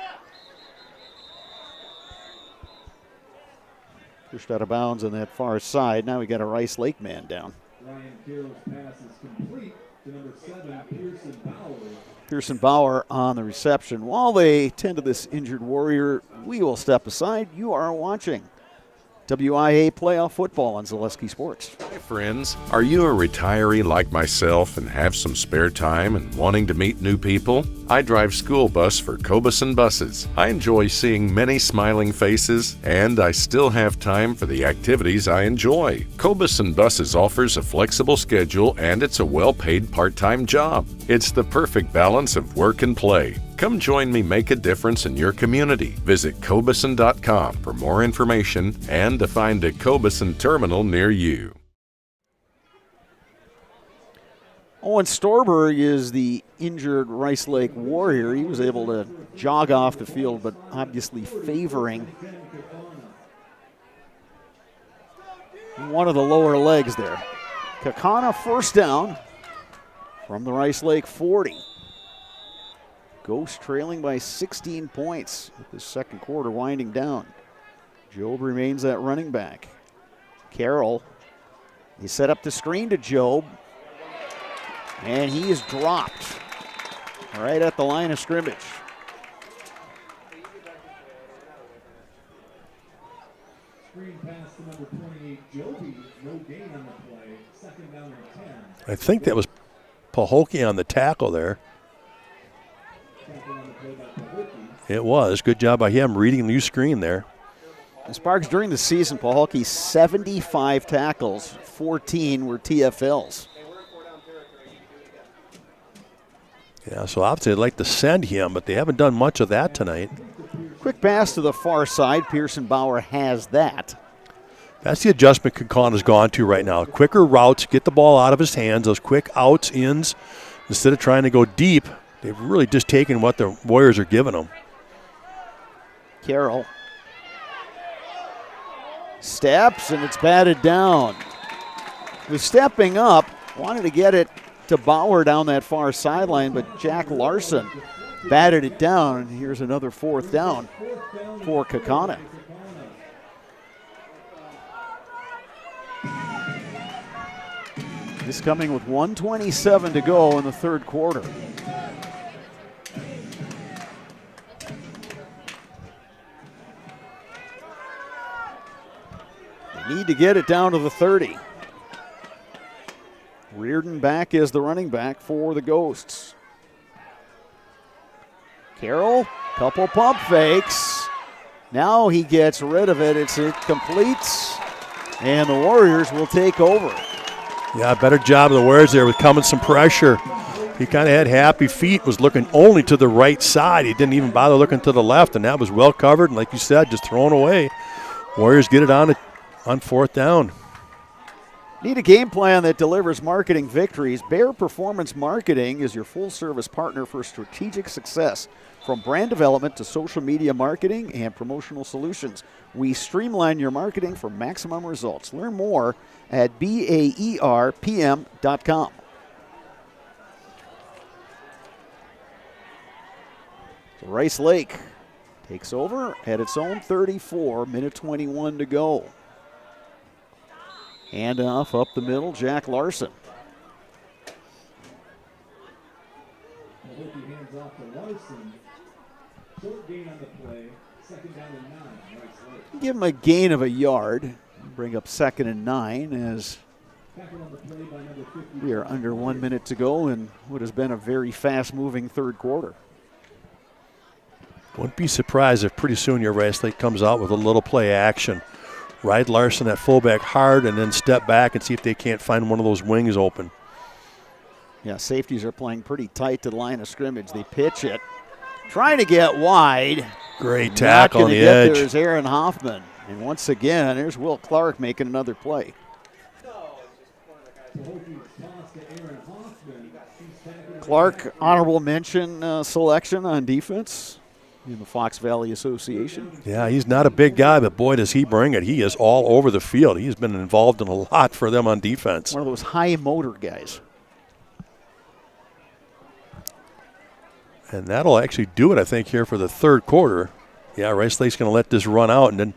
Pushed out of bounds on that far side. Now we got a Rice Lake man down. Ryan Carroll's pass is complete to number 7, Pearson Bauer. Pearson Bauer on the reception. While they tend to this injured Warrior, we will step aside. You are watching WIAA playoff football on Zaleski Sports. Hi friends, are you a retiree like myself and have some spare time and wanting to meet new people? I drive school bus for Cobuson Buses. I enjoy seeing many smiling faces, and I still have time for the activities I enjoy. Cobuson Buses offers a flexible schedule, and it's a well-paid part-time job. It's the perfect balance of work and play. Come join me make a difference in your community. Visit Cobuson.com for more information and to find a Cobuson terminal near you. Owen Storberg is the injured Rice Lake Warrior. He was able to jog off the field, but obviously favoring one of the lower legs there. Kaukauna first down from the Rice Lake 40. Ghost trailing by 16 points with the second quarter winding down. Job remains that running back. Carroll, he set up the screen to Job, and he is dropped right at the line of scrimmage. Screen pass to number 28, Joby. No gain on the play. Second down and 10. I think that was Paholke on the tackle there. It was. Good job by him reading the new screen there. And Sparks, during the season, Paholke 75 tackles, 14 were TFLs. Yeah, so obviously they'd like to send him, but they haven't done much of that tonight. Quick pass to the far side. Pearson Bauer has that. That's the adjustment Kaukana's gone to right now. Quicker routes, get the ball out of his hands, those quick outs, ins. Instead of trying to go deep, they've really just taken what the Warriors are giving them. Carroll steps, and it's batted down. Was stepping up, wanted to get it to Bauer down that far sideline, but Jack Larson batted it down, and here's another 4th down for Kaukauna. This coming with 1:27 to go in the 3rd quarter. They need to get it down to the 30. Reardon back as the running back for the Ghosts. Carroll, couple pump fakes. Now he gets rid of it. It's incomplete, and the Warriors will take over. Yeah, better job of the Warriors there with coming some pressure. He kind of had happy feet, was looking only to the right side. He didn't even bother looking to the left, and that was well covered. And like you said, just thrown away. Warriors get it on 4th down. Need a game plan that delivers marketing victories? Bear Performance Marketing is your full-service partner for strategic success. From brand development to social media marketing and promotional solutions, we streamline your marketing for maximum results. Learn more at BAERPM.com. So Rice Lake takes over at its own 34, minute 21 to go. Handoff up the middle, Jack Larson. Hands off to Larson. Short gain on the play. 2nd down and 9. Rice Lake. Give him a gain of a yard. Bring up 2nd and 9 as we are under 1 minute to go in what has been a very fast-moving 3rd quarter. Wouldn't be surprised if pretty soon your Rice Lake comes out with a little play action. Ride Larson at fullback hard and then step back and see if they can't find one of those wings open. Yeah, safeties are playing pretty tight to the line of scrimmage. They pitch it. Trying to get wide. Great tackle on the edge. There's Aaron Hoffman. And once again, there's Will Clark making another play. Clark, honorable mention selection on defense in the Fox Valley Association. Yeah, he's not a big guy, but boy, does he bring it. He is all over the field. He's been involved in a lot for them on defense. One of those high motor guys. And that'll actually do it, I think, here for the 3rd quarter. Yeah, Rice Lake's going to let this run out and then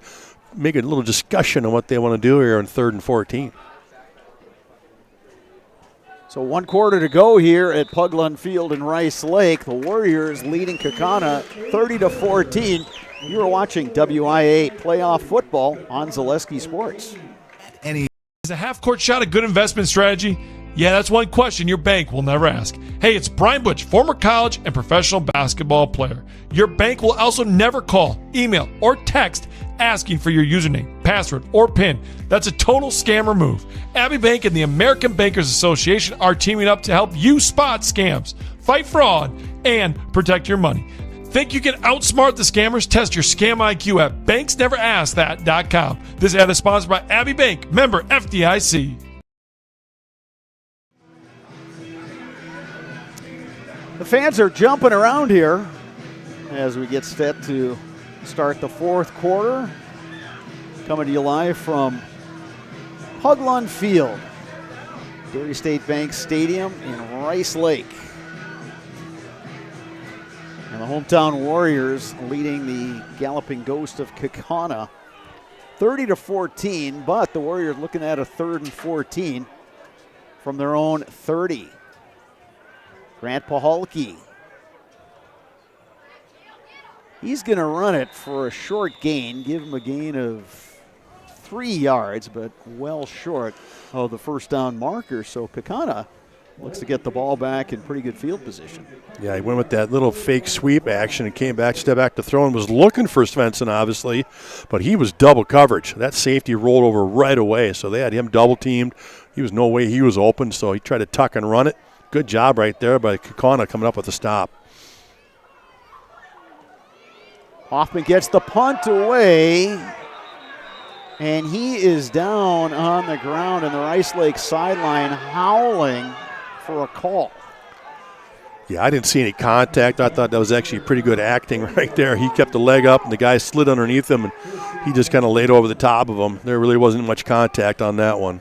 make a little discussion on what they want to do here on 3rd and 14. So 1 quarter to go here at Pugland Field in Rice Lake. The Warriors leading Kaukauna 30-14. You are watching WIAA playoff football on Zaleski Sports. Is a half-court shot a good investment strategy? Yeah, that's one question your bank will never ask. Hey, it's Brian Butch, former college and professional basketball player. Your bank will also never call, email, or text asking for your username, password, or PIN. That's a total scammer move. Abbey Bank and the American Bankers Association are teaming up to help you spot scams, fight fraud, and protect your money. Think you can outsmart the scammers? Test your scam IQ at banksneveraskthat.com. This ad is sponsored by Abbey Bank, member FDIC. The fans are jumping around here as we get set to start the 4th quarter. Coming to you live from Pugland Field, Dairy State Bank Stadium in Rice Lake. And the hometown Warriors leading the Galloping Ghost of Kaukauna 30-14, but the Warriors looking at a 3rd and 14 from their own 30. Grant Pahalki. He's going to run it for a short gain, give him a gain of 3 yards, but well short of the 1st down marker. So Kaukauna looks to get the ball back in pretty good field position. Yeah, he went with that little fake sweep action and came back, stepped back to throw, and was looking for Svensson, obviously, but he was double coverage. That safety rolled over right away, so they had him double teamed. He was no way he was open, so he tried to tuck and run it. Good job right there by Kaukauna coming up with a stop. Hoffman gets the punt away, and he is down on the ground in the Rice Lake sideline howling for a call. Yeah, I didn't see any contact. I thought that was actually pretty good acting right there. He kept the leg up, and the guy slid underneath him, and he just kind of laid over the top of him. There really wasn't much contact on that one.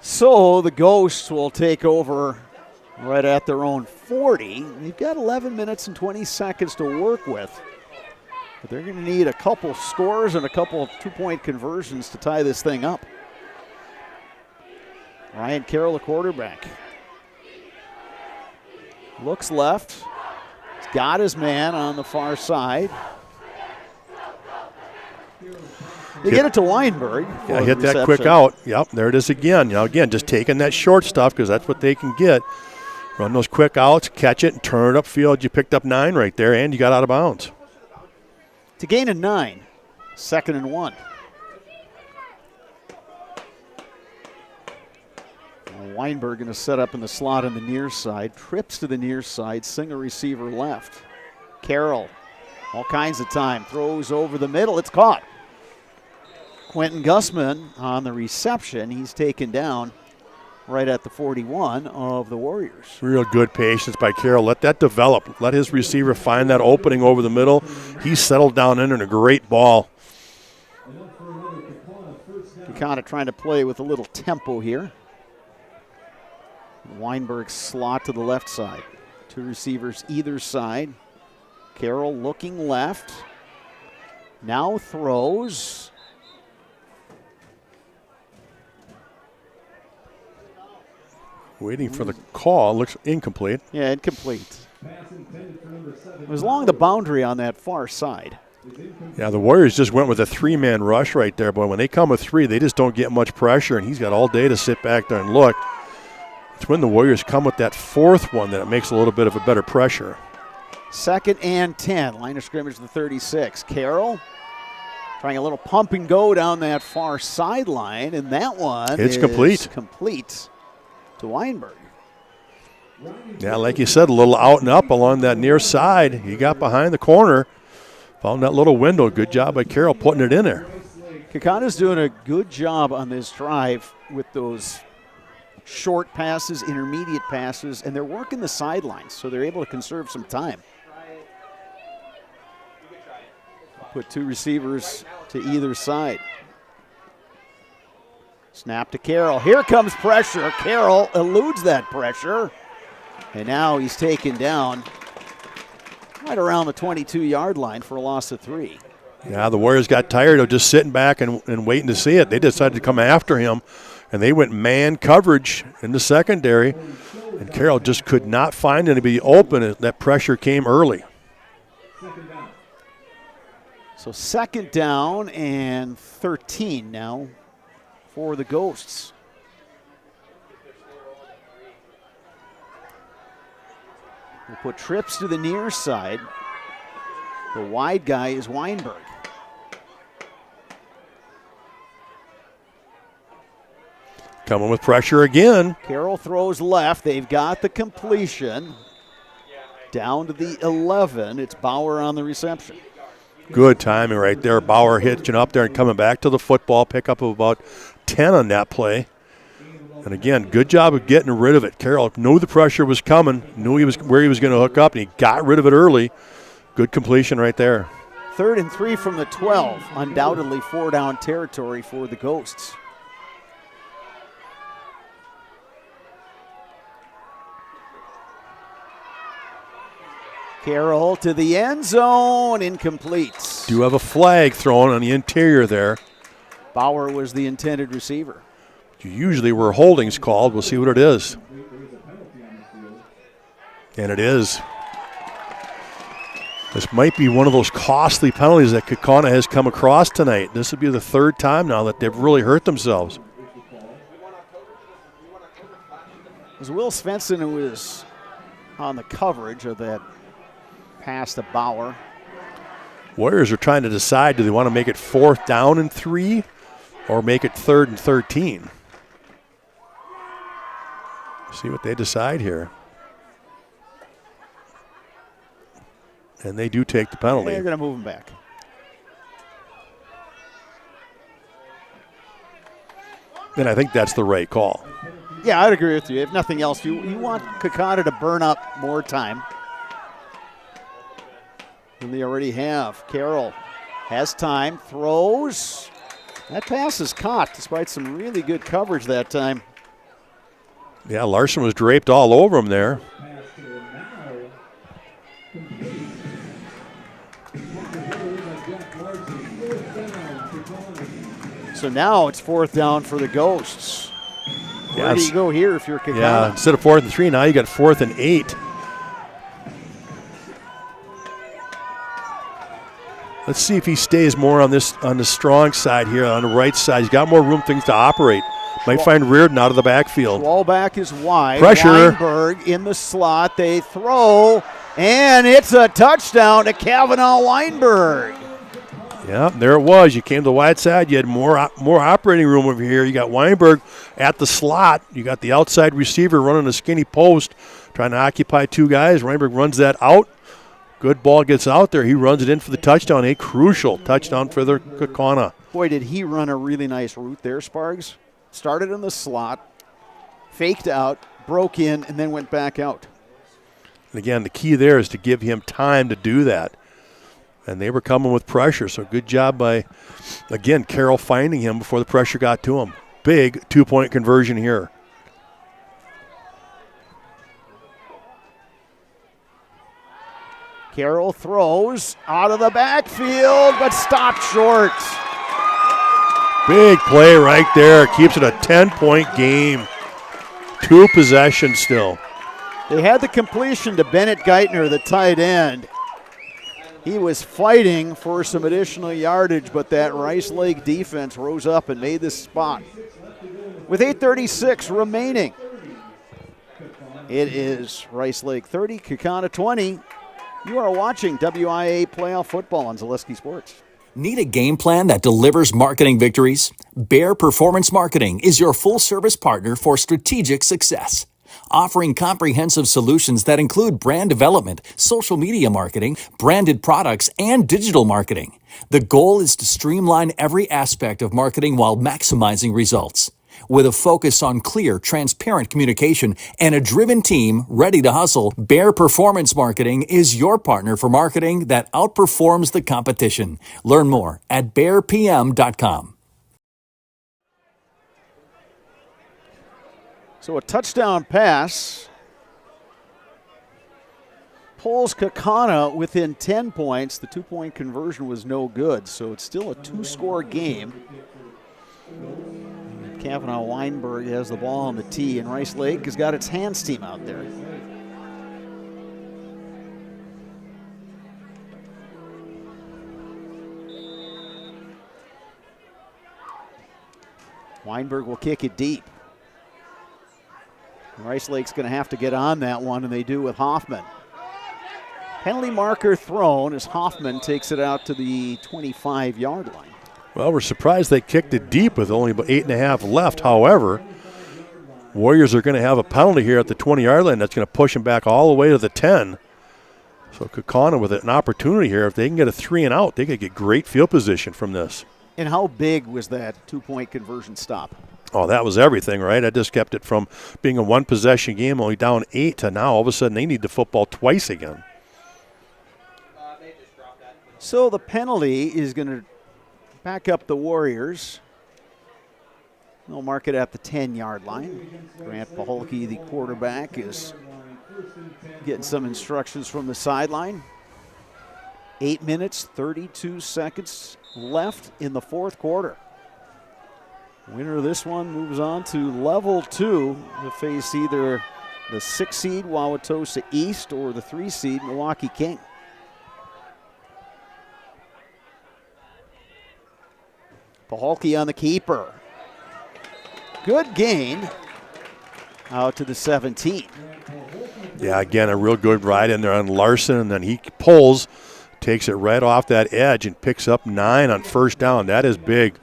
So the Ghosts will take over right at their own 40. They've got 11 minutes and 20 seconds to work with. But they're going to need a couple scores and a couple two-point conversions to tie this thing up. Ryan Carroll, the quarterback. Looks left. He's got his man on the far side. They get it to Weinberg. Yeah, hit that quick out. Yep, there it is again. Again, just taking that short stuff because that's what they can get. Run those quick outs, catch it, and turn it upfield. You picked up 9 right there, and you got out of bounds. To gain a 9, 2nd and 1. Weinberg going to set up in the slot on the near side. Trips to the near side. Single receiver left. Carroll, all kinds of time. Throws over the middle. It's caught. Quentin Gussman on the reception. He's taken down right at the 41 of the Warriors. Real good patience by Carroll. Let that develop. Let his receiver find that opening over the middle. He settled down in a great ball. Kaukauna trying to play with a little tempo here. Weinberg slot to the left side. 2 receivers either side. Carroll looking left. Now throws. Waiting for the call. Looks incomplete. Yeah, incomplete. It was along the boundary on that far side. Yeah, the Warriors just went with a 3-man rush right there. Boy, when they come with 3, they just don't get much pressure, and he's got all day to sit back there and look. It's when the Warriors come with that 4th one that it makes a little bit of a better pressure. 2nd and 10. Line of scrimmage the 36. Carroll trying a little pump and go down that far sideline, and that one is complete to Weinberg. Yeah, like you said, a little out and up along that near side. He got behind the corner, found that little window. Good job by Carroll putting it in there. Kaukana's doing a good job on this drive with those short passes, intermediate passes, and they're working the sidelines, so they're able to conserve some time. Put 2 receivers to either side. Snap to Carroll. Here comes pressure. Carroll eludes that pressure. And now he's taken down right around the 22-yard line for a loss of 3. Yeah, the Warriors got tired of just sitting back and waiting to see it. They decided to come after him, and they went man coverage in the secondary. And Carroll just could not find anybody open. That pressure came early. So 2nd down and 13 now for the Ghosts. We'll put trips to the near side. The wide guy is Weinberg. Coming with pressure again. Carroll throws left. They've got the completion. Down to the 11. It's Bauer on the reception. Good timing right there. Bauer hitching up there and coming back to the football. Pickup of about 10 on that play. And again, good job of getting rid of it. Carroll knew the pressure was coming, knew where he was going to hook up, and he got rid of it early. Good completion right there. 3rd and 3 from the 12. Undoubtedly 4-down territory for the Ghosts. Carroll to the end zone, incomplete. Do have a flag thrown on the interior there. Bauer was the intended receiver. Usually where holding's called. We'll see what it is. And it is. This might be one of those costly penalties that Kaukauna has come across tonight. This would be the 3rd time now that they've really hurt themselves. It was Will Svensson who was on the coverage of that pass to Bauer. Warriors are trying to decide, do they want to make it 4th down and 3 or make it 3rd and 13? See what they decide here. And they do take the penalty. They're going to move him back. And I think that's the right call. Yeah, I'd agree with you. If nothing else, you want Kaukauna to burn up more time than they already have. Carroll has time, throws. That pass is caught despite some really good coverage that time. Yeah, Larson was draped all over him there. So now it's 4th down for the Ghosts. Where do you go here if you're Kaukauna? Yeah, instead of 4th and 3, now you got 4th and 8. Let's see if he stays more on the strong side here, on the right side. He's got more room, things to operate. Might find Reardon out of the backfield. Wallback is wide. Pressure. Weinberg in the slot. They throw, and it's a touchdown to Kavanaugh Weinberg. Yeah, there it was. You came to the wide side. You had more operating room over here. You got Weinberg at the slot. You got the outside receiver running a skinny post, trying to occupy 2 guys. Weinberg runs that out. Good ball gets out there. He runs it in for the touchdown. A crucial touchdown for the Kaukauna. Boy, did he run a really nice route there, Spargs. Started in the slot, faked out, broke in, and then went back out. And again, the key there is to give him time to do that. And they were coming with pressure, so good job by, again, Carroll finding him before the pressure got to him. Big 2-point conversion here. Carroll throws out of the backfield, but stopped short. Big play right there. Keeps it a 10-point game. 2 possessions still. They had the completion to Bennett Geithner, the tight end. He was fighting for some additional yardage, but that Rice Lake defense rose up and made this spot. With 8:36 remaining, it is Rice Lake 30, Kaukauna 20. You are watching WIAA playoff football on Zaleski Sports. Need a game plan that delivers marketing victories? Bear Performance Marketing is your full-service partner for strategic success. Offering comprehensive solutions that include brand development, social media marketing, branded products, and digital marketing. The goal is to streamline every aspect of marketing while maximizing results. With a focus on clear, transparent communication and a driven team ready to hustle, Bear Performance Marketing is your partner for marketing that outperforms the competition. Learn more at bearpm.com. So a touchdown pass pulls Kaukauna within 10 points. The 2-point conversion was no good, so it's still a 2-score game. Kavanaugh Weinberg has the ball on the tee, and Rice Lake has got its hands team out there. Weinberg will kick it deep. Rice Lake's going to have to get on that one, and they do with Hoffman. Penalty marker thrown as Hoffman takes it out to the 25-yard line. Well, we're surprised they kicked it deep with only about 8.5 left. However, Warriors are going to have a penalty here at the 20-yard line that's going to push them back all the way to the 10. So Kaukauna with an opportunity here. If they can get a 3 and out, they could get great field position from this. And how big was that 2-point conversion stop? Oh, that was everything, right? I just kept it from being a 1-possession game, only down 8, to now all of a sudden they need the football twice again. So the penalty is going to back up the Warriors. They'll mark it at the 10-yard line. Grant Paholke, the quarterback, is getting some instructions from the sideline. 8 minutes, 32 seconds left in the fourth quarter. Winner of this one moves on to level 2 to face either the 6 seed Wauwatosa East or the 3 seed Milwaukee King. Paholke on the keeper. Good gain out to the 17. Yeah, again, a real good ride in there on Larson, and then he pulls, takes it right off that edge and picks up 9 on first down. That is big.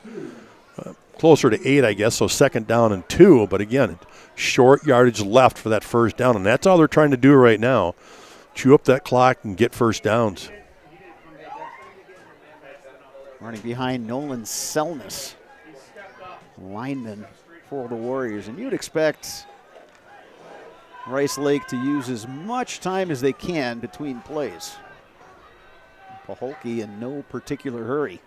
Closer to 8, I guess, so 2nd down and 2. But again, short yardage left for that first down, and that's all they're trying to do right now. Chew up that clock and get first downs. Running behind Nolan Selness, lineman for the Warriors. And you'd expect Rice Lake to use as much time as they can between plays. Paholke in no particular hurry.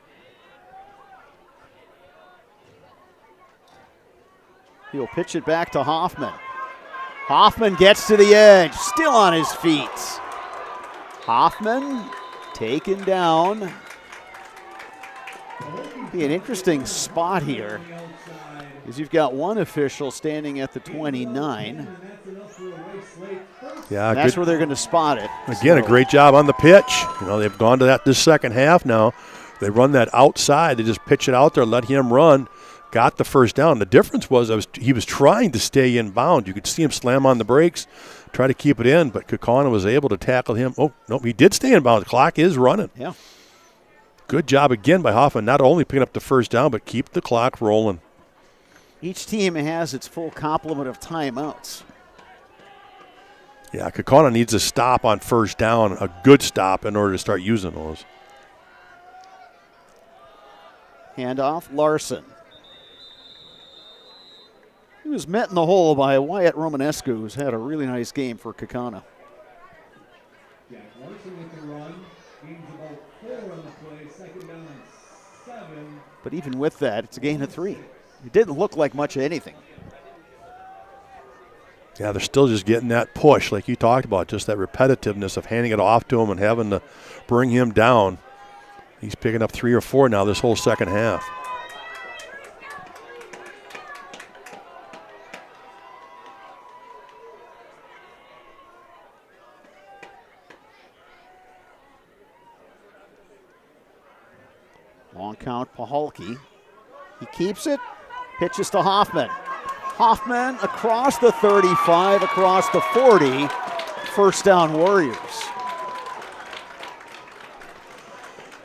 He'll pitch it back to Hoffman. Hoffman gets to the edge, still on his feet. Hoffman taken down. Be an interesting spot here, because you've got one official standing at the 29. Yeah, that's where they're going to spot it. Again, a great job on the pitch. You know, they've gone to that this second half now. They run that outside. They just pitch it out there, let him run. Got the first down. The difference was he was trying to stay in bounds. You could see him slam on the brakes, try to keep it in, but Kaukauna was able to tackle him. Oh, no, he did stay in bounds. The clock is running. Yeah. Good job again by Hoffman, not only picking up the first down, but keep the clock rolling. Each team has its full complement of timeouts. Yeah, Kaukauna needs a stop on first down, a good stop, in order to start using those. Handoff, Larson. He was met in the hole by Wyatt Romanescu, who's had a really nice game for Kaukauna. Yeah, Larson with the run. Gains about 4 on the play. Second down and 7. But even with that, it's a gain of 3. It didn't look like much of anything. Yeah, they're still just getting that push, like you talked about, just that repetitiveness of handing it off to him and having to bring him down. He's picking up 3 or 4 now this whole second half. Long count, Paholke. He keeps it, pitches to Hoffman. Hoffman across the 35, across the 40. First down, Warriors.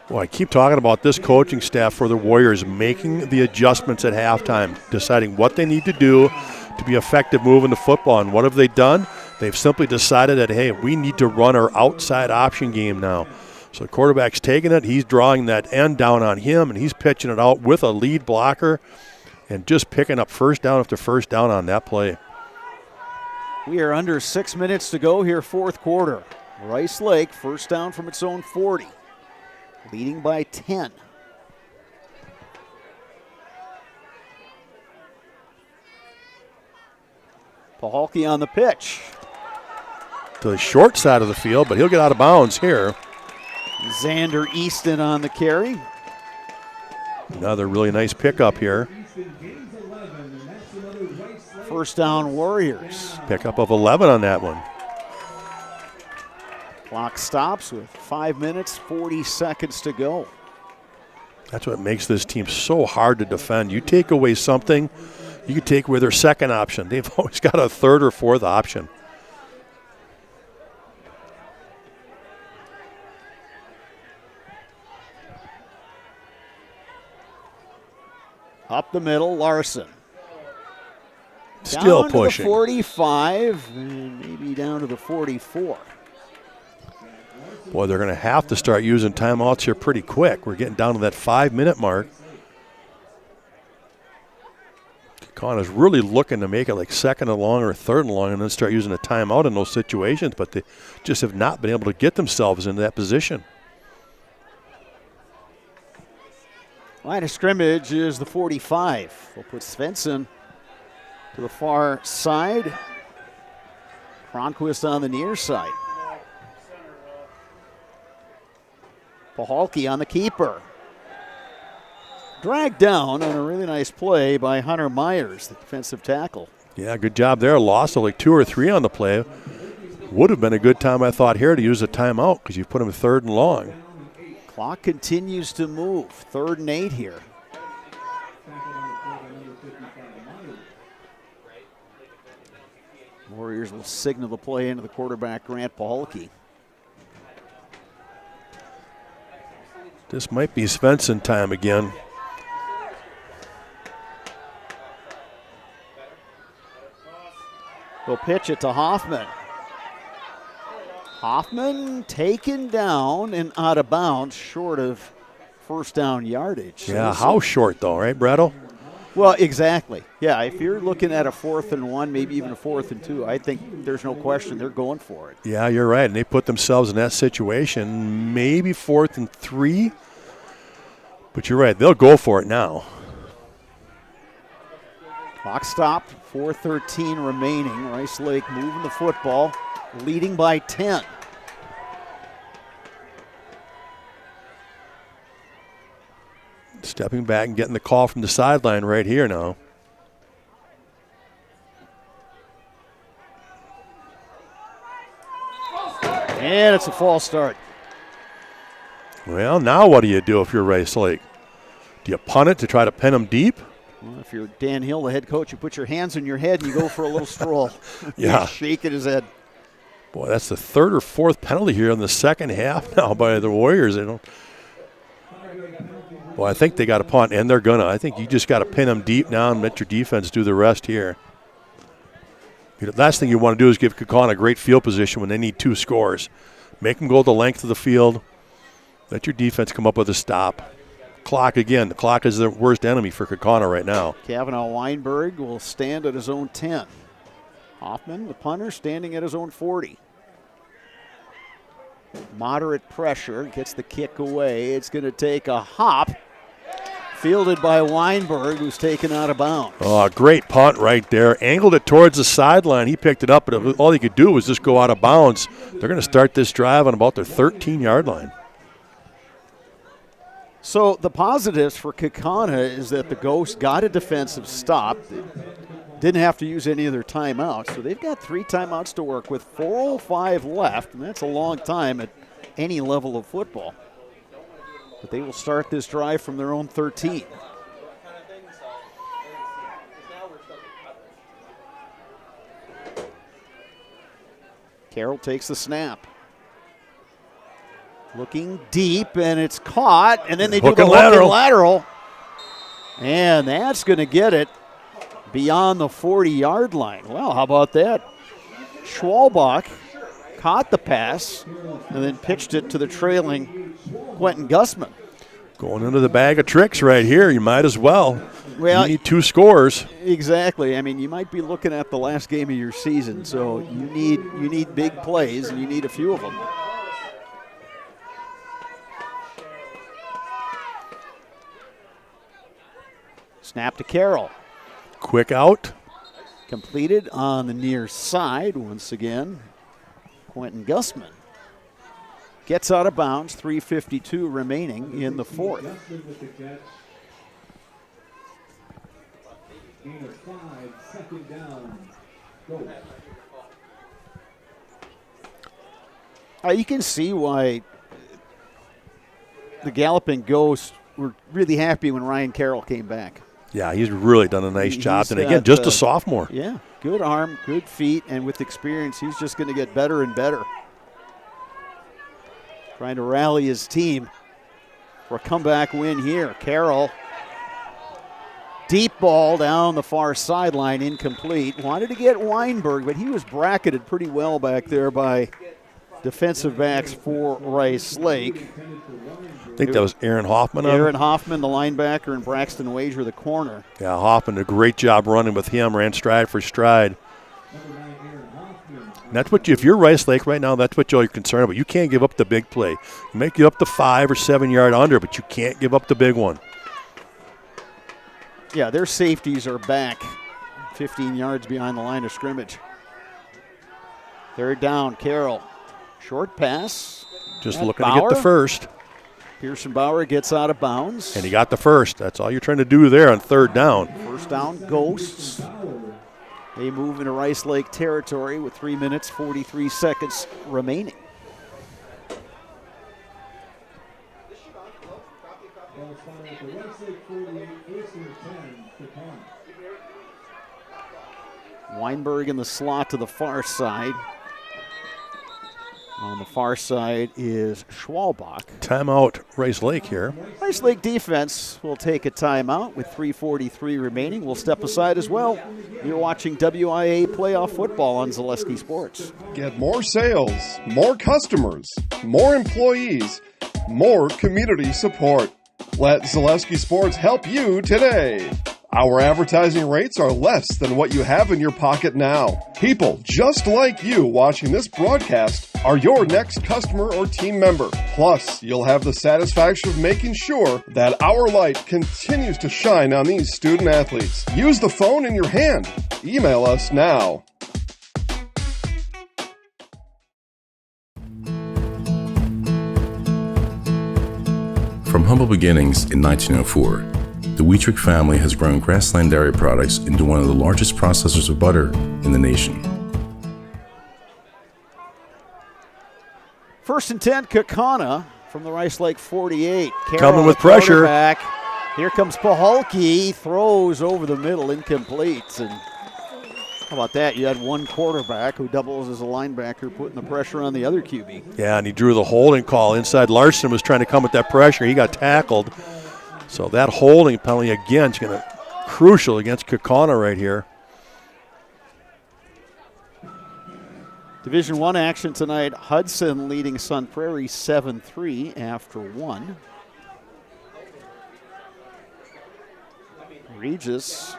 Well, I keep talking about this coaching staff for the Warriors making the adjustments at halftime, deciding what they need to do to be effective moving the football. And what have they done? They've simply decided that, hey, we need to run our outside option game now. So the quarterback's taking it. He's drawing that end down on him, and he's pitching it out with a lead blocker and just picking up first down after first down on that play. We are under 6 minutes to go here, fourth quarter. Rice Lake, first down from its own 40, leading by 10. Paholke on the pitch. To the short side of the field, but he'll get out of bounds here. Xander Easton on the carry. Another really nice pickup here. First down, Warriors. Pickup of 11 on that one. Clock stops with 5 minutes, 40 seconds to go. That's what makes this team so hard to defend. You take away something, you can take away their second option. They've always got a third or fourth option. Up the middle, Larson. Still down pushing. To the 45, and maybe down to the 44. Boy, they're going to have to start using timeouts here pretty quick. We're getting down to that 5-minute mark. Kaukauna's really looking to make it like second and long or third and long and then start using a timeout in those situations, but they just have not been able to get themselves into that position. Line of scrimmage is the 45. We'll put Svensson to the far side. Cronquist on the near side. Paholke on the keeper. Dragged down on a really nice play by Hunter Myers, the defensive tackle. Yeah, good job there. Lost like 2 or 3 on the play. Would have been a good time, I thought, here to use a timeout because you put him third and long. Clock continues to move. 3rd and 8 here. Warriors will signal the play into the quarterback, Grant Paholke. This might be Svensson time again. They'll pitch it to Hoffman. Hoffman taken down and out of bounds, short of first down yardage. Yeah, how short though, right, Bretto? Well, exactly. Yeah, if you're looking at a 4th and 1, maybe even a 4th and 2, I think there's no question they're going for it. Yeah, you're right. And they put themselves in that situation, maybe 4th and 3. But you're right. They'll go for it now. Clock stopped. 4:13 remaining. Rice Lake moving the football, leading by 10. Stepping back and getting the call from the sideline right here now. And it's a false start. Well, now what do you do if you're Rice Lake? Do you punt it to try to pin them deep? Well, if you're Dan Hill, the head coach, you put your hands on your head and you go for a little stroll. Yeah. Shaking his head. Boy, that's the 3rd or 4th penalty here in the second half now by the Warriors. They don't. Well, I think they got to punt, and they're going to. I think you just got to pin them deep now and let your defense do the rest here. The last thing you want to do is give Kaukauna a great field position when they need 2 scores. Make them go the length of the field. Let your defense come up with a stop. Clock again. The clock is the worst enemy for Kaukauna right now. Kavanaugh Weinberg will stand at his own 10. Hoffman, the punter, standing at his own 40. Moderate pressure, gets the kick away. It's going to take a hop. Fielded by Weinberg, who's taken out of bounds. Oh, great punt right there. Angled it towards the sideline. He picked it up, but all he could do was just go out of bounds. They're going to start this drive on about their 13-yard line. So the positives for Kaukauna is that the Ghosts got a defensive stop. They didn't have to use any of their timeouts. So they've got 3 timeouts to work with, 4:05 left, and that's a long time at any level of football. But they will start this drive from their own 13. Carroll takes the snap. Looking deep, and it's caught, and then they do the hook and lateral. And that's going to get it beyond the 40-yard line. Well, how about that? Schwalbach caught the pass and then pitched it to the trailing Quentin Gussman. Going into the bag of tricks right here. You might as well. Well, you need 2 scores. Exactly. I mean, you might be looking at the last game of your season, so you need big plays, and you need a few of them. Snap to Carroll. Quick out. Completed on the near side once again. Quentin Gussman gets out of bounds, 3:52 remaining in the 4th. You can see why the Galloping Ghosts were really happy when Ryan Carroll came back. Yeah, he's really done a nice job. And again, just a sophomore. Yeah, good arm, good feet, and with experience, he's just going to get better and better. Trying to rally his team for a comeback win here. Carroll, deep ball down the far sideline, incomplete. Wanted to get Weinberg, but he was bracketed pretty well back there by defensive backs for Rice Lake. I think that was Aaron Hoffman. Aaron Hoffman, the linebacker, and Braxton Wager, the corner. Yeah, Hoffman did a great job running with him, ran stride for stride. And that's what if you're Rice Lake right now, that's what you're concerned about. You can't give up the big play. You may give up the 5 or 7 yard under, but you can't give up the big one. Yeah, their safeties are back 15 yards behind the line of scrimmage. 3rd down, Carroll. Short pass. Just looking to get the first. Pearson Bauer gets out of bounds. And he got the first. That's all you're trying to do there on 3rd down. 1st down, Ghosts. They move into Rice Lake territory with 3 minutes, 43 seconds remaining. Weinberg in the slot to the far side. On the far side is Schwalbach. Timeout, Rice Lake here. Rice Lake defense will take a timeout with 3:43 remaining. We'll step aside as well. You're watching WIAA playoff football on Zaleski Sports. Get more sales, more customers, more employees, more community support. Let Zaleski Sports help you today. Our advertising rates are less than what you have in your pocket now. People just like you watching this broadcast are your next customer or team member. Plus, you'll have the satisfaction of making sure that our light continues to shine on these student athletes. Use the phone in your hand. Email us now. From humble beginnings in 1904, the Wheatrick family has grown Grassland Dairy Products into one of the largest processors of butter in the nation. First and 10, Kaukauna from the Rice Lake 48. Carroll, coming with pressure. Here comes Pahalki, throws over the middle, incomplete. And how about that? You had one quarterback who doubles as a linebacker, putting the pressure on the other QB. Yeah, and he drew the holding call inside. Larson was trying to come with that pressure. He got tackled. So that holding penalty, again, is going to crucial against Kaukauna right here. Division I action tonight. Hudson leading Sun Prairie 7-3 after one. Regis,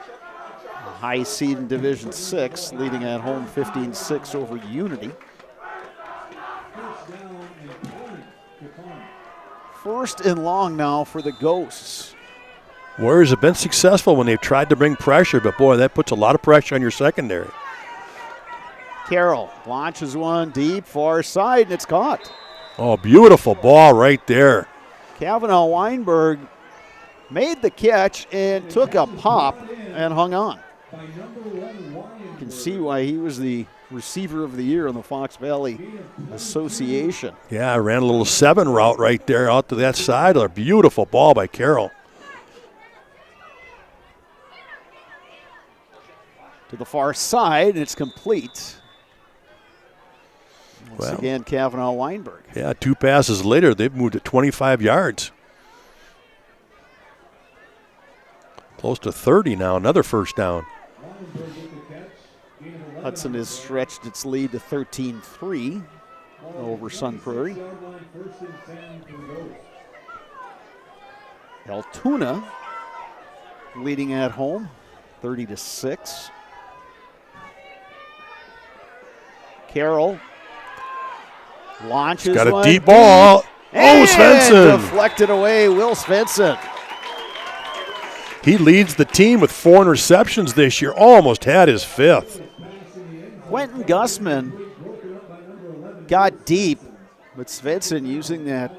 a high seed in Division 6, leading at home 15-6 over Unity. First and long now for the Ghosts. Warriors have been successful when they've tried to bring pressure, but boy, that puts a lot of pressure on your secondary. Carroll launches one deep, far side, and it's caught. Oh, beautiful ball right there. Kavanaugh Weinberg made the catch and took a pop and hung on. You can see why he was the receiver of the year in the Fox Valley Association. Yeah, I ran a little 7 route right there out to that side. A beautiful ball by Carroll. To the far side, and it's complete. Once again, Kavanaugh Weinberg. Yeah, 2 passes later, they've moved to 25 yards. Close to 30 now, another first down. Hudson has stretched its lead to 13-3 over Sun Prairie. Altoona leading at home 30-6. Carroll launches. Got a deep ball. Oh, Svensson. Deflected away, Will Svensson. He leads the team with 4 interceptions this year. Almost had his 5th. Quentin Gussman got deep, but Svensson using that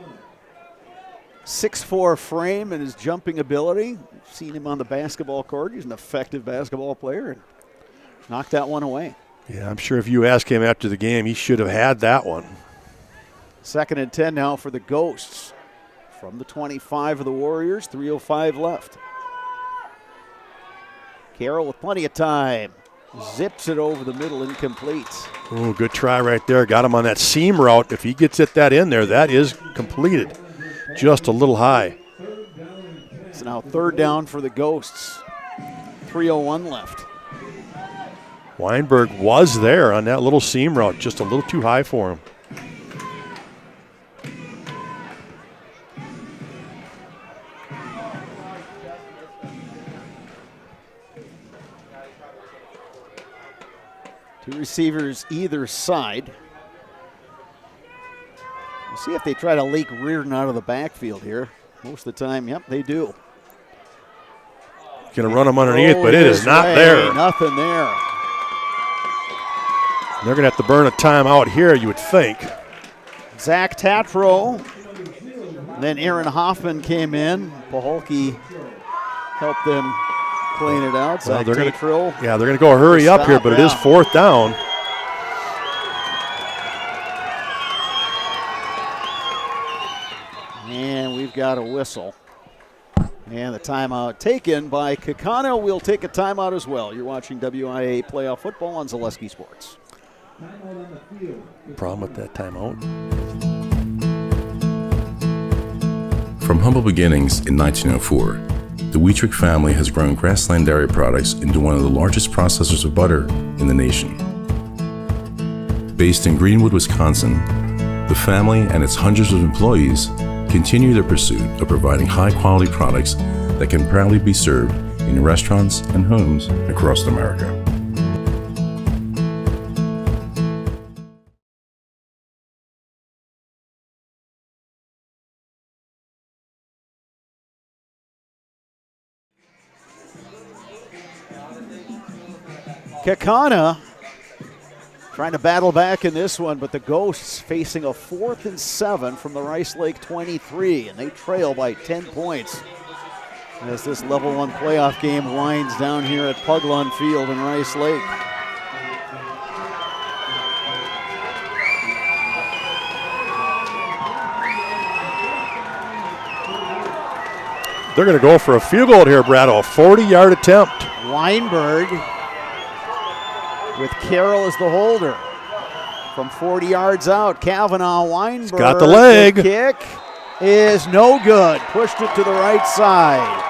6'4" frame and his jumping ability. You've seen him on the basketball court. He's an effective basketball player and knocked that one away. Yeah, I'm sure if you ask him after the game, he should have had that one. Second and 10 now for the Ghosts. From the 25 of the Warriors, 3:05 left. Carroll with plenty of time. Zips it over the middle, incomplete. Oh, good try right there. Got him on that seam route. If he gets that in there, that is completed. Just a little high. It's now third down for the Ghosts. 3:01 left. Weinberg was there on that little seam route, just a little too high for him. Two receivers either side. We'll see if they try to leak Reardon out of the backfield here. Most of the time, yep, they do. Going to run him underneath, but it is not there. Nothing there. They're going to have to burn a timeout here, you would think. Zach Tatro. Then Aaron Hoffman came in. Pahalki helped them clean it out. Well, they're going to go hurry up here, but it is fourth down. And we've got a whistle. And the timeout taken by Kaukauna. We'll take a timeout as well. You're watching WIAA Playoff Football on Zaleski Sports. Problem with that timeout. From humble beginnings in 1904, the Wheatrick family has grown Grassland Dairy Products into one of the largest processors of butter in the nation. Based in Greenwood, Wisconsin, the family and its hundreds of employees continue their pursuit of providing high-quality products that can proudly be served in restaurants and homes across America. Kaukauna trying to battle back in this one, but the Ghosts facing a 4th and 7 from the Rice Lake 23, and they trail by 10 points as this level 1 playoff game winds down here at Pugland Field in Rice Lake. They're going to go for a field goal here, Brad. A 40-yard attempt. Weinberg with Carroll as the holder. From 40 yards out, Kavanaugh Weinberg. He's got the leg. The kick is no good. Pushed it to the right side.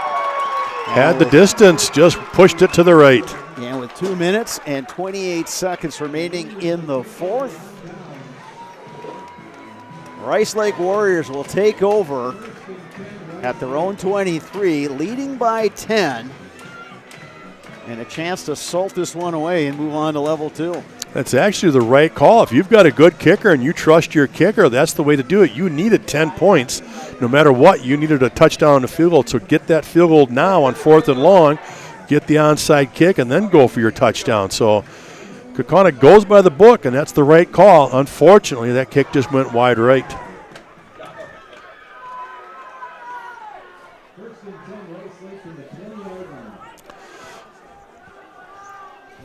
Had the distance, just pushed it to the right. And with 2 minutes and 28 seconds remaining in the fourth, Rice Lake Warriors will take over at their own 23, leading by 10. And a chance to salt this one away and move on to level 2. That's actually the right call. If you've got a good kicker and you trust your kicker, that's the way to do it. You needed 10 points. No matter what, you needed a touchdown and a field goal. So get that field goal now on 4th and long, get the onside kick, and then go for your touchdown. So Kaukauna goes by the book, and that's the right call. Unfortunately, that kick just went wide right.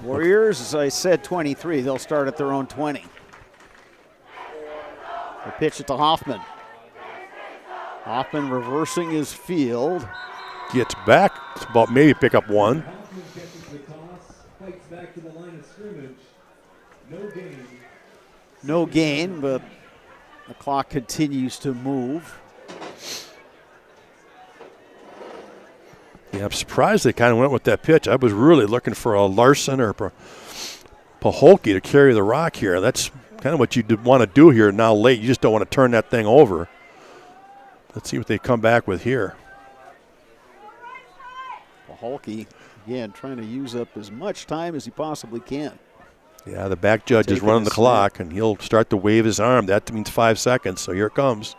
Warriors, as I said, 23. They'll start at their own 20. They pitch it to Hoffman. Hoffman reversing his field. Gets back. It's about maybe pick up one. Hoffman catches the toss, fights back to the line of scrimmage. No gain. No gain, but the clock continues to move. Yeah, I'm surprised they kind of went with that pitch. I was really looking for a Larson or Paholke to carry the rock here. That's kind of what you want to do here now late. You just don't want to turn that thing over. Let's see what they come back with here. Paholke, again, trying to use up as much time as he possibly can. Yeah, the back judge is running the clock, and he'll start to wave his arm. That means 5 seconds, so here it comes.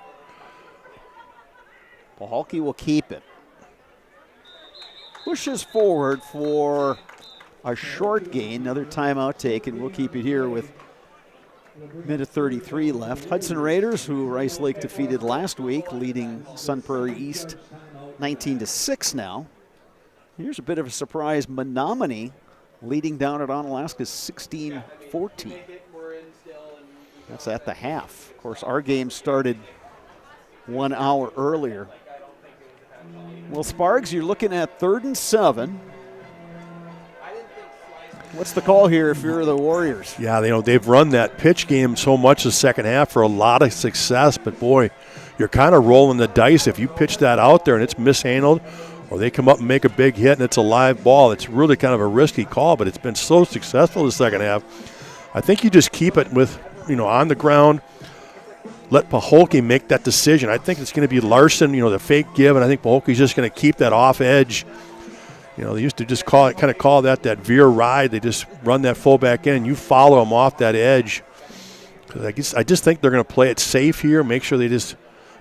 Paholke will keep it. Pushes forward for a short gain. Another timeout taken. We'll keep it here with minute 33 left. Hudson Raiders, who Rice Lake defeated last week, leading Sun Prairie East 19-6 now. Here's a bit of a surprise. Menominee leading down at Onalaska 16-14. That's at the half. Of course, our game started 1 hour earlier. Well, Sparks, you're looking at 3rd and 7. What's the call here if you're the Warriors? Yeah, they've run that pitch game so much the second half for a lot of success, but boy, you're kind of rolling the dice if you pitch that out there and it's mishandled, or they come up and make a big hit and it's a live ball. It's really kind of a risky call, but it's been so successful the second half. I think you just keep it with, on the ground. Let Paholke make that decision. I think it's going to be Larson, the fake give, and I think Paholke's just going to keep that off edge. They used to just call that veer ride. They just run that fullback in. You follow them off that edge. Because I just think they're going to play it safe here. Make sure they just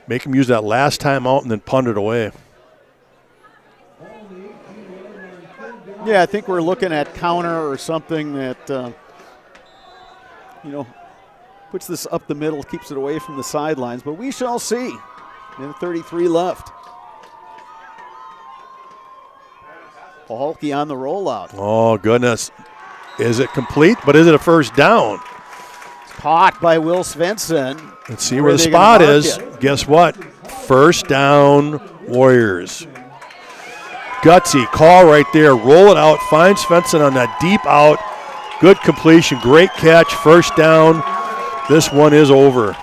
make them use that last time out and then punt it away. Yeah, I think we're looking at counter or something that, puts this up the middle, keeps it away from the sidelines. But we shall see. Minute 33 left. Paholke on the rollout. Oh, goodness. Is it complete? But is it a first down? It's caught by Will Svensson. Let's see where the spot is. Guess what? First down, Warriors. Gutsy call right there. Roll it out. Find Svensson on that deep out. Good completion. Great catch. First down. This one is over.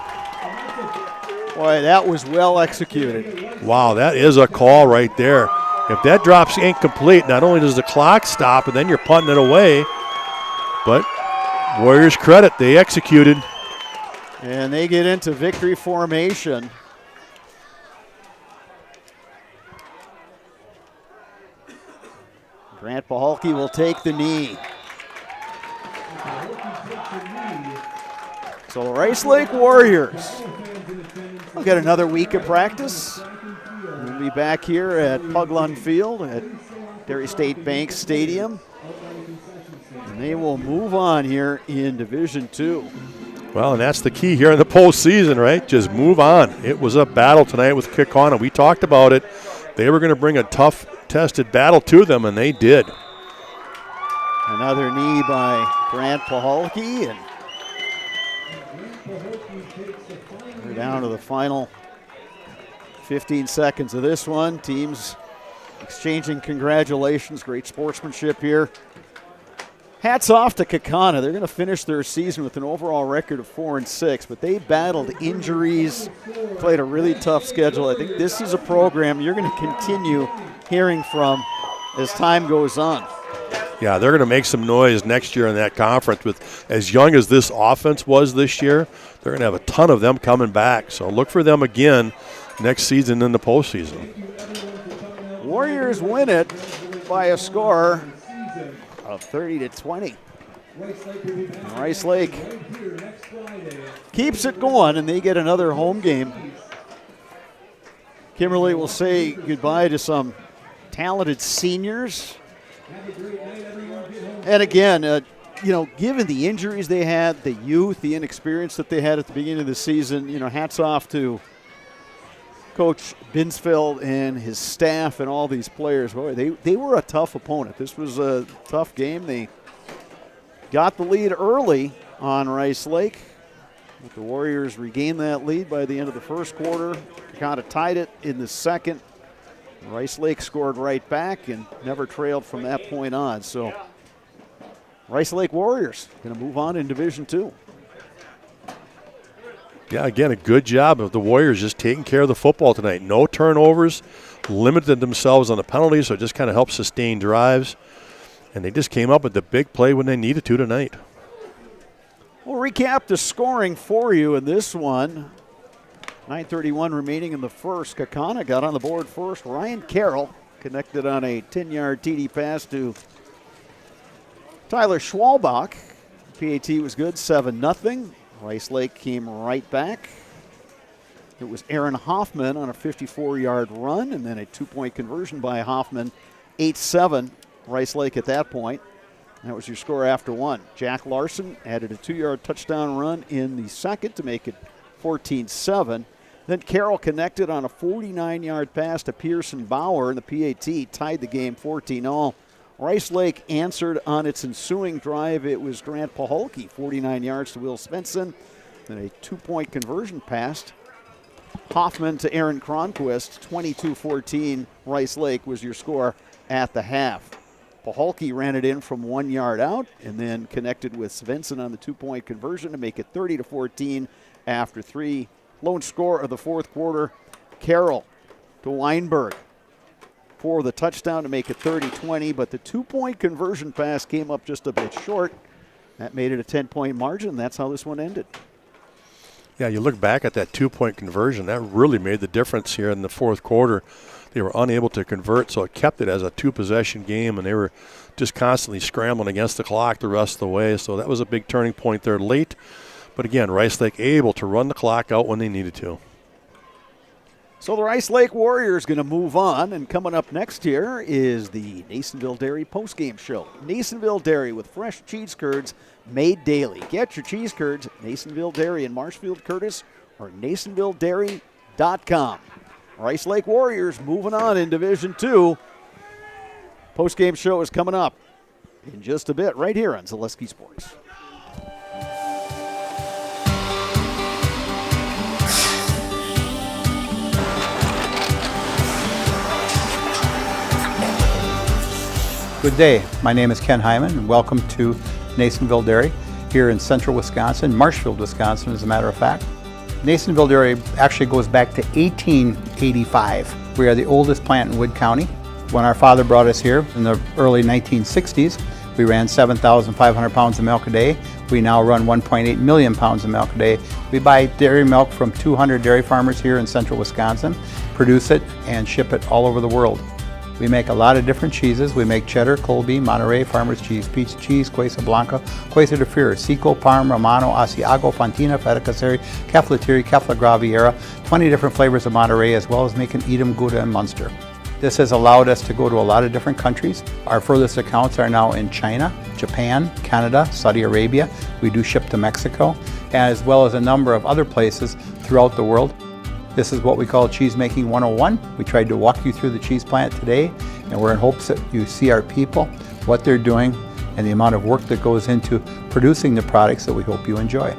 Boy, that was well executed. Wow, that is a call right there. If that drop's incomplete, not only does the clock stop, and then you're punting it away, but Warriors credit, they executed. And they get into victory formation. Grant Pahalke will take the knee. So the Rice Lake Warriors will get another week of practice. We'll be back here at Pugland Field at Dairy State Bank Stadium. And they will move on here in Division II. Well, and that's the key here in the postseason, right? Just move on. It was a battle tonight with Kaukauna. We talked about it. They were going to bring a tough, tested battle to them, and they did. Another knee by Grant Pahalke, and we're down to the final 15 seconds of this one. Teams exchanging congratulations. Great sportsmanship here. Hats off to Kaukauna. They're going to finish their season with an overall record of 4-6, but they battled injuries, played a really tough schedule. I think this is a program you're going to continue hearing from as time goes on. Yeah, they're going to make some noise next year in that conference. With as young as this offense was this year, they're going to have a ton of them coming back. So look for them again next season in the postseason. Warriors win it by a score of 30-20. Rice Lake keeps it going, and they get another home game. Kimberly will say goodbye to some talented seniors. And again, given the injuries they had, the youth, the inexperience that they had at the beginning of the season, hats off to Coach Binsfeld and his staff and all these players. Boy, they were a tough opponent. This was a tough game. They got the lead early on Rice Lake, but the Warriors regained that lead by the end of the first quarter. Kind of tied it in the second. Rice Lake scored right back and never trailed from that point on. So Rice Lake Warriors going to move on in Division II. Yeah, again, a good job of the Warriors just taking care of the football tonight. No turnovers, limited themselves on the penalties, so it just kind of helped sustain drives. And they just came up with the big play when they needed to tonight. We'll recap the scoring for you in this one. 9:31 remaining in the first. Kaukauna got on the board first. Ryan Carroll connected on a 10-yard TD pass to Tyler Schwalbach. PAT was good, 7-0. Rice Lake came right back. It was Aaron Hoffman on a 54-yard run, and then a two-point conversion by Hoffman, 8-7. Rice Lake at that point. That was your score after one. Jack Larson added a 2-yard touchdown run in the second to make it 14-7. Then Carroll connected on a 49-yard pass to Pearson Bauer, and the PAT tied the game 14-all. Rice Lake answered on its ensuing drive. It was Grant Pahalke, 49 yards to Will Svensson, and a two-point conversion pass. Hoffman to Aaron Cronquist, 22-14. Rice Lake was your score at the half. Pahalke ran it in from 1 yard out and then connected with Svensson on the two-point conversion to make it 30-14 after three. Lone score of the fourth quarter, Carroll to Weinberg for the touchdown to make it 30-20, but the two-point conversion pass came up just a bit short. That made it a 10-point margin. That's how this one ended. Yeah, you look back at that two-point conversion, that really made the difference here in the fourth quarter. They were unable to convert, so it kept it as a two-possession game, and they were just constantly scrambling against the clock the rest of the way. So that was a big turning point there late. But again, Rice Lake able to run the clock out when they needed to. So the Rice Lake Warriors going to move on, and coming up next here is the Nasonville Dairy postgame show. Nasonville Dairy with fresh cheese curds made daily. Get your cheese curds at Nasonville Dairy in Marshfield Curtis or NasonvilleDairy.com. Rice Lake Warriors moving on in Division II. Postgame show is coming up in just a bit right here on Zaleski Sports. Good day. My name is Ken Hyman, and welcome to Nasonville Dairy here in central Wisconsin, Marshfield, Wisconsin, as a matter of fact. Nasonville Dairy actually goes back to 1885. We are the oldest plant in Wood County. When our father brought us here in the early 1960s, we ran 7,500 pounds of milk a day. We now run 1.8 million pounds of milk a day. We buy dairy milk from 200 dairy farmers here in central Wisconsin, produce it, and ship it all over the world. We make a lot of different cheeses. We make cheddar, Colby, Monterey, Farmer's cheese, Peach cheese, Quesa Blanca, Quesa de Fir, Seco, Parm, Romano, Asiago, Fontina, Feta Caseri, Caflateri, Cafla Graviera, 20 different flavors of Monterey, as well as making Edam, Gouda, and Munster. This has allowed us to go to a lot of different countries. Our furthest accounts are now in China, Japan, Canada, Saudi Arabia. We do ship to Mexico, as well as a number of other places throughout the world. This is what we call Cheese Making 101. We tried to walk you through the cheese plant today, and we're in hopes that you see our people, what they're doing, and the amount of work that goes into producing the products that we hope you enjoy.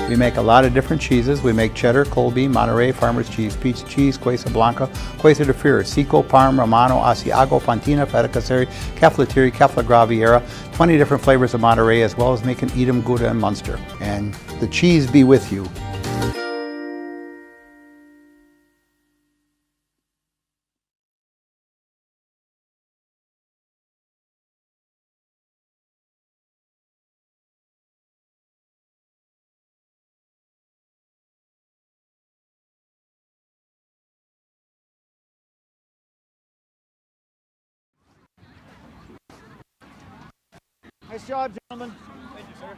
We make a lot of different cheeses. We make cheddar, Colby, Monterey, Farmer's cheese, Peach cheese, Quesa Blanca, Quesa de Fir, Seco, Parm, Romano, Asiago, Fontina, Feta Caseri, Caflateri, Cafla Graviera, 20 different flavors of Monterey, as well as making Edam, Gouda, and Munster. And the cheese be with you. Nice job, gentlemen. Thank you, sir.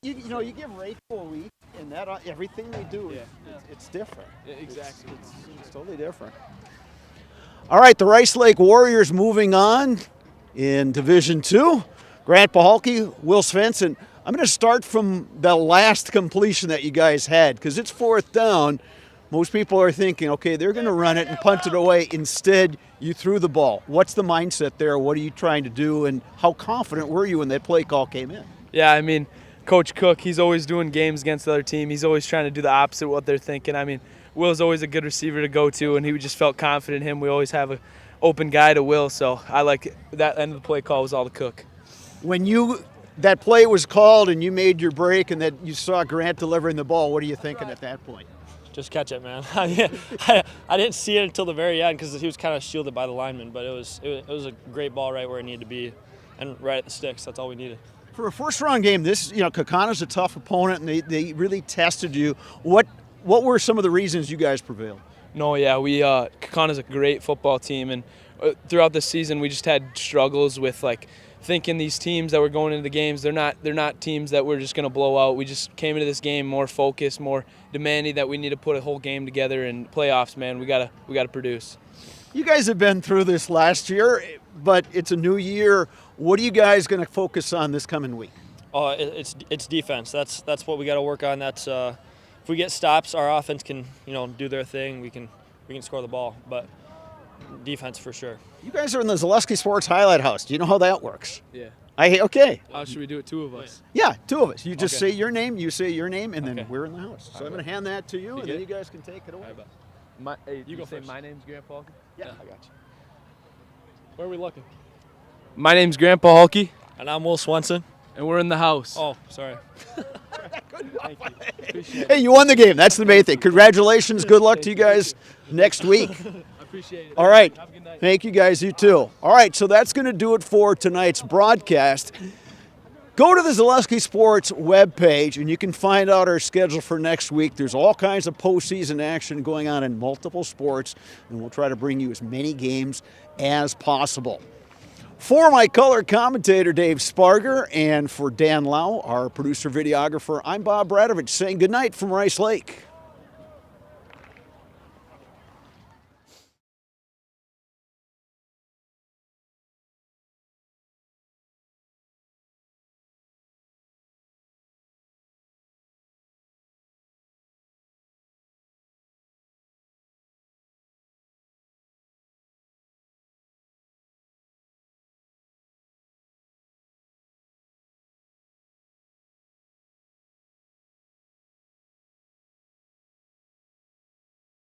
You know, you give Rachel a week, and that everything we do, it's different. Yeah, exactly. It's totally different. All right, the Rice Lake Warriors moving on in Division II. Grant Pahalke, Will Svensson. I'm going to start from the last completion that you guys had, because it's fourth down. Most people are thinking, okay, they're going to run it and punt it away. Instead, you threw the ball. What's the mindset there? What are you trying to do, and how confident were you when that play call came in? Yeah, I mean, Coach Cook, he's always doing games against the other team. He's always trying to do the opposite of what they're thinking. I mean, Will's always a good receiver to go to, and he just felt confident in him. We always have an open guy to Will, so I like that end of the play call was all to Cook. When you that play was called and you made your break and that you saw Grant delivering the ball, what are you thinking at that point? Just catch it, man. I didn't see it until the very end because he was kind of shielded by the lineman, but it was a great ball right where it needed to be and right at the sticks. That's all we needed. For a first-round game, Kaukauna's a tough opponent, and they really tested you. What were some of the reasons you guys prevailed? No, yeah, Kaukauna's a great football team, and throughout the season we just had struggles with thinking these teams that were going into the games, they're not teams that we're just going to blow out. We just came into this game more focused, more demanding that we need to put a whole game together. And playoffs, man, we gotta produce. You guys have been through this last year, but it's a new year. What are you guys going to focus on this coming week? It's defense. That's what we got to work on. That's if we get stops, our offense can do their thing. We can score the ball, but defense for sure. You guys are in the Zaleski Sports Highlight House. Do you know how that works? Yeah. Okay. How should we do it? Two of us. Yeah, two of us. You just say your name, you say your name, and then we're in the house. So I'm going to hand that to you, and then you guys can take it away. You go first. My name's Grandpa Hulke? Yeah, I got you. Where are we looking? My name's Grandpa Hulke. And I'm Will Swenson. And we're in the house. Oh, sorry. Thank you. Appreciate it. Hey, you won the game. That's the main thing. Congratulations. Good luck to you guys next week. I appreciate it. All right. Have a good night. Thank you, guys. You too. All right, so that's going to do it for tonight's broadcast. Go to the Zaleski Sports webpage, and you can find out our schedule for next week. There's all kinds of postseason action going on in multiple sports, and we'll try to bring you as many games as possible. For my color commentator, Dave Sparger, and for Dan Lau, our producer-videographer, I'm Bob Bradovich saying goodnight from Rice Lake.